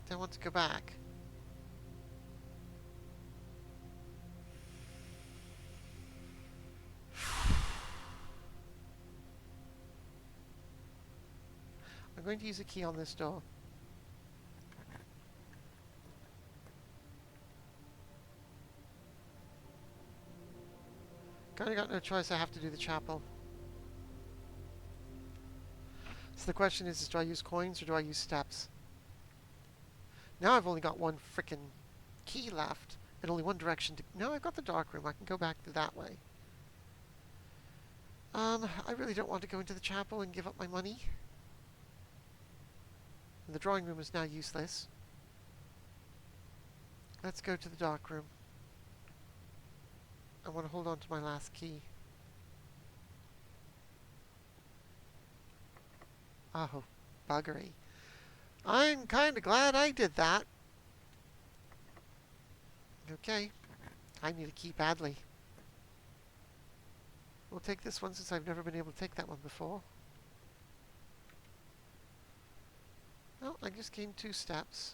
Don't want to go back. I'm going to use a key on this door. Kinda got no choice, I have to do the chapel. So the question is do I use coins or do I use steps? Now I've only got one frickin' key left and only one direction to... No, I've got the dark room, I can go back through that way. I really don't want to go into the chapel and give up my money. The drawing room is now useless. Let's go to the dark room. I want to hold on to my last key. Oh, buggery. I'm kind of glad I did that. Okay. I need a key badly. We'll take this one since I've never been able to take that one before. Well, I just gained 2 steps.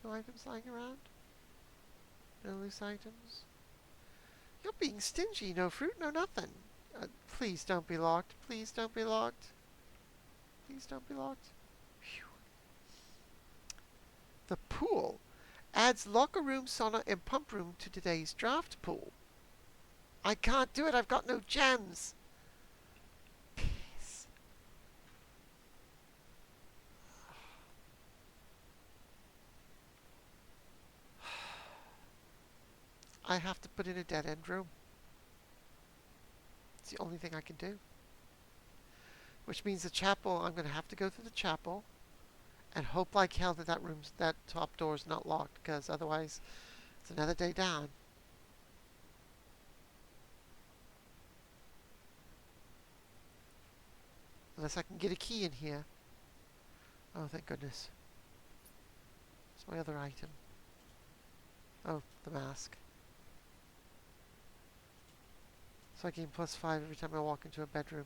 No items lying around? No loose items? You're being stingy. No fruit, no nothing. Please don't be locked. Please don't be locked. Please don't be locked. Phew. The pool adds locker room, sauna, and pump room to today's draft pool. I can't do it. I've got no gems. Piss. I have to put in a dead end room. It's the only thing I can do. Which means the chapel, I'm going to have to go through the chapel and hope like hell that that top door is not locked, because otherwise it's another day down. Unless I can get a key in here. Oh, thank goodness. What's my other item? Oh, the mask. So I gain +5 every time I walk into a bedroom.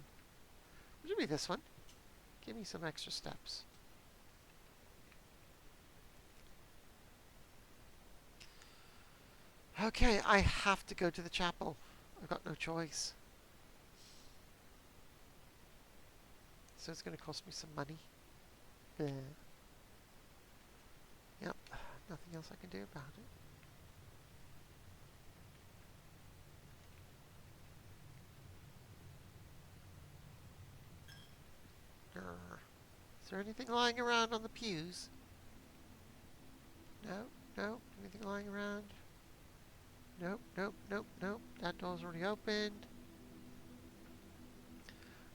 Would it be this one? Give me some extra steps. Okay, I have to go to the chapel. I've got no choice. So it's going to cost me some money. There. Yep, nothing else I can do about it. Is there anything lying around on the pews? No, no. Anything lying around? Nope, nope, nope, nope. That door's already opened.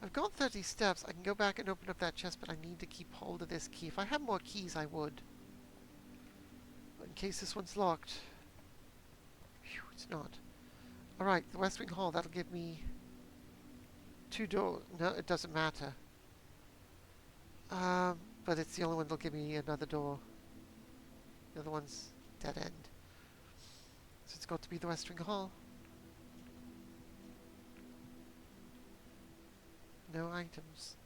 I've got 30 steps. I can go back and open up that chest, but I need to keep hold of this key. If I had more keys, I would. But in case this one's locked. Phew, it's not. Alright, the West Wing Hall. That'll give me 2 doors. No, it doesn't matter. But it's the only one that'll give me another door. The other one's dead end. So it's got to be the West Wing Hall. No items.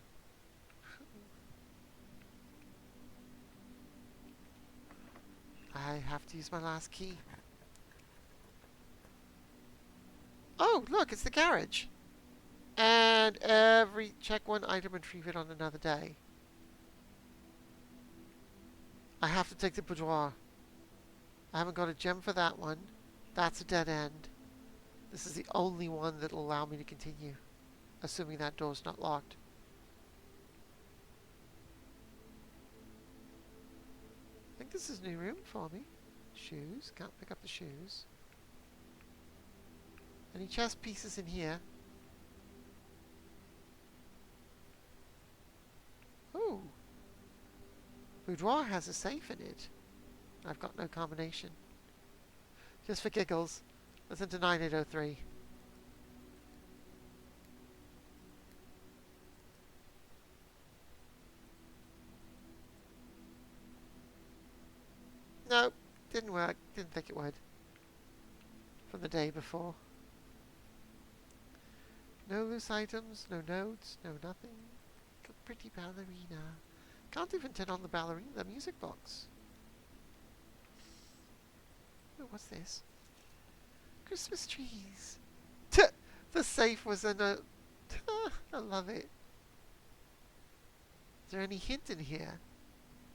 I have to use my last key. Oh, look, it's the garage. And check one item and retrieve it on another day. I have to take the boudoir. I haven't got a gem for that one. That's a dead end. This is the only one that will allow me to continue. Assuming that door's not locked. I think this is new room for me. Shoes. Can't pick up the shoes. Any chest pieces in here? Ooh. Boudoir has a safe in it. I've got no combination. Just for giggles. Listen to 9803. Nope. Didn't work. Didn't think it would. From the day before. No loose items, no notes, no nothing. Pretty ballerina. Can't even turn on the music box. Oh, what's this? Christmas trees. The safe was in a... I love it. Is there any hint in here?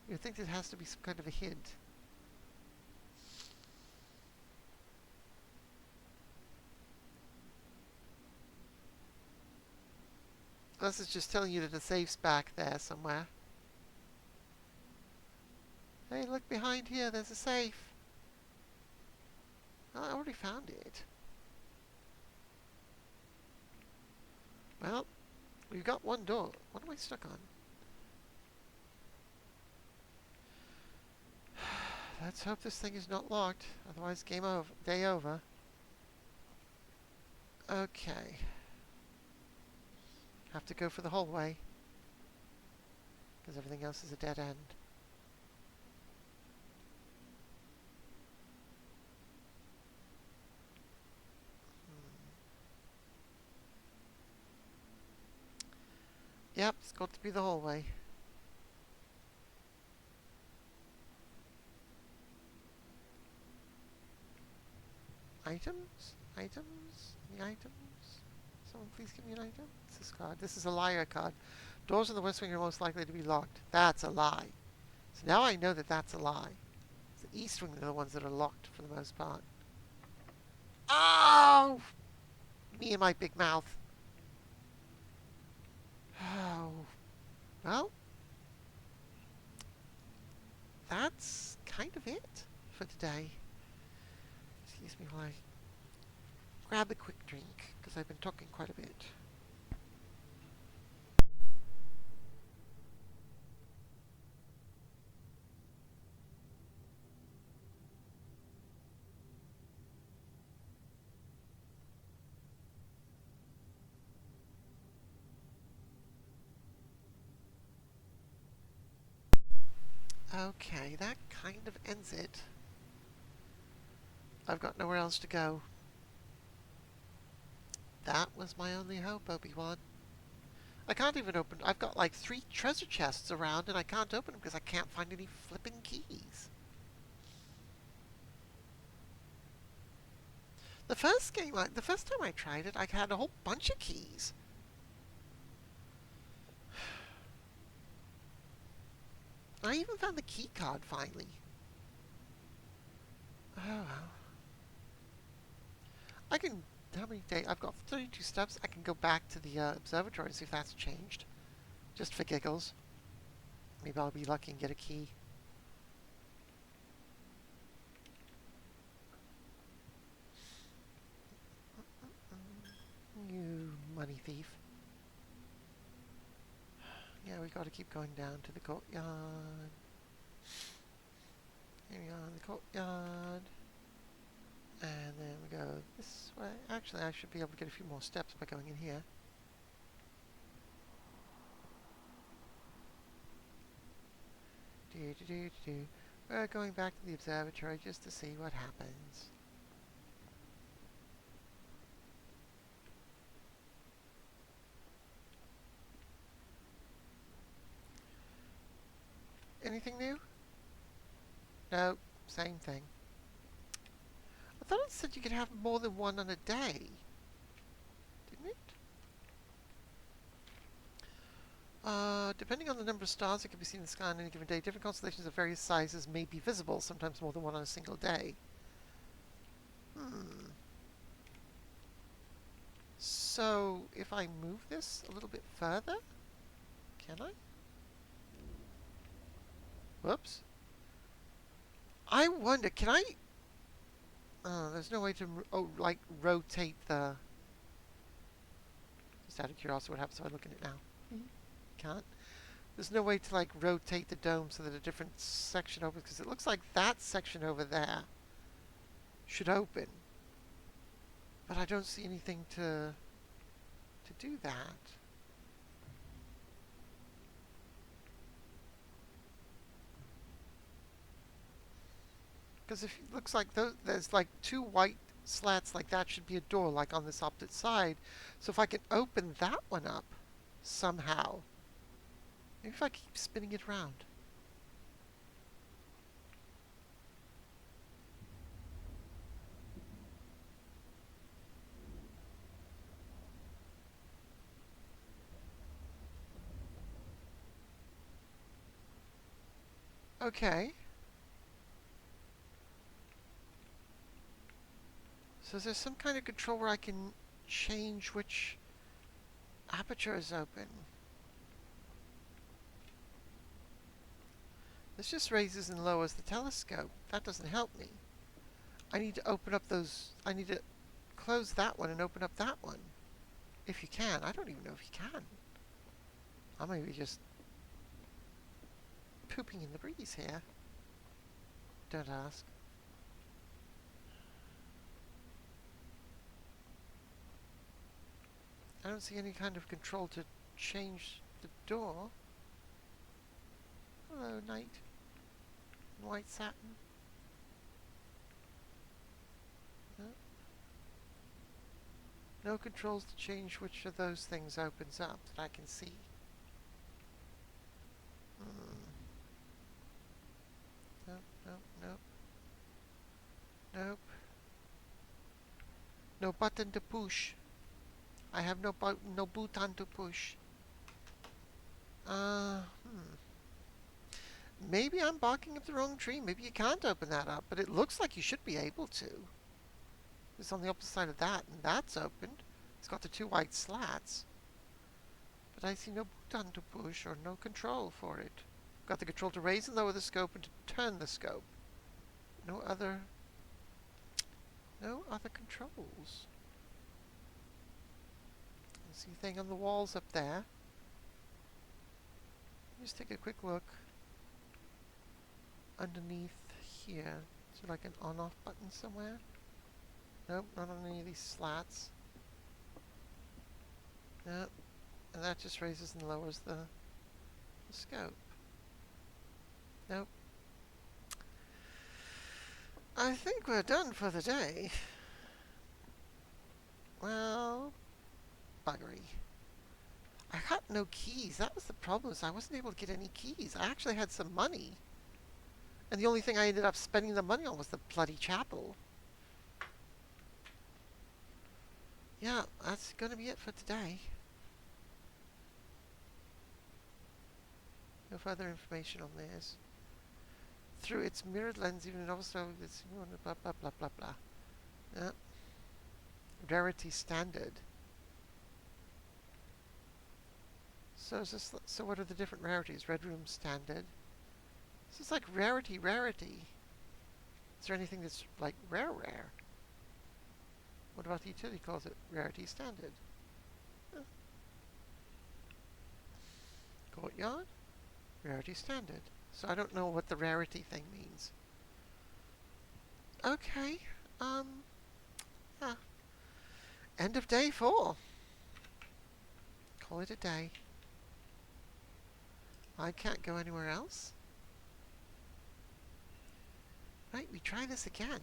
You think there has to be some kind of a hint. Unless it's just telling you that the safe's back there somewhere. Hey, look behind here, there's a safe. Oh, I already found it. Well, we've got one door. What am I stuck on? Let's hope this thing is not locked. Otherwise, game over. Day over. Okay. Have to go for the hallway. Because everything else is a dead end. Yep, it's got to be the hallway. Items? Items? Any items? Someone please give me an item? What's this card? This is a liar card. Doors in the West Wing are most likely to be locked. That's a lie. So now I know that that's a lie. The East Wing are the ones that are locked for the most part. Oh! Me and my big mouth. Oh. Well. That's kind of it for today. Excuse me while I grab a quick drink, because I've been talking quite a bit. Okay, that kind of ends it. I've got nowhere else to go. That was my only hope, Obi-Wan. I can't even open... I've got like 3 treasure chests around and I can't open them because I can't find any flipping keys. The first time I tried it, I had a whole bunch of keys. I even found the key card finally. Oh well. I can. How many days? I've got 32 steps. I can go back to the observatory and see if that's changed. Just for giggles. Maybe I'll be lucky and get a key. You money thief. Yeah, we gotta keep going down to the courtyard. Here we are in the courtyard. And then we go this way. Actually, I should be able to get a few more steps by going in here. We're going back to the observatory just to see what happens. Anything new? No, same thing. I thought it said you could have more than one on a day. Didn't it? Depending on the number of stars that can be seen in the sky on any given day, different constellations of various sizes may be visible, sometimes more than one on a single day. So, if I move this a little bit further, can I? Whoops. I wonder, can I... Oh, there's no way to, like, rotate the... Just out of curiosity, what happens if I look at it now? Can't. There's no way to, like, rotate the dome so that a different section opens, because it looks like that section over there should open. But I don't see anything to do that. Because if it looks like there's like two white slats, like that should be a door, like on this opposite side. So if I can open that one up somehow, maybe if I keep spinning it around. Okay. So is there some kind of control where I can change which aperture is open? This just raises and lowers the telescope. That doesn't help me. I need to open up those... I need to close that one and open up that one. If you can. I don't even know if you can. I may be just pooping in the breeze here. Don't ask. I don't see any kind of control to change the door. Hello, knight. White satin. No. No controls to change which of those things opens up that I can see. Nope, nope, nope. Nope. No button to push. I have no button to push. Maybe I'm barking up the wrong tree. Maybe you can't open that up, but it looks like you should be able to. It's on the opposite side of that, and that's opened. It's got the two white slats. But I see no button to push or no control for it. Got the control to raise and lower the scope and to turn the scope. No other controls. I see a thing on the walls up there. Just take a quick look underneath here. Is there like an on-off button somewhere? Nope, not on any of these slats. Nope. And that just raises and lowers the scope. Nope. I think we're done for the day. Well, buggery. I got no keys. That was the problem. I wasn't able to get any keys. I actually had some money. And the only thing I ended up spending the money on was the bloody chapel. yeah, that's going to be it for today. No further information on this. Through its mirrored lens, even also it's blah blah blah blah blah. Yeah. Rarity standard. So is this, so what are the different rarities? Red room standard. This is like rarity. Is there anything that's like rare? What about the utility calls it? Rarity standard. Huh. Courtyard. Rarity standard. So I don't know what the rarity thing means. Okay. Yeah. End of day 4. Call it a day. I can't go anywhere else. Right, we try this again.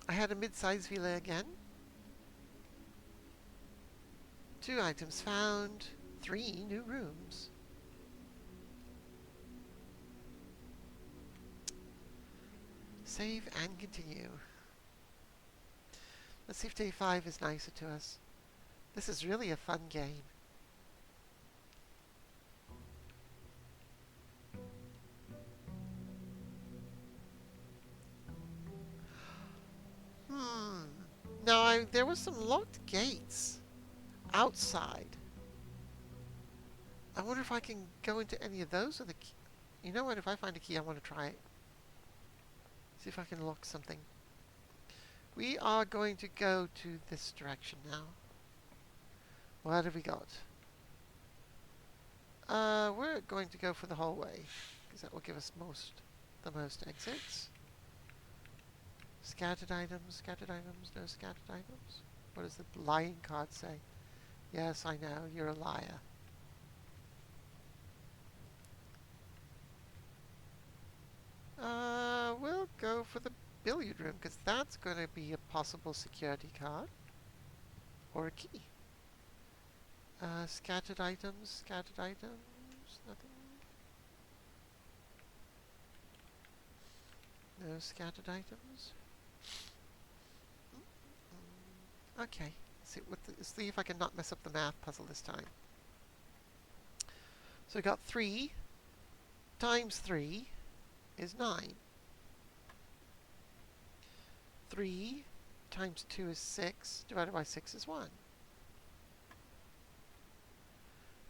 I had a mid-sized villa again. 2 items found. 3 new rooms. Save and continue. Let's see if day 5 is nicer to us. This is really a fun game. Now, there were some locked gates outside. I wonder if I can go into any of those with a key. You know what? If I find a key, I want to try it. See if I can lock something. We are going to go to this direction now. What have we got? We're going to go for the hallway, because that will give us the most exits. Scattered items, no scattered items. What does the lying card say? Yes, I know, you're a liar. We'll go for the billiard room, because that's going to be a possible security card. Or a key. Scattered items, nothing. No scattered items. Okay, let's see if I can not mess up the math puzzle this time. So we got 3 times 3 is 9. 3 times 2 is 6, divided by 6 is 1.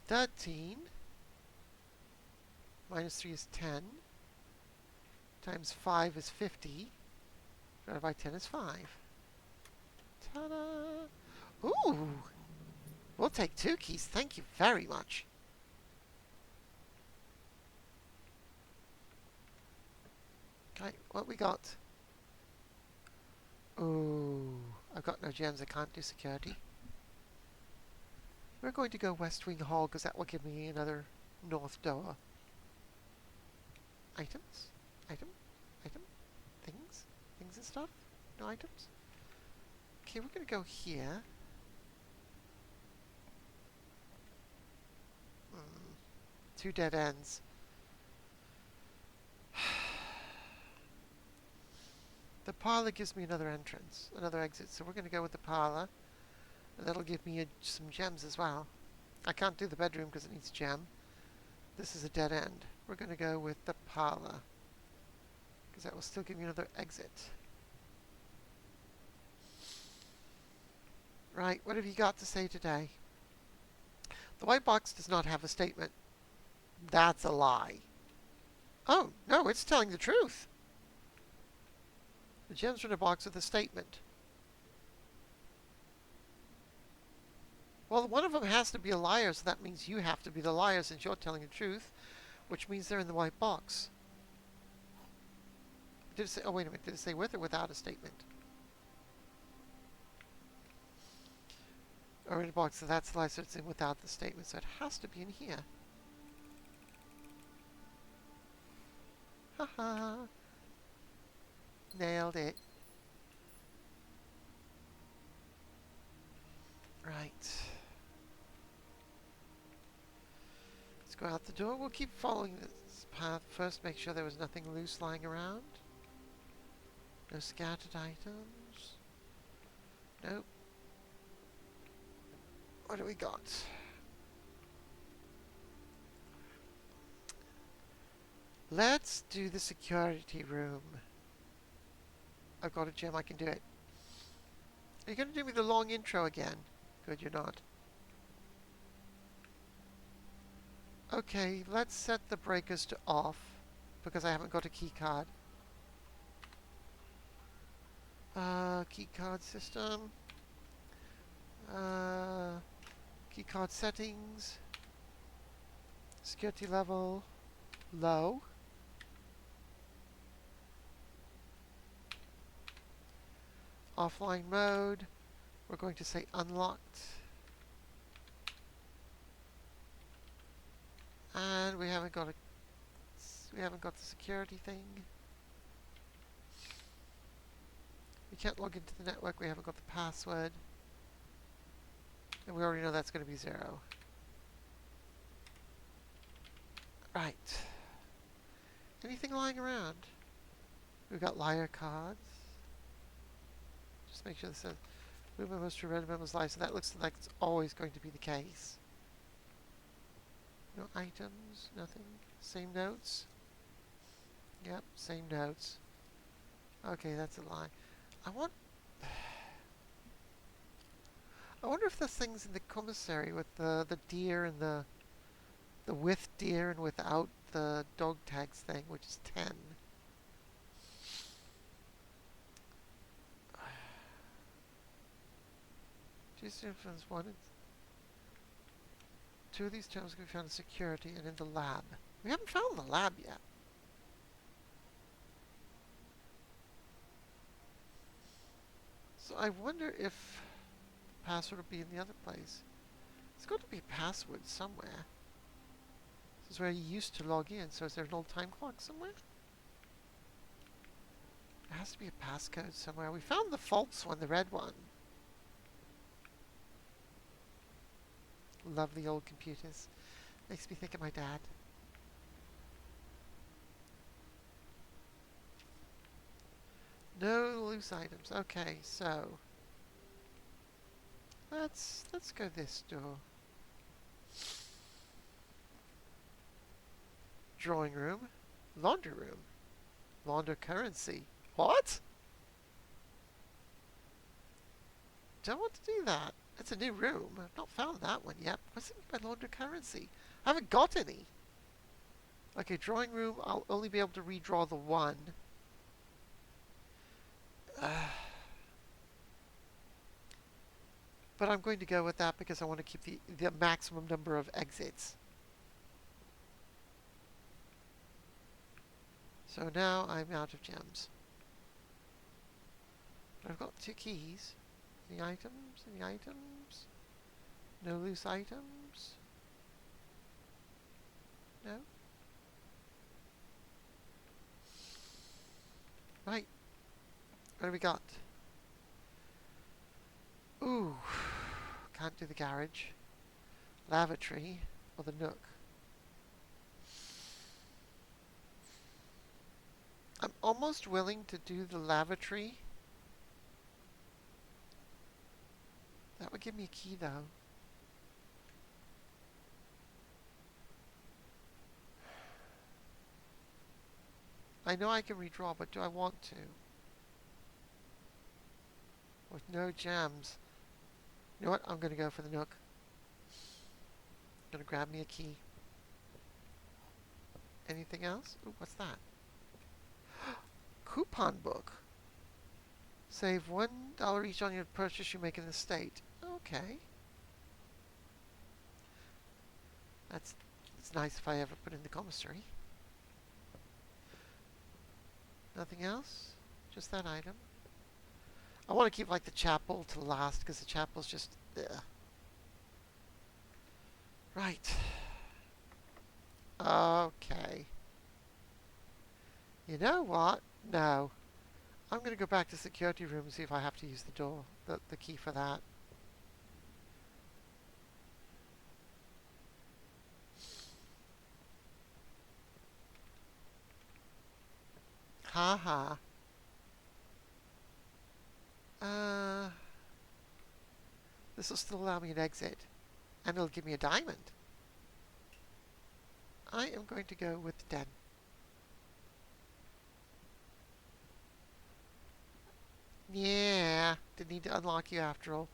13 minus 3 is 10, times 5 is 50, divided by 10 is 5. Ta-da! Ooh! We'll take 2 keys, thank you very much. Okay, what we got? Ooh, I've got no gems, I can't do security. We're going to go West Wing Hall, because that will give me another north door. Items? Item? Things and stuff? No items? Okay, we're going to go here. 2 dead ends. The parlor gives me another entrance, another exit, so we're going to go with the parlor. And that'll give me some gems as well. I can't do the bedroom because it needs a gem. This is a dead end. We're going to go with the parlor, because that will still give me another exit. Right, what have you got to say today? The white box does not have a statement. That's a lie. Oh, no, it's telling the truth. The gems are in a box with a statement. Well, one of them has to be a liar, so that means you have to be the liar since you're telling the truth, which means they're in the white box. Did it say, oh, wait a minute, did it say with or without a statement? Or in a box, so that's the lie, so it's in without the statement, so it has to be in here. Haha. Nailed it. Right. Let's go out the door. We'll keep following this path first, make sure there was nothing loose lying around. No scattered items. Nope. What do we got? Let's do the security room. I've got a gem, I can do it. Are you going to do me the long intro again? Good, you're not. Okay, let's set the breakers to off, because I haven't got a key card. Key card system. Key card settings. Security level. Low. Offline mode. We're going to say unlocked. And we haven't got the security thing. We can't log into the network, we haven't got the password. And we already know that's going to be 0. Right. Anything lying around? We've got liar cards. Just make sure this says blue memos true, red memos lie. So that looks like it's always going to be the case. No items, nothing. Same notes. Yep, same notes. Okay, that's a lie. I wonder if there's things in the commissary with the deer and the with deer and without the dog tags thing, which is 10. Just influence 1 and 2 of these terms can be found in security and in the lab. We haven't found the lab yet. So I wonder if the password will be in the other place. There's got to be a password somewhere. This is where you used to log in, so is there an old time clock somewhere? There has to be a passcode somewhere. We found the false one, the red one. Lovely old computers. Makes me think of my dad. No loose items. Okay, so let's go this door. Drawing room, laundry room, launder currency. What? Don't want to do that. It's a new room. I've not found that one yet. What's it by launder currency? I haven't got any. Okay, drawing room. I'll only be able to redraw the one. But I'm going to go with that because I want to keep the maximum number of exits. So now I'm out of gems. But I've got 2 keys. Any items? Any items? No loose items? No? Right. What do we got? Ooh. Can't do the garage. Lavatory. Or the nook. I'm almost willing to do the lavatory. That would give me a key, though. I know I can redraw, but do I want to? With no gems. You know what? I'm going to go for the nook. I'm going to grab me a key. Anything else? Ooh, what's that? Coupon book. Save $1 each on your purchase you make in the state. Okay. It's nice if I ever put in the commissary. Nothing else? Just that item. I want to keep like the chapel to last because the chapel's just ugh. Right. Okay. You know what? No. I'm going to go back to security room and see if I have to use the door, the key for that. Ha ha. This will still allow me an exit. And it'll give me a diamond. I am going to go with 10. Yeah, didn't need to unlock you after all.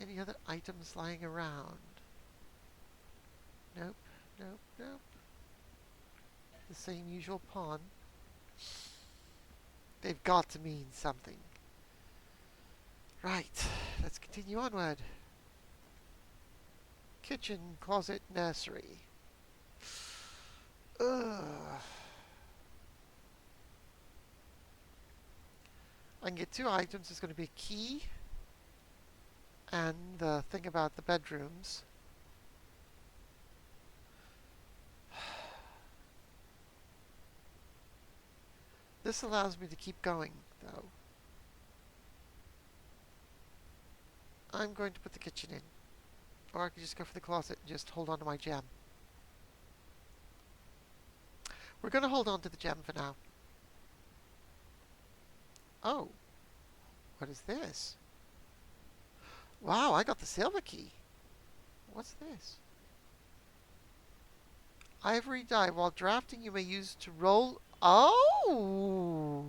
Any other items lying around? Nope, nope, nope. The same usual pawn. They've got to mean something. Right, let's continue onward. Kitchen, closet, nursery. Ugh. I can get 2 items. There's going to be a key and the thing about the bedrooms. This allows me to keep going, though. I'm going to put the kitchen in. Or I could just go for the closet and just hold on to my gem. We're going to hold on to the gem for now. Oh. What is this? Wow, I got the silver key. What's this? Ivory dye. While drafting, you may use to roll... Oh!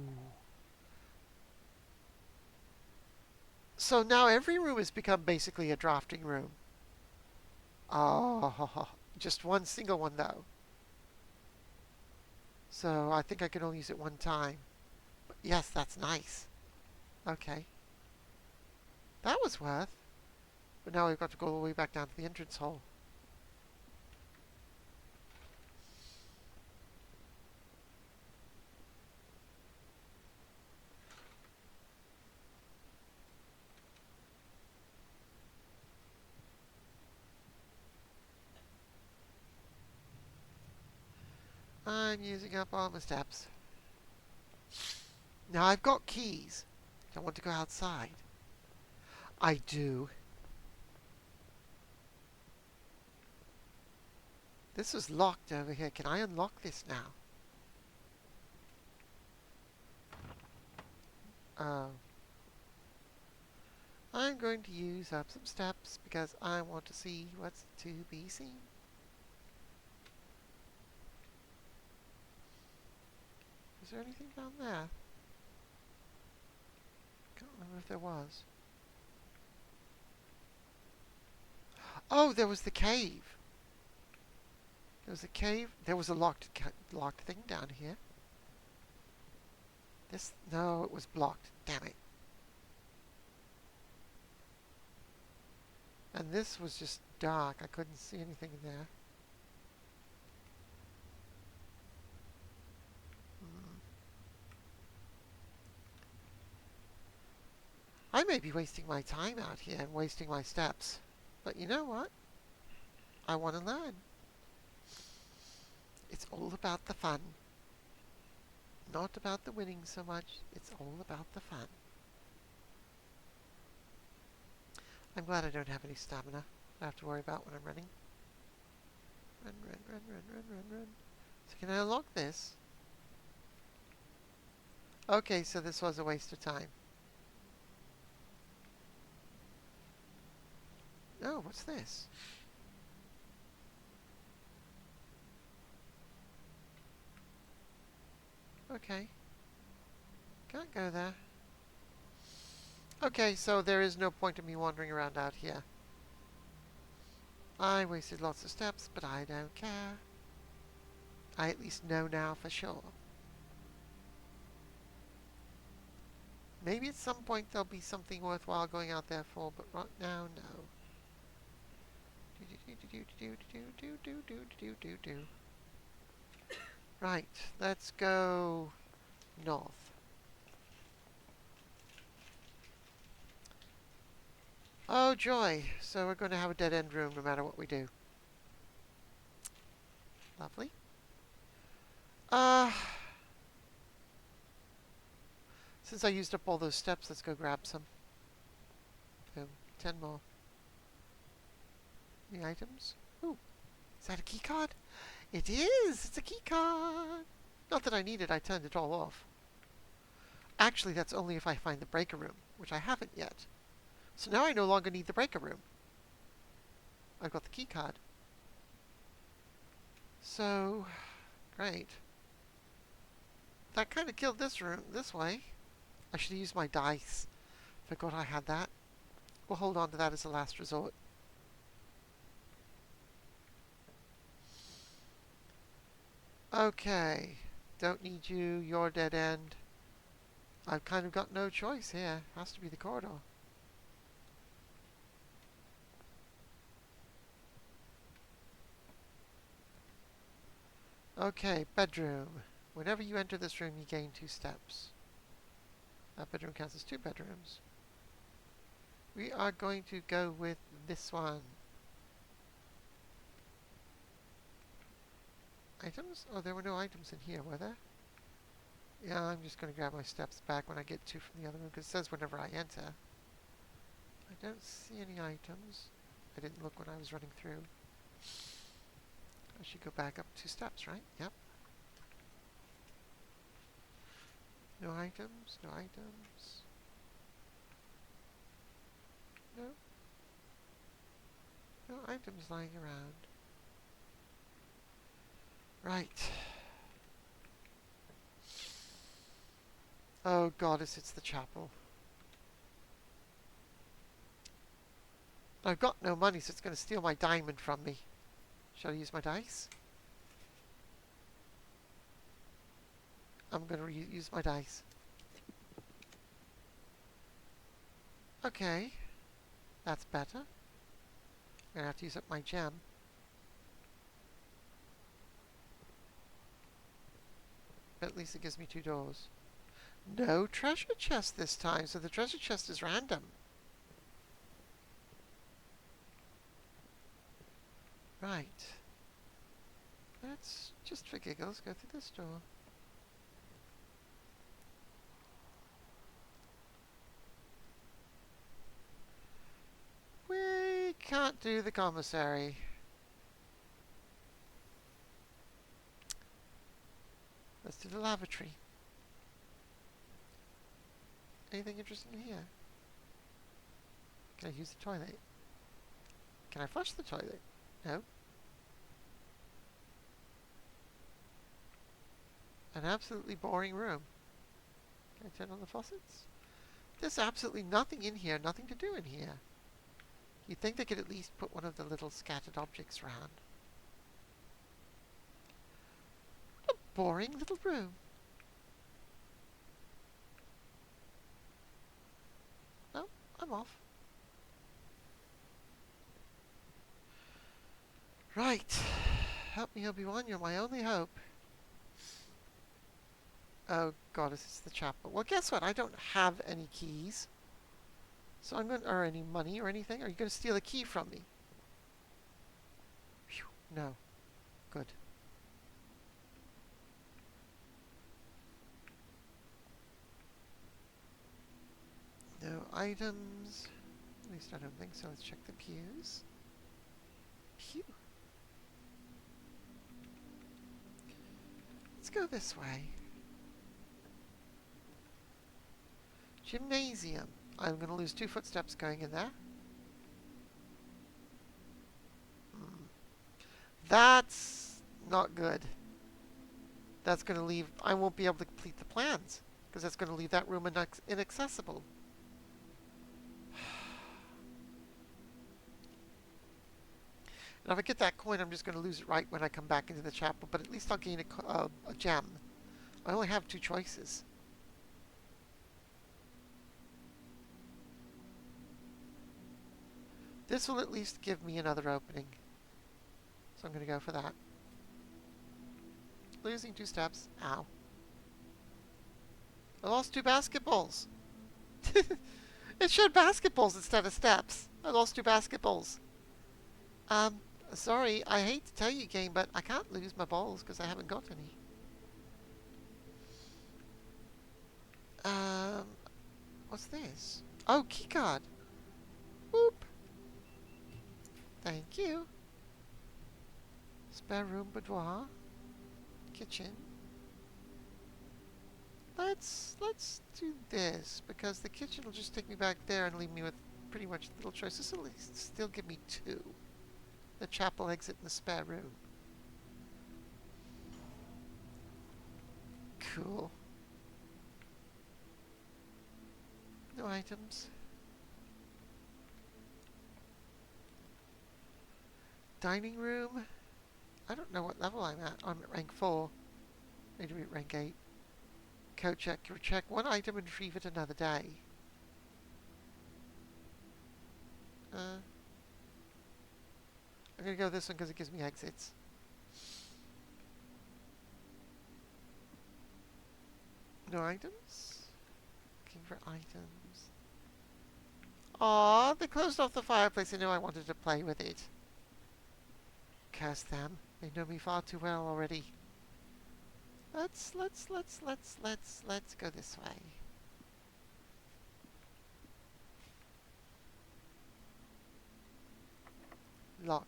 So now every room has become basically a drafting room. Oh, just one single one though. So I think I can only use it one time. But yes, that's nice. Okay. That was worth. But now we've got to go all the way back down to the entrance hall. I'm using up all my steps. Now I've got keys. I want to go outside. I do. This is locked over here. Can I unlock this now? Oh. I'm going to use up some steps because I want to see what's to be seen. Is there anything down there? Can't remember if there was. Oh, there was the cave. There was a cave. There was a locked thing down here. This, no, it was blocked. Damn it. And this was just dark. I couldn't see anything in there. I may be wasting my time out here and wasting my steps. But you know what? I want to learn. It's all about the fun. Not about the winning so much. It's all about the fun. I'm glad I don't have any stamina. I have to worry about when I'm running. Run, run, run, run, run, run, run. So can I unlock this? Okay, so this was a waste of time. Oh, what's this? Okay. Can't go there. Okay, so there is no point in me wandering around out here. I wasted lots of steps, but I don't care. I at least know now for sure. Maybe at some point there'll be something worthwhile going out there for, but right now, no. Right, let's go north. Oh joy, so we're going to have a dead-end room no matter what we do. Lovely. Since I used up all those steps, let's go grab some. Boom, 10 more. Any items? Ooh, is that a key card? It is! It's a key card! Not that I need it, I turned it all off. Actually, that's only if I find the breaker room, which I haven't yet. So now I no longer need the breaker room. I've got the key card. So, great. That kind of killed this room this way. I should have used my dice. Forgot I had that. We'll hold on to that as a last resort. Okay. Don't need you. You're dead end. I've kind of got no choice here. Has to be the corridor. Okay, bedroom. Whenever you enter this room, you gain 2 steps. That bedroom counts as 2 bedrooms. We are going to go with this one. Items? Oh, there were no items in here, were there? Yeah, I'm just going to grab my steps back when I get 2 from the other room, because it says whenever I enter. I don't see any items. I didn't look when I was running through. I should go back up 2 steps, right? Yep. No items, no items. No. No items lying around. Right. Oh, goddess, it's the chapel. I've got no money, so it's going to steal my diamond from me. Shall I use my dice? I'm going to use my dice. Okay. That's better. I'm going to have to use up my gem. But at least it gives me 2 doors. No treasure chest this time, so the treasure chest is random. Right. Let's, just for giggles, go through this door. We can't do the commissary. Let's do the lavatory. Anything interesting in here? Can I use the toilet? Can I flush the toilet? No. An absolutely boring room. Can I turn on the faucets? There's absolutely nothing in here, nothing to do in here. You'd think they could at least put one of the little scattered objects around. What a boring little room. No, I'm off. Right. Help me, Obi-Wan, you're my only hope. Oh, goddess, it's the chapel. Well, guess what? I don't have any keys. So I'm going to, or any money or anything. Are you going to steal a key from me? Phew, no. Good. No items. At least I don't think so. Let's check the pews. Pew. Let's go this way. Gymnasium. I'm going to lose 2 footsteps going in there. That's not good. That's going to leave... I won't be able to complete the plans, because that's going to leave that room inaccessible. And if I get that coin, I'm just going to lose it right when I come back into the chapel, but at least I'll gain a gem. I only have 2 choices. This will at least give me another opening. So I'm going to go for that. Losing 2 steps. Ow. I lost 2 basketballs. It showed basketballs instead of steps. I lost 2 basketballs. Sorry, I hate to tell you, game, but I can't lose my balls because I haven't got any. What's this? Oh, keycard. Whoop. Thank you. Spare room, boudoir. Kitchen. Let's do this, because the kitchen will just take me back there and leave me with pretty much little choice. This will at least still give me two. The chapel exit and the spare room. Cool. No items. Dining room. I don't know what level I'm at. I'm at rank 4. Need to be at rank 8. Code check. Check one item and retrieve it another day. I'm going to go with this one because it gives me exits. No items? Looking for items. Aw, they closed off the fireplace. I knew I wanted to play with it. Curse them. They know me far too well already. Let's go this way. Locked.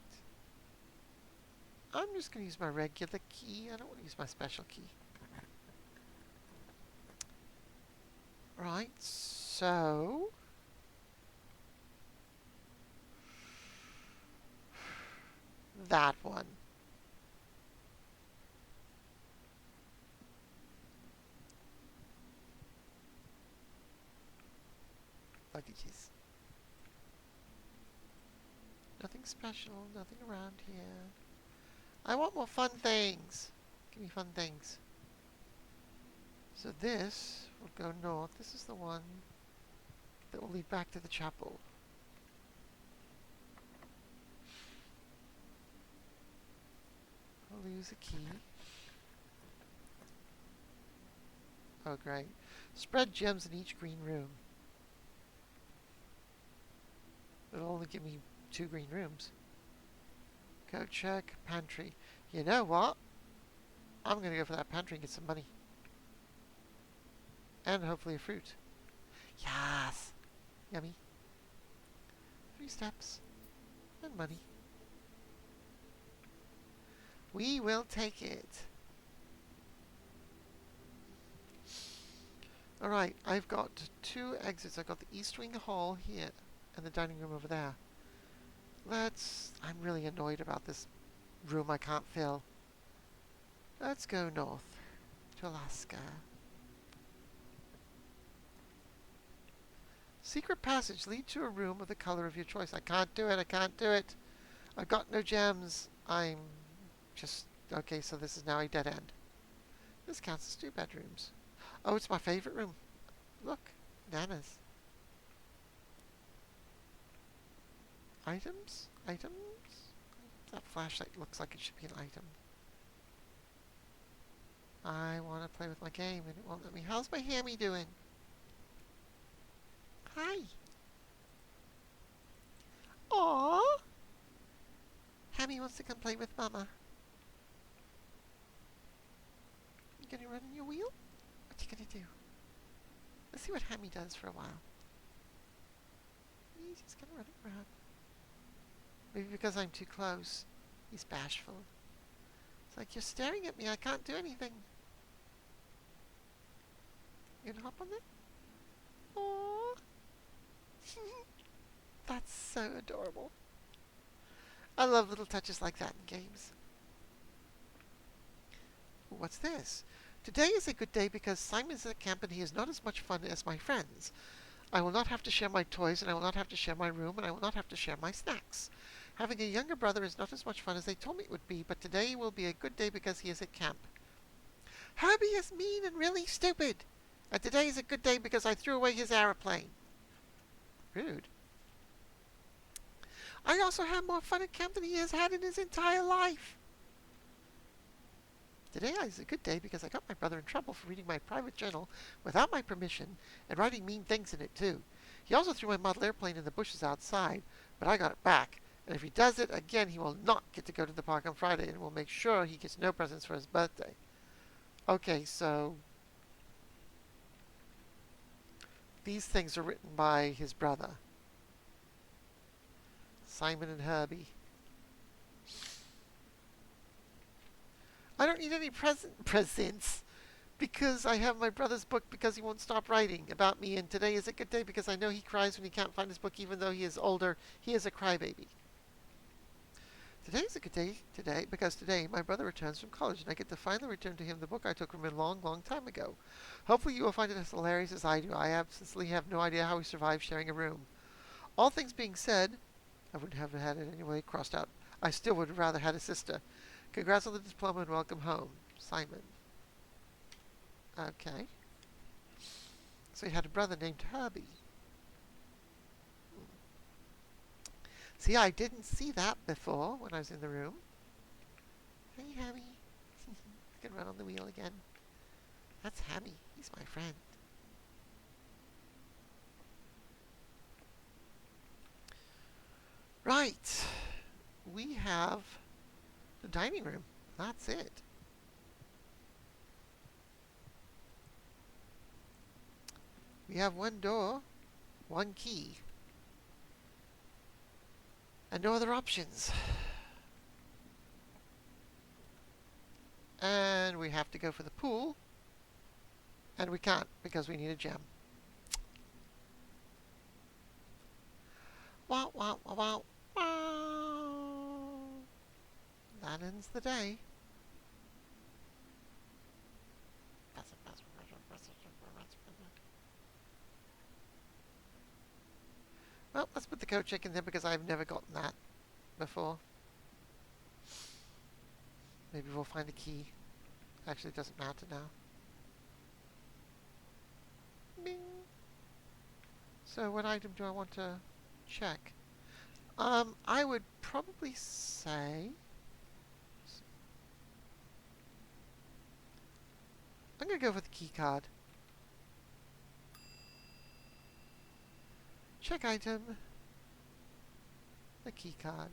I'm just going to use my regular key. I don't want to use my special key. Right, so... that one. Luggages. Nothing special, nothing around here. I want more fun things. Give me fun things. So this will go north. This is the one that will lead back to the chapel. I'll use a key. Oh, great. Spread gems in each green room. It'll only give me 2 green rooms. Go check pantry. You know what? I'm going to go for that pantry and get some money. And hopefully a fruit. Yes! Yummy. 3 steps. And money. We will take it. Alright, I've got 2 exits. I've got the East Wing Hall here and the dining room over there. I'm really annoyed about this room I can't fill. Let's go north to Alaska. Secret passage. Lead to a room of the color of your choice. I can't do it. I can't do it. I've got no gems. I'm just... Okay, so this is now a dead end. This counts as 2 bedrooms. Oh, it's my favorite room. Look. Nanas. Items? Items? That flashlight looks like it should be an item. I want to play with my game and it won't let me. How's my hammy doing? Hi. Aww. Hammy wants to come play with Mama. You gonna run in your wheel? What you gonna do? Let's see what Hammy does for a while. He's just gonna run around. Maybe because I'm too close. He's bashful. It's like, you're staring at me. I can't do anything. You gonna hop on there? Aww. That's so adorable. I love little touches like that in games. What's this? Today is a good day because Simon's at camp and he is not as much fun as my friends. I will not have to share my toys, and I will not have to share my room, and I will not have to share my snacks. Having a younger brother is not as much fun as they told me it would be, but today will be a good day because he is at camp. Herbie is mean and really stupid, and today is a good day because I threw away his aeroplane. Rude. I also had more fun at camp than he has had in his entire life. Today is a good day because I got my brother in trouble for reading my private journal without my permission and writing mean things in it too. He also threw my model airplane in the bushes outside, but I got it back. And if he does it again, he will not get to go to the park on Friday and will make sure he gets no presents for his birthday. Okay, so these things are written by his brother, Simon and Herbie. I don't need any presents. because I have my brother's book because he won't stop writing about me, and today is a good day because I know he cries when he can't find his book, even though he is older. He is a crybaby. Today is a good day today because today my brother returns from college and I get to finally return to him the book I took from him a long, long time ago. Hopefully you will find it as hilarious as I do. I absolutely have no idea how we survived sharing a room. All things being said, I wouldn't have had it anyway, crossed out. I still would have rather had a sister. Congrats on the diploma and welcome home. Simon. Okay. So you had a brother named Herbie. See, I didn't see that before when I was in the room. Hey, Herbie. I can run on the wheel again. That's Hammy. He's my friend. Right. We have the dining room. That's it. We have one door, one key, and no other options. And we have to go for the pool, and we can't because we need a gem. Wow, wow, wow, wow, wow. That ends the day. Well, let's put the code check in there because I've never gotten that before. Maybe we'll find a key. Actually, it doesn't matter now. Bing. So what item do I want to check? I would probably say... I'm going to go for the key card. Check item. The key card.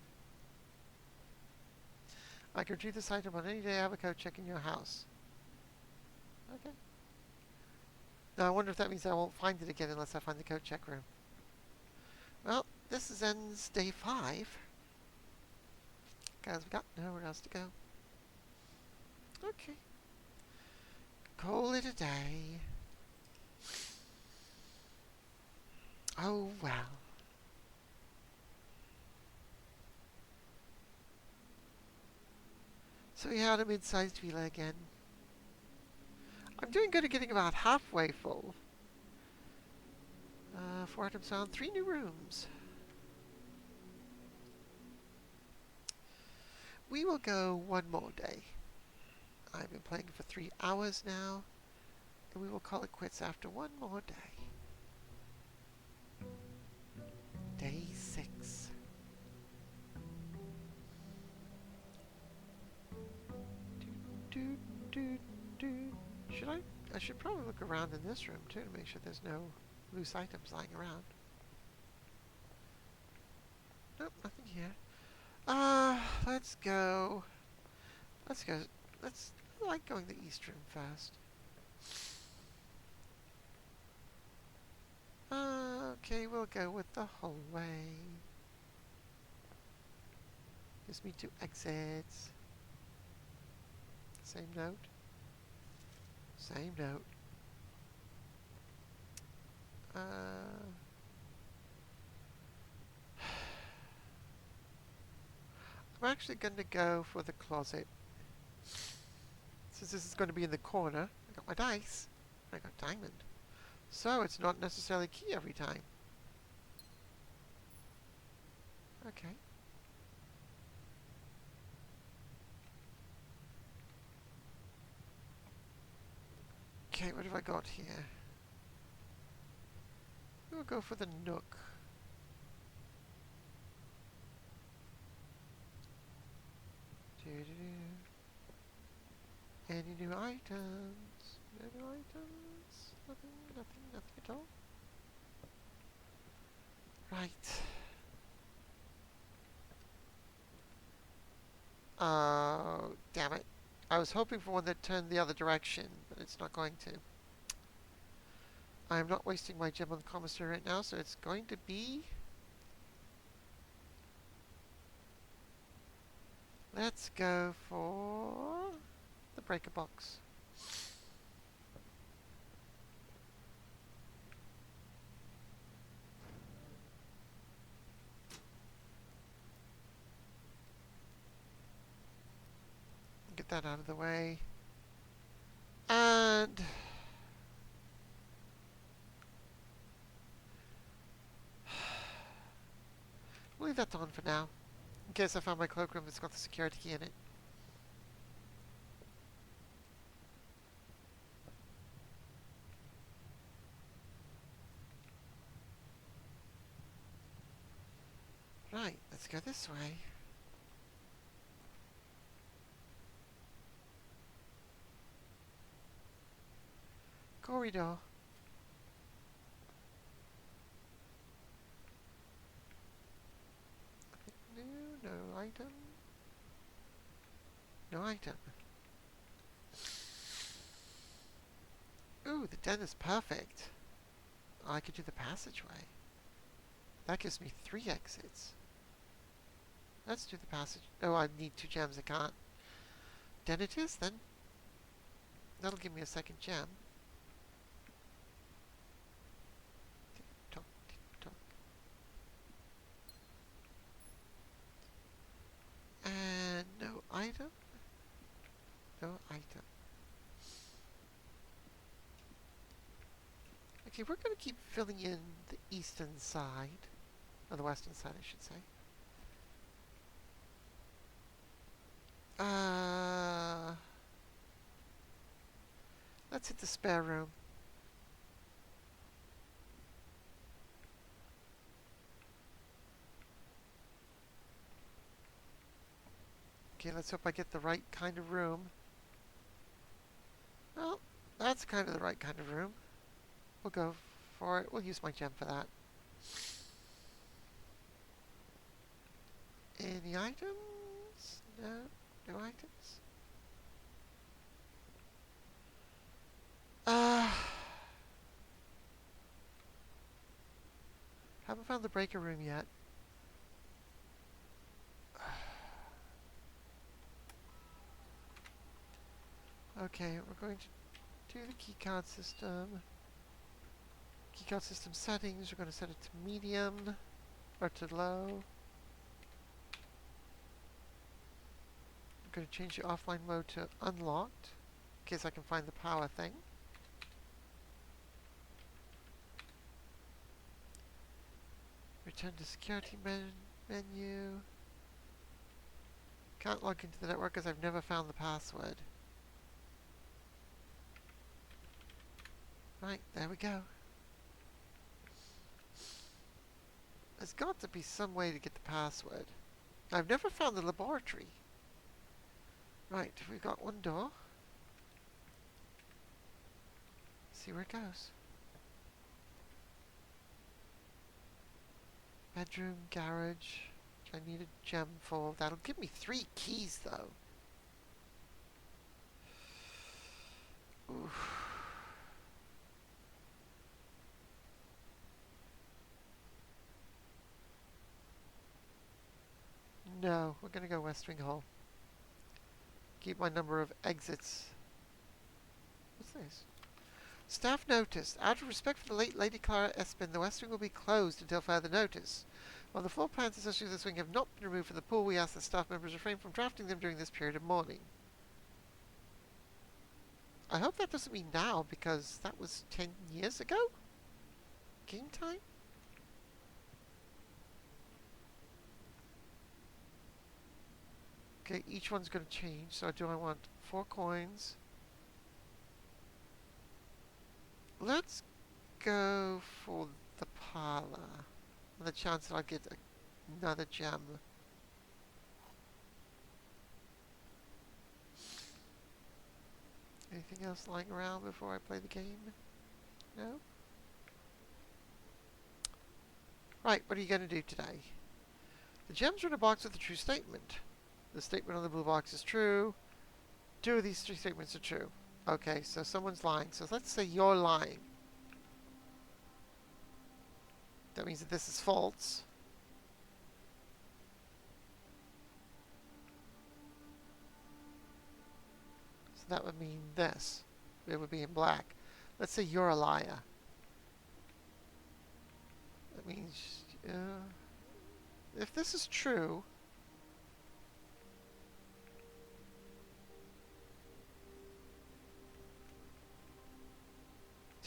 I can retrieve this item on any day I have a code check in your house. Okay. Now I wonder if that means I won't find it again unless I find the code check room. Well, this ends day 5. Because we've got nowhere else to go. Okay. Call it a day. Oh well. So we had a mid-sized villa again. I'm doing good at getting about halfway full. 4 items found, 3 new rooms. We will go one more day. I've been playing for 3 hours now, and we will call it quits after one more day. Day 6. Do, do, do. I should probably look around in this room too to make sure there's no loose items lying around. Nope, nothing here. Let's go. I like going the east room first. Okay, we'll go with the hallway. Gives me 2 exits. Same note. Same note. I'm actually going to go for the closet. Since this is going to be in the corner, I got my dice. I got diamond. So it's not necessarily key every time. Okay. Okay, what have I got here? We'll go for the nook. Any new items? No new items? Nothing at all. Right. Oh, damn it. I was hoping for one that turned the other direction, but it's not going to. I'm not wasting my gem on the commissary right now, so it's going to be... Let's go for the breaker box. get that out of the way. And we'll leave that on for now, in case I found my cloakroom that's got the security key in it. Right, let's go this way. Corridor. No item. No item. Ooh, the den is perfect. I could do the passageway. That gives me 3 exits. Let's do the passage. Oh, I need 2 gems. I can't. Den it is, then. That'll give me a second gem. Tick tock, tick tock. And no item. No item. Okay, we're going to keep filling in the eastern side. Or the western side, I should say. Let's hit the spare room. Okay, let's hope I get the right kind of room. Well, that's kind of the right kind of room. We'll go for it. We'll use my gem for that. Any items? No? No items? Haven't found the breaker room yet. Okay, we're going to do the keycard system. Keycard system settings, we're going to set it to medium, or to low. I'm going to change the offline mode to unlocked, in case I can find the power thing. Return to security menu. Can't log into the network because I've never found the password. Right, there we go. There's got to be some way to get the password. I've never found the laboratory. Right, we've got one door. See where it goes. Bedroom, garage. I need a gem for. That'll give me 3 keys, though. Oof. No, we're gonna go West Wing Hall. Keep my number of exits. What's this? Staff notice. Out of respect for the late Lady Clara Espin, the West Wing will be closed until further notice. While the floor plans associated with this wing have not been removed from the pool, we ask that staff members refrain from drafting them during this period of mourning. I hope that doesn't mean now, because that was 10 years ago? Game time? Okay, each one's going to change. So do I want 4 coins? Let's go for the parlor. And the chance that I'll get another gem. Anything else lying around before I play the game? No? Right, what are you going to do today? The gems are in a box with a true statement. The statement on the blue box is true. 2 of these 3 statements are true. Okay, so someone's lying. So let's say you're lying. That means that this is false. So that would mean this. It would be in black. Let's say you're a liar. That means, if this is true,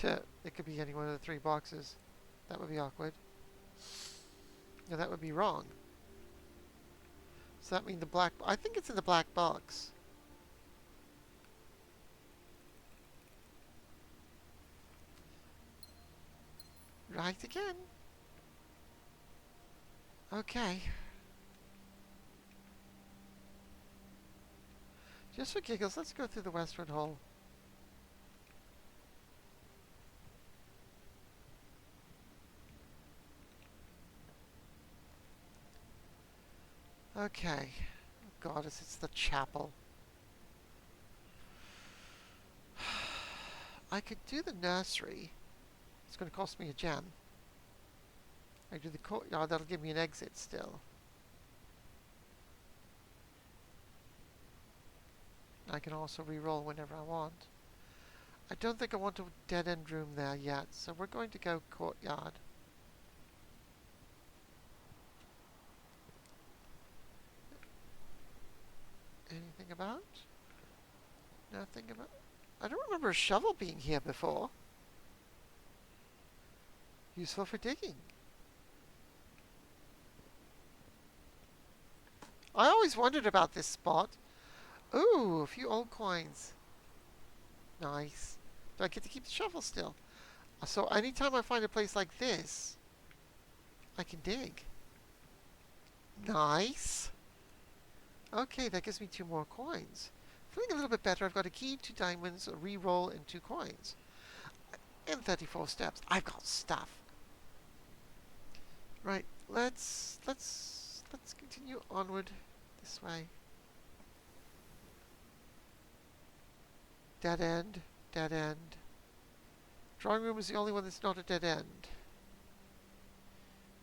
It could be any one of the 3 boxes. That would be awkward. No, that would be wrong. Does that mean the black... I think it's in the black box. Right again. Okay. Just for giggles, let's go through the westward hole. Okay. Goddess, it's the chapel. I could do the nursery. It's going to cost me a gem. I do the courtyard, that'll give me an exit still. I can also re-roll whenever I want. I don't think I want a dead-end room there yet, so we're going to go courtyard. Anything about? Nothing about... I don't remember a shovel being here before. Useful for digging. I always wondered about this spot. Ooh, a few old coins. Nice. Do I get to keep the shovel still? So anytime I find a place like this, I can dig. Nice. Okay, that gives me 2 more coins. Feeling a little bit better. I've got a key, 2 diamonds, a re-roll, and 2 coins. And 34 steps. I've got stuff. Right, let's continue onward this way. Dead end, dead end. Drawing room is the only one that's not a dead end.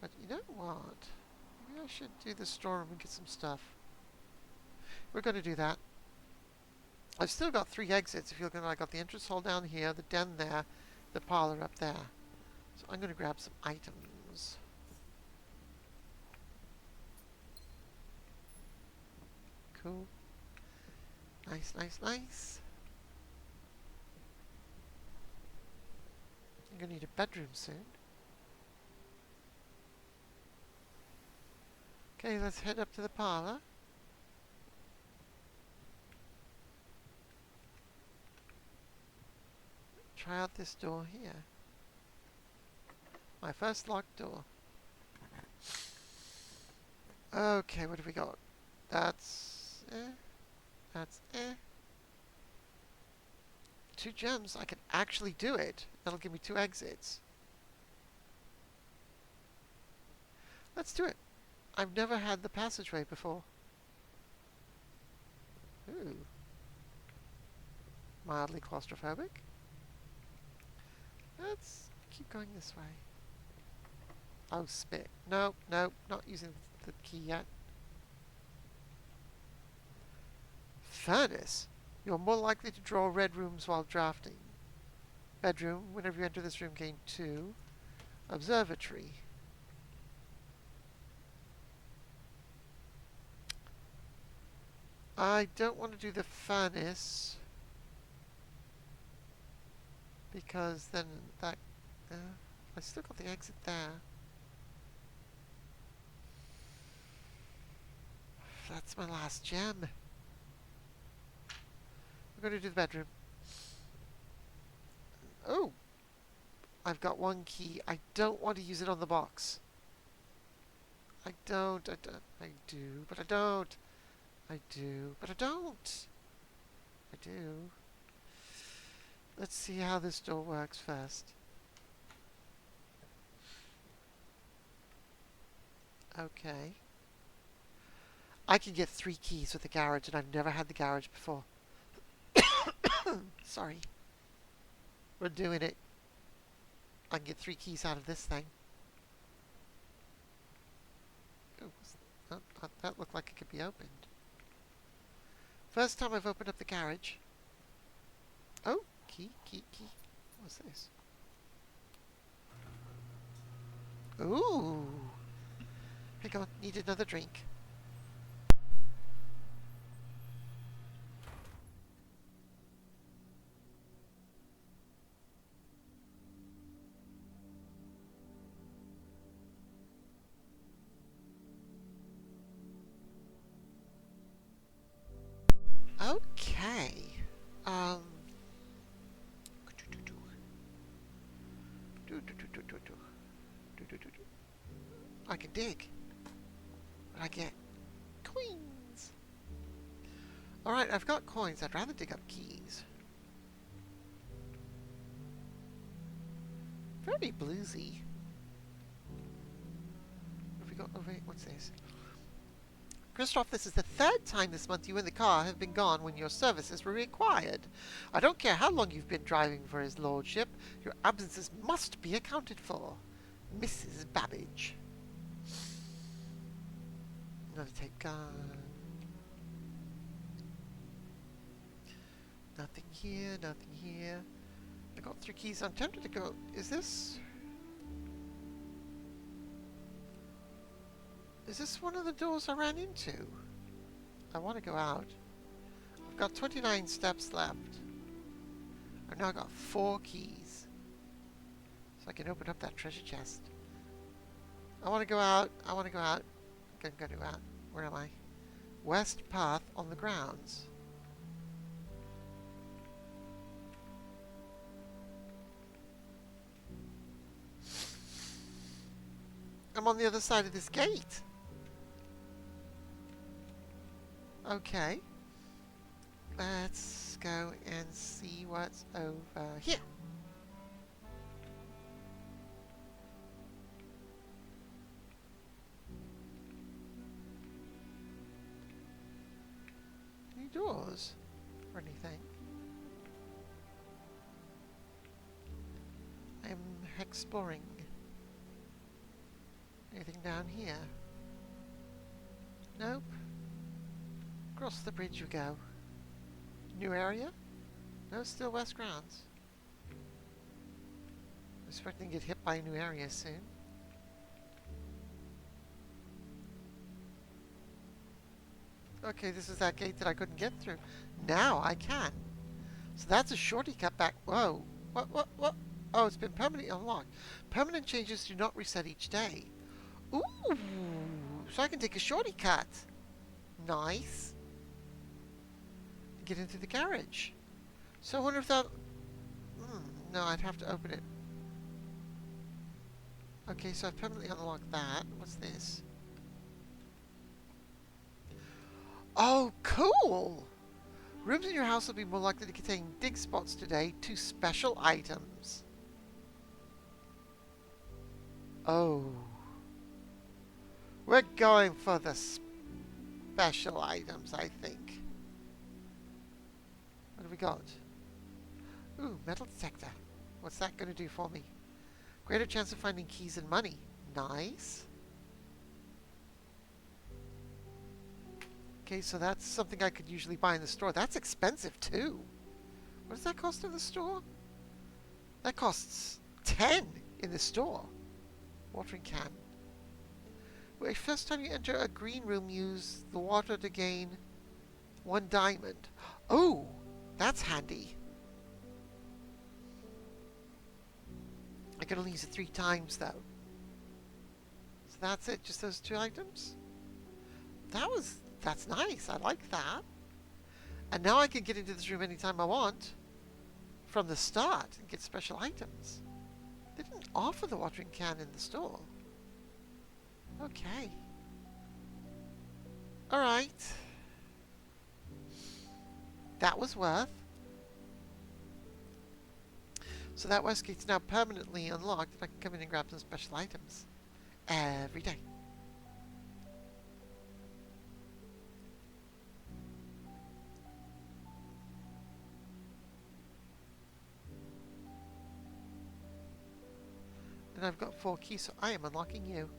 But you know what? Maybe I should do the storeroom and get some stuff. We're going to do that. I've still got 3 exits. If you're looking, I got the entrance hall down here, the den there, the parlor up there. So I'm going to grab some items. Cool. Nice, nice, nice. I'm going to need a bedroom soon. Okay, let's head up to the parlor. Try out this door here. My first locked door. Okay, what have we got? That's That's 2 gems. I can actually do it. That'll give me 2 exits. Let's do it. I've never had the passageway before. Ooh. Mildly claustrophobic. Let's keep going this way. Oh, spit. No, no, not using the key yet. Furnace. You're more likely to draw red rooms while drafting. Bedroom. Whenever you enter this room, gain 2. Observatory. I don't want to do the furnace because then that I still got the exit there. That's my last gem. We're going to do the bedroom. Oh! I've got 1 key. I don't want to use it on the box. I do, but I don't. I do, but I don't. I do. Let's see how this door works first. Okay. I can get 3 keys with the garage, and I've never had the garage before. Sorry. We're doing it. I can get 3 keys out of this thing. Oh, that looked like it could be opened. First time I've opened up the garage. Oh, key. What's this? Ooh. Hang on, need another drink. can dig. But I get coins. Alright, I've got coins. I'd rather dig up keys. Very bluesy. What have we got? Oh, wait, what's this? Christoph, this is the third time this month you and the car have been gone when your services were required. I don't care how long you've been driving for his lordship. Your absences must be accounted for. Mrs. Babbage. Another tape gun. Nothing here, nothing here. I got 3 keys. I'm tempted to go. Is this one of the doors I ran into? I want to go out. I've got 29 steps left. I've now got 4 keys. So I can open up that treasure chest. I want to go out. I want to go out. I'm going to go out. Where am I? West path on the grounds. I'm on the other side of this gate. Okay. Let's go and see what's over here. Any doors or anything? I'm exploring. Anything down here? Nope. Across the bridge we go. New area? No, still West Grounds. I'm expecting to get hit by a new area soon. Okay, this is that gate that I couldn't get through. Now I can. So that's a shorty cut back. Whoa. What? Oh, it's been permanently unlocked. Permanent changes do not reset each day. Ooh, so I can take a shorty cut. Nice. Get into the garage. So I wonder if that... no, I'd have to open it. Okay, so I've permanently unlocked that. What's this? Oh, cool! Rooms in your house will be more likely to contain dig spots today to special items. Oh. We're going for the special items, I think. What have we got? Ooh, metal detector. What's that going to do for me? Greater chance of finding keys and money. Nice. Okay, so that's something I could usually buy in the store. That's expensive, too. What does that cost in the store? That costs 10 in the store. Watering can. Wait, first time you enter a green room, use the water to gain 1 diamond. Oh, that's handy. I can only use it 3 times, though. So that's it, just those 2 items? That's nice, I like that. And now I can get into this room anytime I want. From the start, and get special items. They didn't offer the watering can in the store. Okay. Alright. That was worth. So that west gate's now permanently unlocked, and I can come in and grab some special items. Every day. And I've got 4 keys, so I am unlocking you.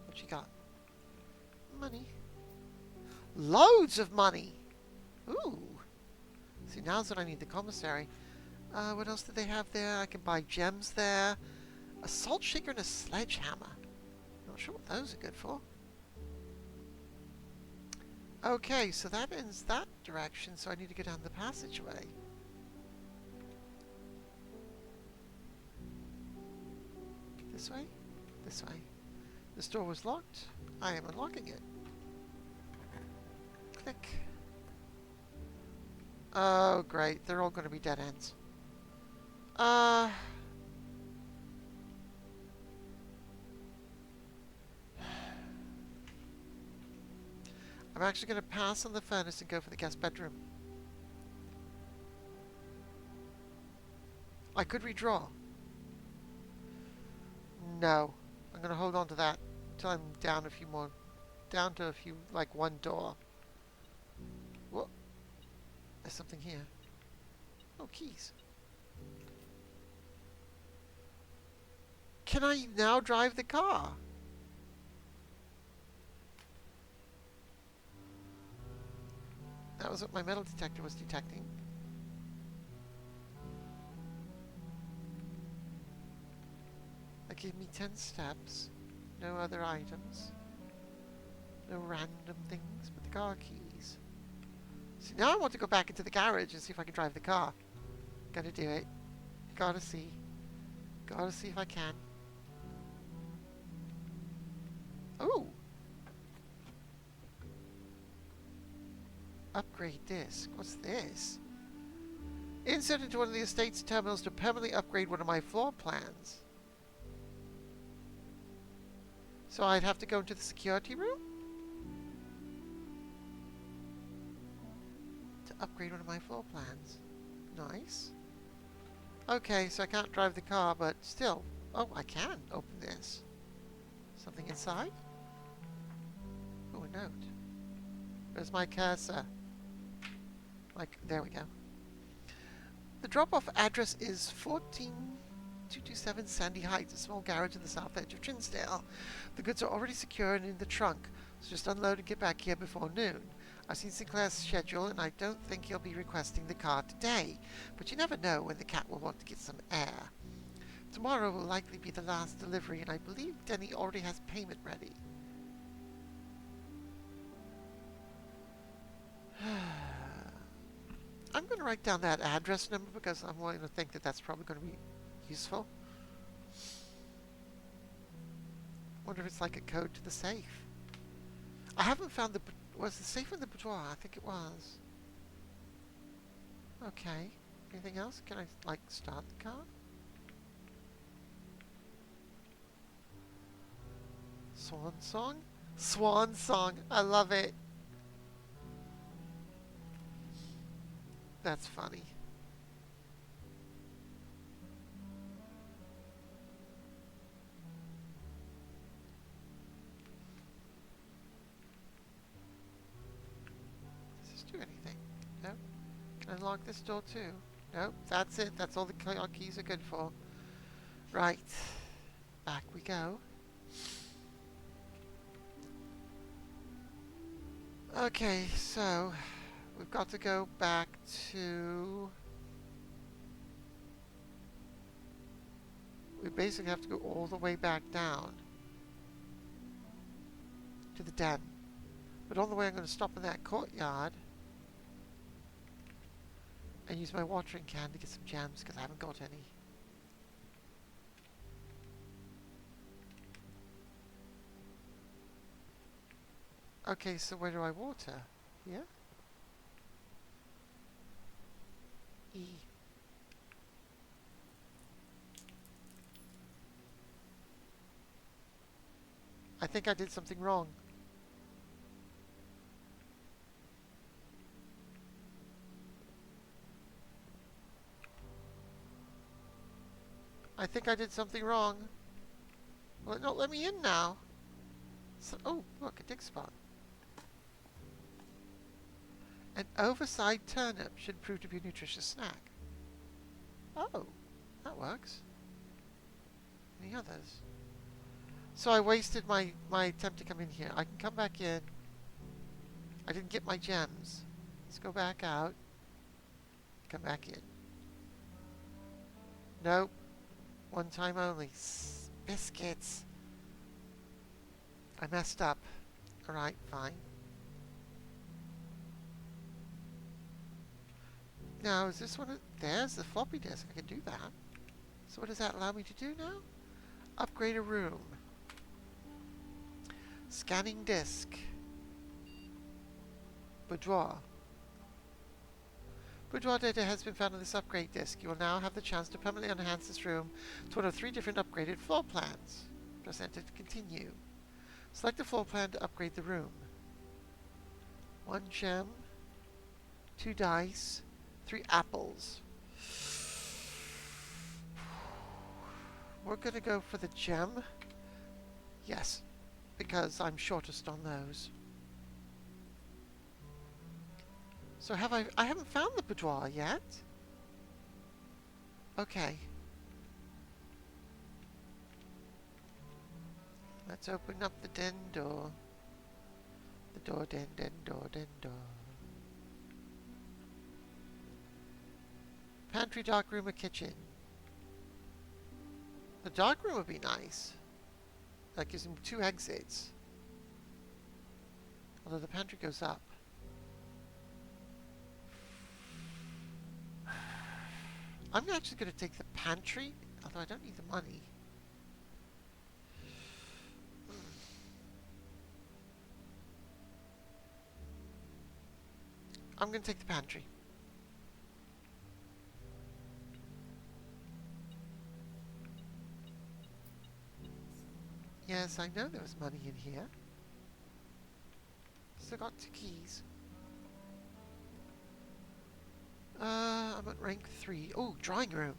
What you got? Money. Loads of money! Ooh. See, now's when I need the commissary. What else do they have there? I can buy gems there. A salt shaker and a sledgehammer. Not sure what those are good for. Okay, so that ends that direction, so I need to go down the passageway. This way? This way. This door was locked. I am unlocking it. Click. Oh, great. They're all going to be dead ends. I'm actually going to pass on the furnace and go for the guest bedroom. I could redraw. No. I'm going to hold on to that till I'm down a few more. Down to a few, like one door. Whoa. There's something here. Oh, keys. Can I now drive the car? That was what my metal detector was detecting. That gave me 10 steps. No other items. No random things but the car keys. See, now I want to go back into the garage and see if I can drive the car. Gotta do it. Gotta see. Gotta see if I can. Ooh! Upgrade disc. What's this? Insert into one of the estate's terminals to permanently upgrade one of my floor plans. So I'd have to go into the security room? To upgrade one of my floor plans. Nice. Okay, so I can't drive the car, but still. Oh, I can open this. Something inside? Oh, a note. Where's my cursor? There we go. The drop-off address is 14227 Sandy Heights, a small garage in the south edge of Trinsdale. The goods are already secure and in the trunk, so just unload and get back here before noon. I've seen Sinclair's schedule, and I don't think he'll be requesting the car today, but you never know when the cat will want to get some air. Tomorrow will likely be the last delivery, and I believe Denny already has payment ready. I'm going to write down that address number because I'm willing to think that that's probably going to be useful. Wonder if it's like a code to the safe. I haven't found the... Was the safe in the boudoir? I think it was. Okay. Anything else? Can I, like, start the car? Swan song? Swan song! I love it! That's funny. Does this do anything? No? Can I unlock this door too? Nope, that's it. That's all the keys are good for. Right. Back we go. Okay, so we've got to go back to... We basically have to go all the way back down to the den. But on the way I'm going to stop in that courtyard and use my watering can to get some gems because I haven't got any. Okay, so where do I water? Here? E. I think I did something wrong. I think I did something wrong. Well, don't let me in now. So, oh, look, a dig spot. An oversized turnip should prove to be a nutritious snack. Oh, that works. Any others? So I wasted my attempt to come in here. I can come back in. I didn't get my gems. Let's go back out. Come back in. Nope. One time only. Biscuits. I messed up. Alright, fine. Now, is this one? There's the floppy disk. I can do that. So what does that allow me to do now? Upgrade a room. Scanning disk. Boudoir. Boudoir data has been found on this upgrade disk. You will now have the chance to permanently enhance this room to one of 3 different upgraded floor plans. Press enter to continue. Select a floor plan to upgrade the room. 1 gem, 2 dice, 3 apples. We're gonna go for the gem. Yes, because I'm shortest on those. So I haven't found the boudoir yet. Okay. Let's open up the den door. The door, den door, den door. Pantry, dark room, or kitchen? The dark room would be nice. That gives him 2 exits. Although the pantry goes up. I'm actually going to take the pantry, although I don't need the money. I'm going to take the pantry. Yes, I know there was money in here. Still got 2 keys. I'm at rank 3. Oh, drawing room.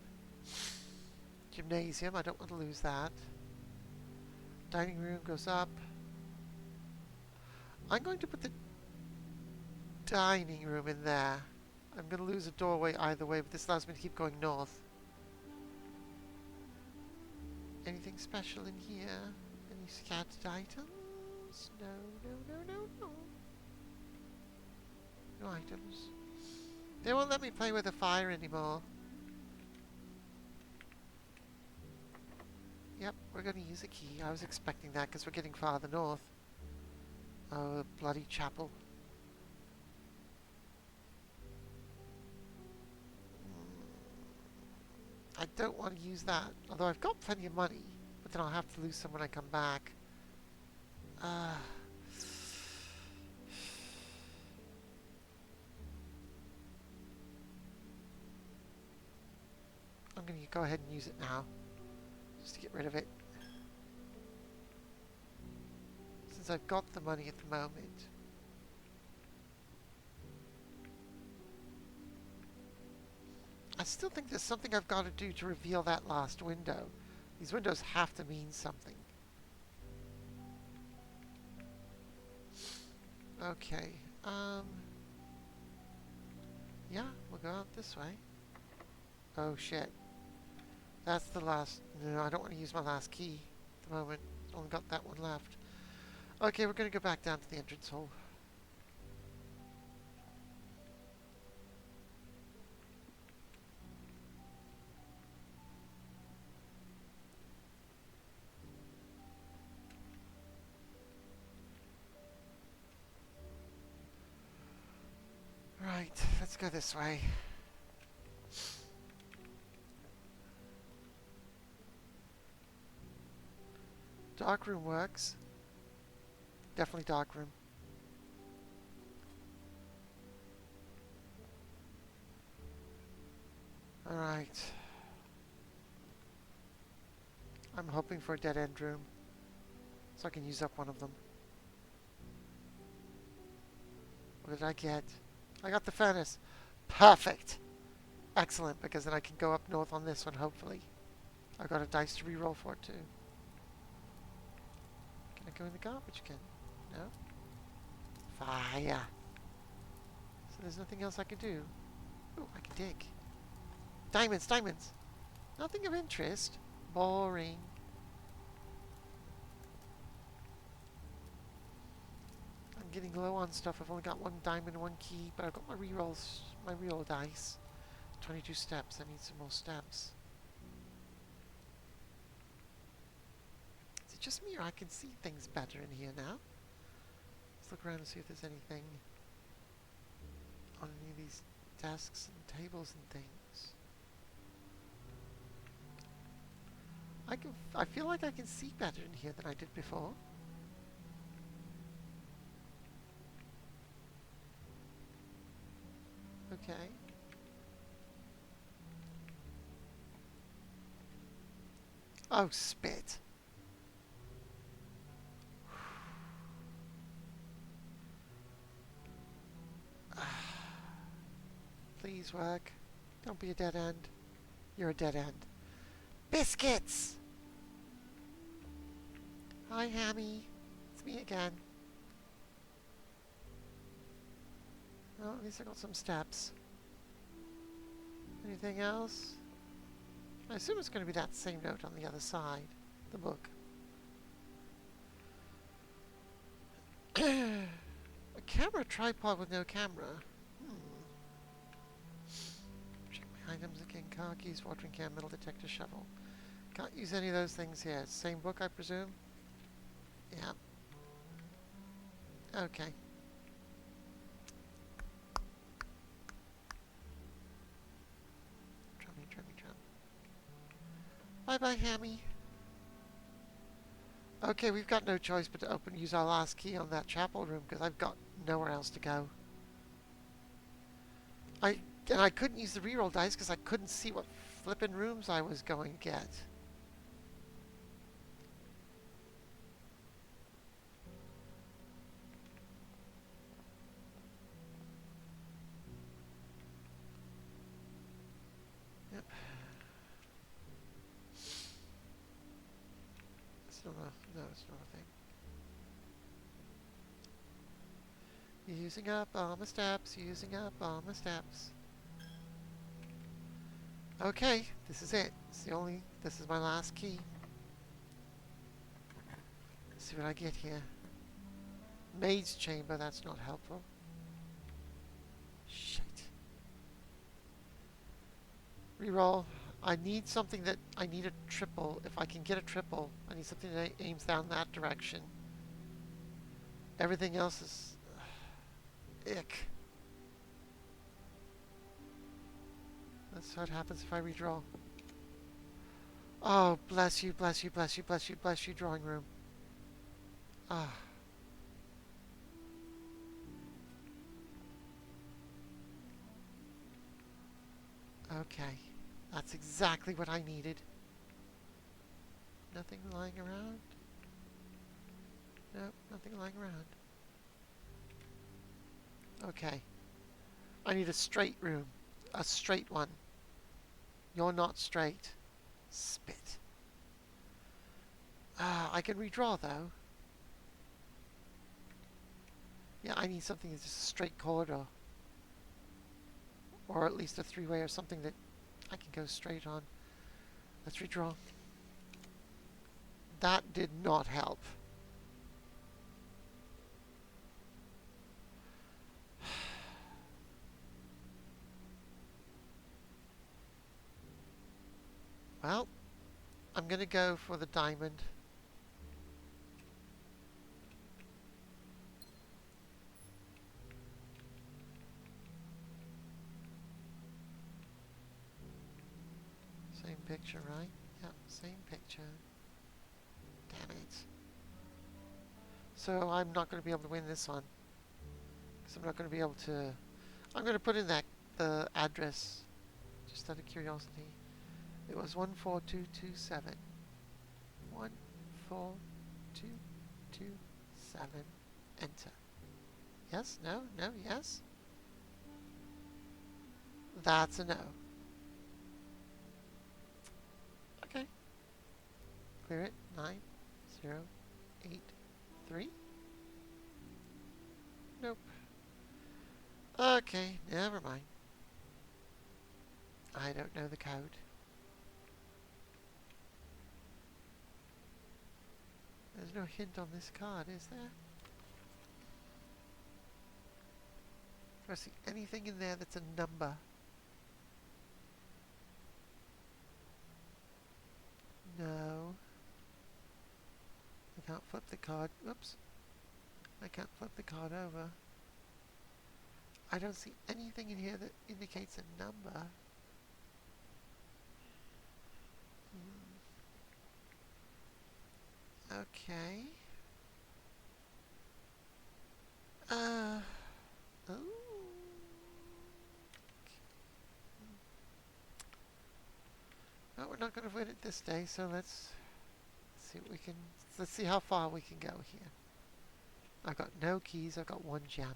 Gymnasium, I don't want to lose that. Dining room goes up. I'm going to put the dining room in there. I'm going to lose a doorway either way, but this allows me to keep going north. Anything special in here? Any scattered items? No, no, no, no, no. No items. They won't let me play with the fire anymore. Yep, we're going to use a key. I was expecting that because we're getting farther north. Oh, bloody chapel. I don't want to use that. Although I've got plenty of money. But then I'll have to lose some when I come back. I'm going to go ahead and use it now. Just to get rid of it. Since I've got the money at the moment. I still think there's something I've got to do to reveal that last window. These windows have to mean something. Okay, yeah, we'll go out this way. Oh shit. That's the last... No, I don't want to use my last key at the moment. Only got that one left. Okay, we're going to go back down to the entrance hall. Right, let's go this way. Dark room works. Definitely dark room. Alright. I'm hoping for a dead end room. So I can use up one of them. What did I get? I got the furnace. Perfect! Excellent, because then I can go up north on this one, hopefully. I've got a dice to reroll for it, too. Can I go in the garbage can? No? Fire! So there's nothing else I can do. Oh, I can dig. Diamonds, diamonds! Nothing of interest. Boring. I'm getting low on stuff. I've only got 1 diamond and 1 key, but I've got my rerolls, my reroll dice. 22 steps. I need some more steps. Is it just me or I can see things better in here now? Let's look around and see if there's anything on any of these desks and tables and things. I feel like I can see better in here than I did before. Okay. Oh, spit. Please work. Don't be a dead end. You're a dead end. Biscuits! Hi, Hammy. It's me again. Well, at least I got some steps. Anything else? I assume it's going to be that same note on the other side. The book. A camera tripod with no camera. Check my items again. Car keys, watering can, metal detector, shovel. Can't use any of those things here. Same book, I presume? Yeah. Okay. Drummy. Bye-bye, Hammy. Okay, we've got no choice but to use our last key on that chapel room because I've got nowhere else to go. I couldn't use the reroll dice because I couldn't see what flippin' rooms I was going to get. Yep. Still no, it's not a thing. Using up all my steps, using up all my steps. Okay, this is it. This is my last key. Let's see what I get here. Maid's chamber, that's not helpful. Shit. Reroll. I need something that, I need a triple. If I can get a triple, I need something that aims down that direction. Everything else is... ick. That's what happens if I redraw. Oh, bless you, drawing room. Ah. Okay. That's exactly what I needed. Nothing lying around? Nope, nothing lying around. Okay. I need a straight room. A straight one. You're not straight. Spit. I can redraw though. Yeah, I need something that's just a straight corridor. Or at least a three-way or something that I can go straight on. Let's redraw. That did not help. Well, I'm going to go for the diamond. Same picture, right? Yep, same picture. Damn it. So I'm not going to be able to win this one. Because I'm not going to be able to... I'm going to put in the address, just out of curiosity. It was 14227. 14227. Enter. Yes? No? No? Yes? That's a no. Okay. Clear it. 9083. Nope. Okay, never mind. I don't know the code. There's no hint on this card, is there? Do I see anything in there that's a number? No. I can't flip the card. Oops. I can't flip the card over. I don't see anything in here that indicates a number. Okay. Oh. Well, we're not going to win it this day, so let's see what we can... Let's see how far we can go here. I've got no keys, I've got one gem.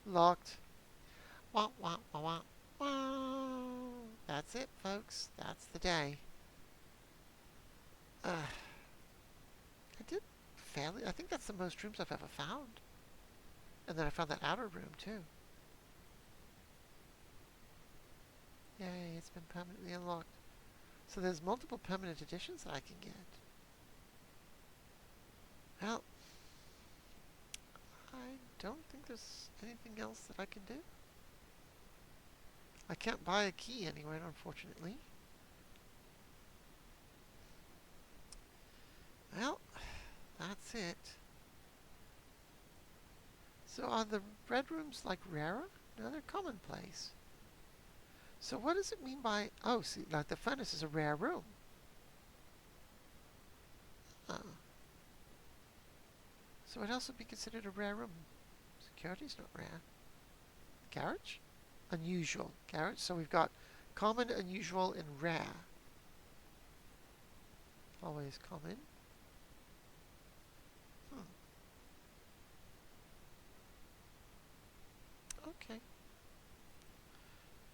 Locked. Wah, wah, wah, wah, wah. That's it, folks. That's the day. I did fairly. I think that's the most rooms I've ever found. And then I found that outer room, too. Yay, it's been permanently unlocked. So there's multiple permanent additions that I can get. Well, I don't think there's anything else that I can do. I can't buy a key anywhere, unfortunately. Well, that's it. So are the red rooms like rarer? No, they're commonplace. So what does it mean by... Oh, see, like the furnace is a rare room. Oh. So what else would be considered a rare room? Security's not rare. Garage? Unusual. Garage. So we've got common, unusual, and rare. Always common. Okay.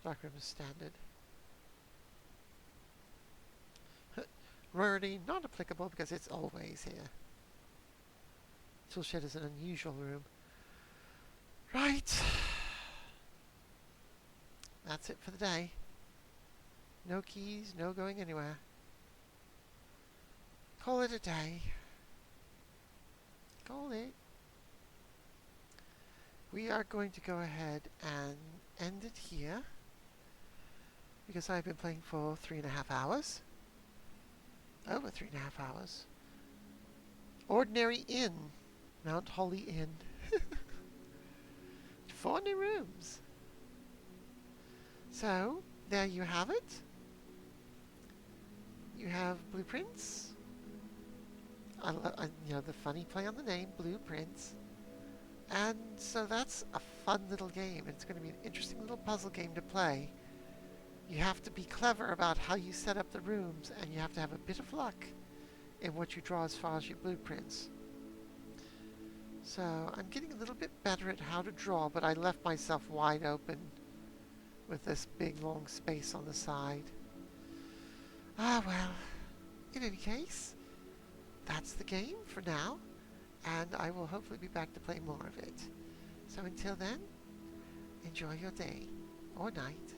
Dark room is standard. Rarity not applicable because it's always here. Toolshed is an unusual room. Right. That's it for the day. No keys, no going anywhere. Call it a day. Call it. We are going to go ahead and end it here because I've been playing for 3.5 hours. Over 3.5 hours. Ordinary Inn. Mount Holly Inn. 4 new rooms. So, there you have it. You have blueprints. You know, the funny play on the name, Blueprints. And so that's a fun little game. It's going to be an interesting little puzzle game to play. You have to be clever about how you set up the rooms, and you have to have a bit of luck in what you draw as far as your blueprints. So I'm getting a little bit better at how to draw, but I left myself wide open with this big long space on the side. Ah well, in any case, that's the game for now, and I will hopefully be back to play more of it. So until then, enjoy your day or night.